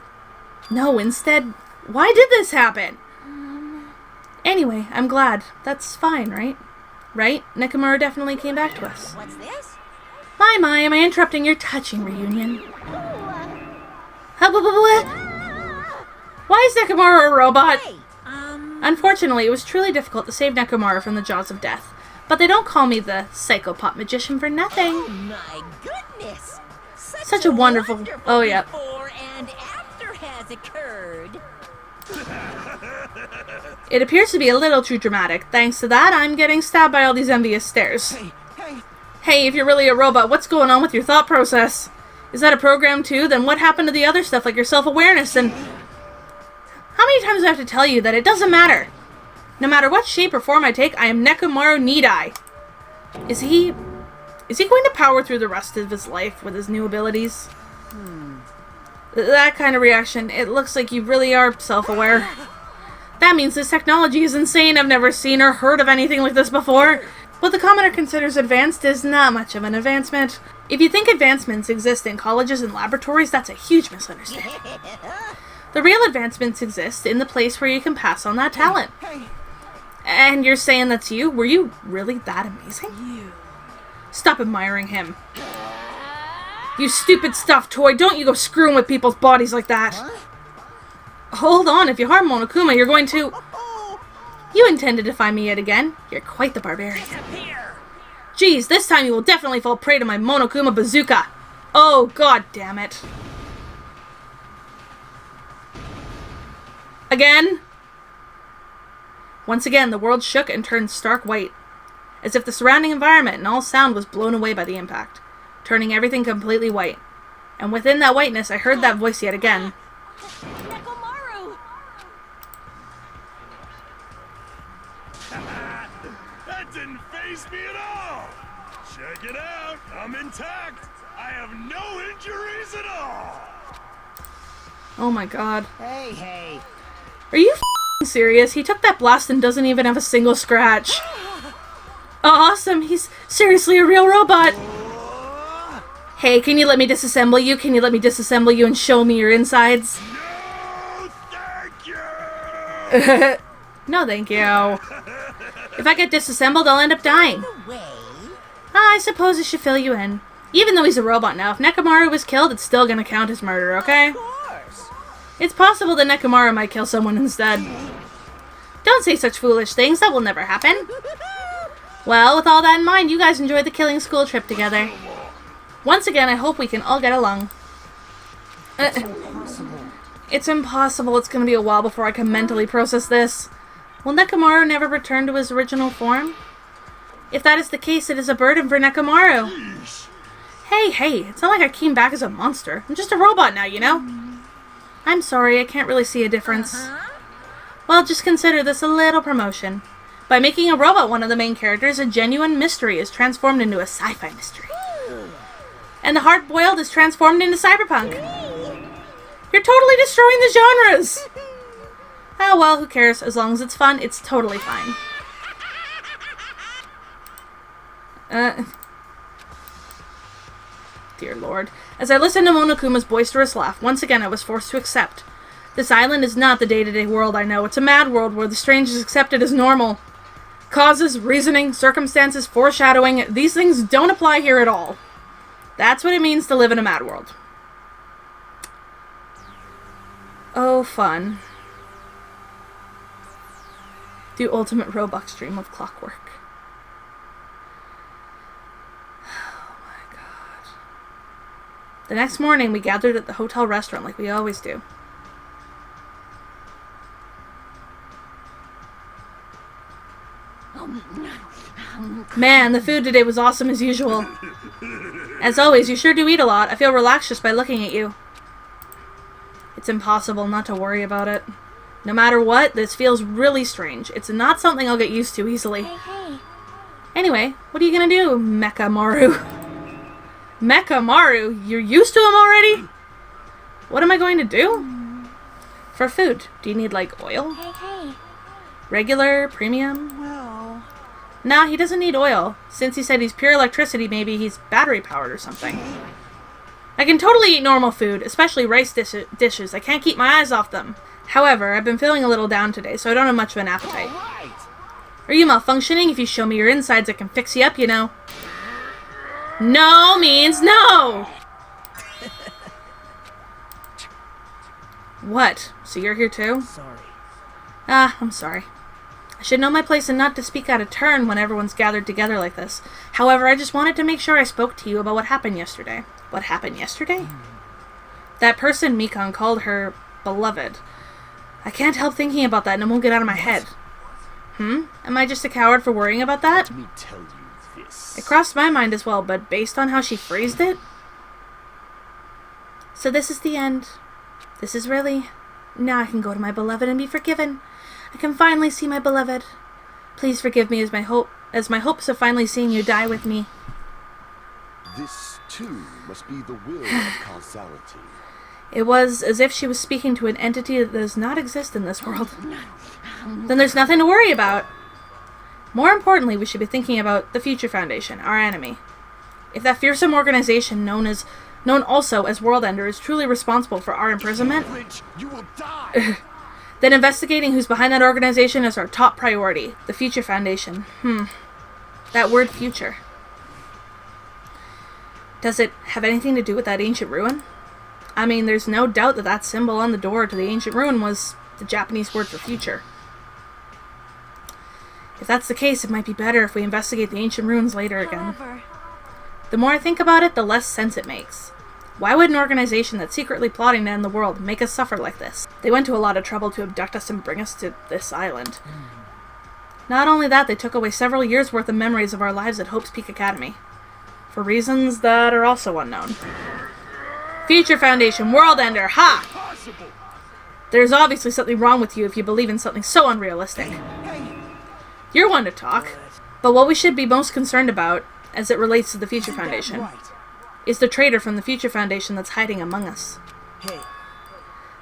No, instead, why did this happen? Anyway, I'm glad. That's fine, right? Right? Nekomaru definitely came back to us. What's this? My, am I interrupting your touching reunion? Why is Nekomaru a robot? Hey, Unfortunately, it was truly difficult to save Nekomaru from the jaws of death. But they don't call me the psychopop magician for nothing. Oh my goodness! Such a wonderful... Oh, yeah. Before and after has occurred. It appears to be a little too dramatic. Thanks to that, I'm getting stabbed by all these envious stares. Hey, if you're really a robot, what's going on with your thought process? Is that a program too? Then what happened to the other stuff, like your self-awareness and... How many times do I have to tell you that it doesn't matter? No matter what shape or form I take, I am Nekomaru Need-I. Is he going to power through the rest of his life with his new abilities? That kind of reaction, it looks like you really are self-aware. That means this technology is insane. I've never seen or heard of anything like this before. What the commoner considers advanced is not much of an advancement. If you think advancements exist in colleges and laboratories, that's a huge misunderstanding. The real advancements exist in the place where you can pass on that talent. And you're saying that's you? Were you really that amazing? Stop admiring him. You stupid stuffed toy, don't you go screwing with people's bodies like that. Hold on, if you harm Monokuma, you're going to... You intend to defy me yet again? You're quite the barbarian. Geez, this time you will definitely fall prey to my Monokuma bazooka. Oh, god damn it. Again? Once again, the world shook and turned stark white, as if the surrounding environment and all sound was blown away by the impact, turning everything completely white. And within that whiteness, I heard that voice yet again. Nekomaru! That didn't faze me at all! Check it out, I'm intact! I have no injuries at all! Oh my god. Hey. Are you f***ing serious? He took that blast and doesn't even have a single scratch. Awesome, he's seriously a real robot. Hey, can you let me disassemble you? Can you let me disassemble you and show me your insides? No, thank you! No, thank you. If I get disassembled, I'll end up dying. I suppose it should fill you in. Even though he's a robot now, if Nekomaru was killed, it's still gonna count as murder, okay? It's possible that Nekomaru might kill someone instead. Don't say such foolish things, that will never happen. Well, with all that in mind, you guys enjoyed the killing school trip together. Once again, I hope we can all get along. It's impossible. It's gonna be a while before I can mentally process this. Will Nekomaru never return to his original form? If that is the case, it is a burden for Nekomaru. Hey, it's not like I came back as a monster. I'm just a robot now, you know? I'm sorry, I can't really see a difference. Well, just consider this a little promotion. By making a robot one of the main characters, a genuine mystery is transformed into a sci-fi mystery. And the hard-boiled is transformed into cyberpunk. You're totally destroying the genres! Oh well, who cares? As long as it's fun, it's totally fine. Dear Lord. As I listened to Monokuma's boisterous laugh, once again I was forced to accept. This island is not the day-to-day world I know. It's a mad world where the strange is accepted as normal. Causes, reasoning, circumstances, foreshadowing, these things don't apply here at all. That's what it means to live in a mad world. Oh, fun. The ultimate Robux dream of clockwork. Oh my god. The next morning, we gathered at the hotel restaurant like we always do. Man, the food today was awesome as usual. As always, you sure do eat a lot. I feel relaxed just by looking at you. It's impossible not to worry about it. No matter what, this feels really strange. It's not something I'll get used to easily. Hey. Anyway, what are you gonna do, Mechamaru? Mechamaru? You're used to him already? What am I going to do? For food. Do you need, like, oil? Hey. Regular? Premium? Well... Nah, he doesn't need oil. Since he said he's pure electricity, maybe he's battery-powered or something. I can totally eat normal food, especially rice dishes. I can't keep my eyes off them. However, I've been feeling a little down today, so I don't have much of an appetite. Are you malfunctioning? If you show me your insides, I can fix you up, you know. No means no! What? So you're here too? Sorry. Ah, I'm sorry. I should know my place and not to speak out of turn when everyone's gathered together like this. However, I just wanted to make sure I spoke to you about what happened yesterday. What happened yesterday? That person Mikon called her beloved. I can't help thinking about that and it won't get out of my head. Am I just a coward for worrying about that? Let me tell you this. It crossed my mind as well, but based on how she phrased it... So this is the end. This is really... Now I can go to my beloved and be forgiven. I can finally see my beloved. Please forgive me as my hopes of finally seeing you die with me. This, too, must be the will of causality. It was as if she was speaking to an entity that does not exist in this world. Then there's nothing to worry about. More importantly, we should be thinking about the Future Foundation, our enemy. If that fearsome organization known also as World Ender is truly responsible for our imprisonment, You will die. then investigating who's behind that organization is our top priority. The Future Foundation. That word future. Does it have anything to do with that ancient ruin? I mean, there's no doubt that that symbol on the door to the ancient ruin was the Japanese word for future. If that's the case, it might be better if we investigate the ancient ruins later again. However, The more I think about it, the less sense it makes. Why would an organization that's secretly plotting to end the world make us suffer like this? They went to a lot of trouble to abduct us and bring us to this island. Not only that, they took away several years' worth of memories of our lives at Hope's Peak Academy. For reasons that are also unknown. Future Foundation, World Ender, ha! There's obviously something wrong with you if you believe in something so unrealistic. You're one to talk. But what we should be most concerned about, as it relates to the Future Foundation, is the traitor from the Future Foundation that's hiding among us. Hey,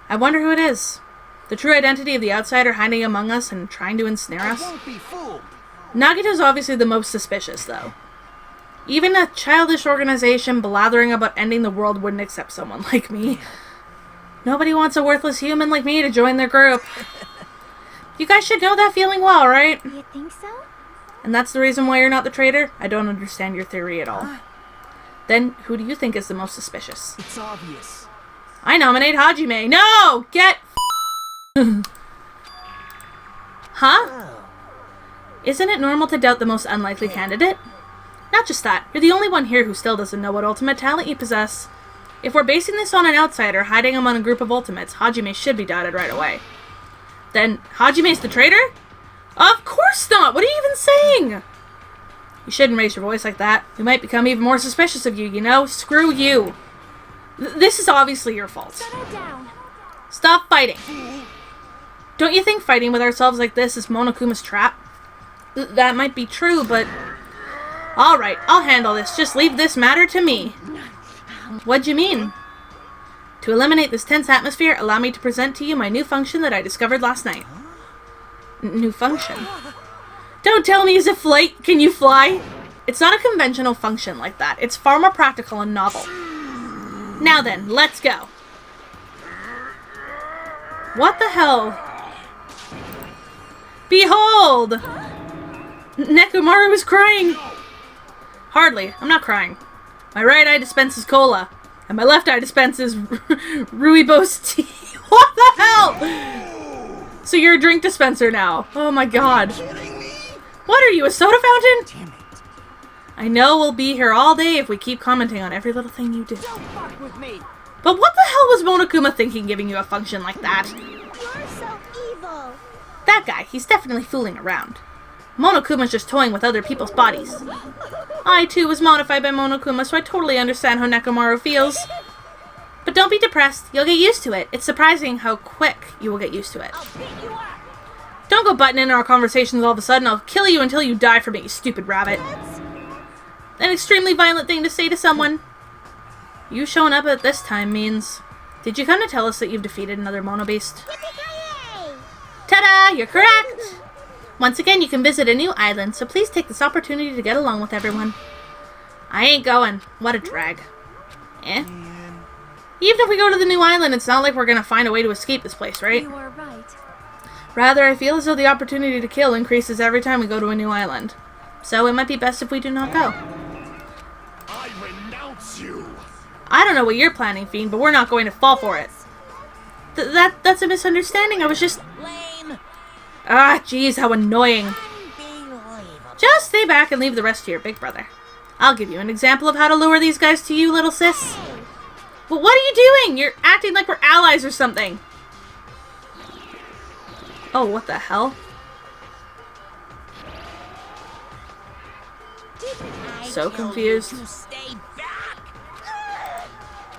I wonder who it is. The true identity of the outsider hiding among us and trying to ensnare us? Won't be fooled. Nagito's obviously the most suspicious, though. Even a childish organization blathering about ending the world wouldn't accept someone like me. Nobody wants a worthless human like me to join their group. You guys should know that feeling well, right? you think so? And that's the reason why you're not the traitor? I don't understand your theory at all. Then, who do you think is the most suspicious? it's obvious. I nominate Hajime. No! Get Huh? Isn't it normal to doubt the most unlikely candidate? Not just that, you're the only one here who still doesn't know what ultimate talent you possess. If we're basing this on an outsider hiding among a group of ultimates, Hajime should be doubted right away. Then, Hajime's the traitor? Of course not! What are you even saying? You shouldn't raise your voice like that. We might become even more suspicious of you, you know? Screw you. This is obviously your fault. Settle down. Stop fighting. Don't you think fighting with ourselves like this is Monokuma's trap? That might be true, but... Alright, I'll handle this. Just leave this matter to me. What'd you mean? To eliminate this tense atmosphere, allow me to present to you my new function that I discovered last night. New function? Don't tell me, is it flight? Can you fly? It's not a conventional function like that. It's far more practical and novel. Now then, let's go. What the hell? Behold! Nekomaru is crying! Hardly. I'm not crying. My right eye dispenses cola, and my left eye dispenses Rooibos tea. What the hell? So you're a drink dispenser now. Oh my god. What are you, a soda fountain? Damn it. I know we'll be here all day if we keep commenting on every little thing you do. Don't fuck with me. But what the hell was Monokuma thinking giving you a function like that? You're so evil. That guy, he's definitely fooling around. Monokuma's just toying with other people's bodies. I, too, was modified by Monokuma, so I totally understand how Nekomaru feels. But don't be depressed. You'll get used to it. It's surprising how quick you will get used to it. Don't go butting in our conversations all of a sudden. I'll kill you until you die for me, you stupid rabbit. An extremely violent thing to say to someone. You showing up at this time means Did you come to tell us that you've defeated another Mono Beast? Ta-da! You're correct! Once again, you can visit a new island, so please take this opportunity to get along with everyone. I ain't going. What a drag. Eh? Even if we go to the new island, it's not like we're gonna find a way to escape this place, right? You are right. Rather, I feel as though the opportunity to kill increases every time we go to a new island. So it might be best if we do not go. I renounce you! I don't know what you're planning, Fiend, but we're not going to fall for it. That's a misunderstanding. I was just... Lame. Ah, jeez, how annoying. Unbelievable. Just stay back and leave the rest to your big brother. I'll give you an example of how to lure these guys to you, little sis. Well, what are you doing? You're acting like we're allies or something. Oh, what the hell? So confused. Stay back.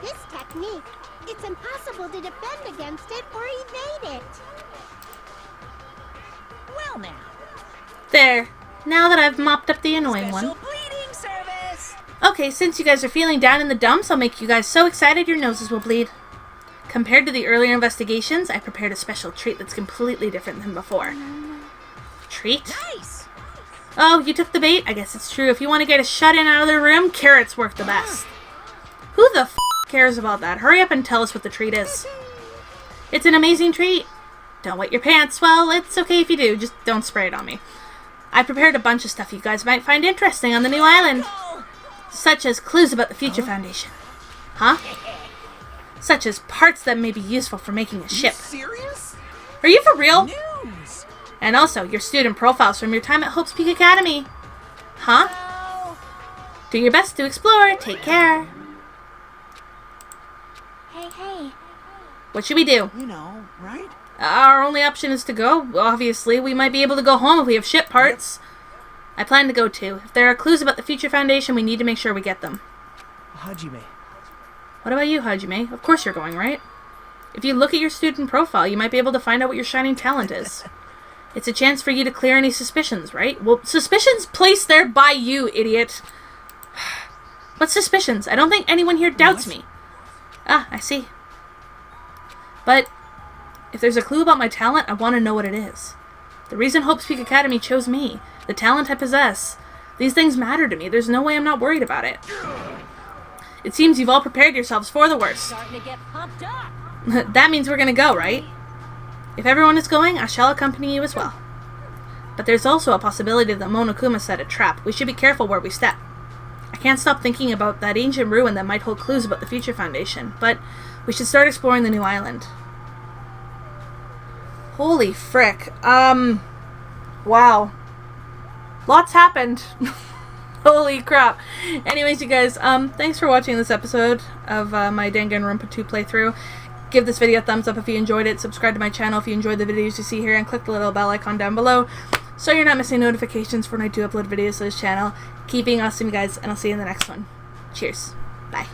This technique, it's impossible to defend against it or evade it. Well now. There. Now that I've mopped up the annoying Special one. bleeding service. Okay, since you guys are feeling down in the dumps, I'll make you guys so excited your noses will bleed. Compared to the earlier investigations, I prepared a special treat that's completely different than before. Treat? Nice. Oh, you took the bait? I guess it's true. If you want to get a shut-in out of the room, carrots work the best. Who the f*** cares about that? Hurry up and tell us what the treat is. It's an amazing treat. Don't wet your pants. Well, it's okay if you do. Just don't spray it on me. I prepared a bunch of stuff you guys might find interesting on the new island. Such as clues about the Future Foundation. Huh? Such as parts that may be useful for making a ship. Serious? Are you for real? News. And also, your student profiles from your time at Hope's Peak Academy. Huh? Do your best to explore. Take care. Hey. What should we do? You know, right? Our only option is to go. Obviously, we might be able to go home if we have ship parts. I plan to go too. If there are clues about the Future Foundation, we need to make sure we get them. Hajime. What about you, Hajime? Of course you're going, right? If you look at your student profile, you might be able to find out what your shining talent is. It's a chance for you to clear any suspicions, right? Well, suspicions placed there by you, idiot. What suspicions? I don't think anyone here doubts me. Ah, I see. But if there's a clue about my talent, I want to know what it is. The reason Hope's Peak Academy chose me, the talent I possess, these things matter to me. There's no way I'm not worried about it. It seems you've all prepared yourselves for the worst. Starting to get pumped up. That means we're gonna go, right? If everyone is going, I shall accompany you as well. But there's also a possibility that Monokuma set a trap. We should be careful where we step. I can't stop thinking about that ancient ruin that might hold clues about the Future Foundation, but we should start exploring the new island. Holy frick. Wow. Lots happened. Holy crap. Anyways, you guys, thanks for watching this episode of my Danganronpa 2 playthrough. Give this video a thumbs up if you enjoyed it. Subscribe to my channel if you enjoyed the videos you see here, and click the little bell icon down below so you're not missing notifications for when I do upload videos to this channel. Keep being awesome, you guys, and I'll see you in the next one. Cheers. Bye.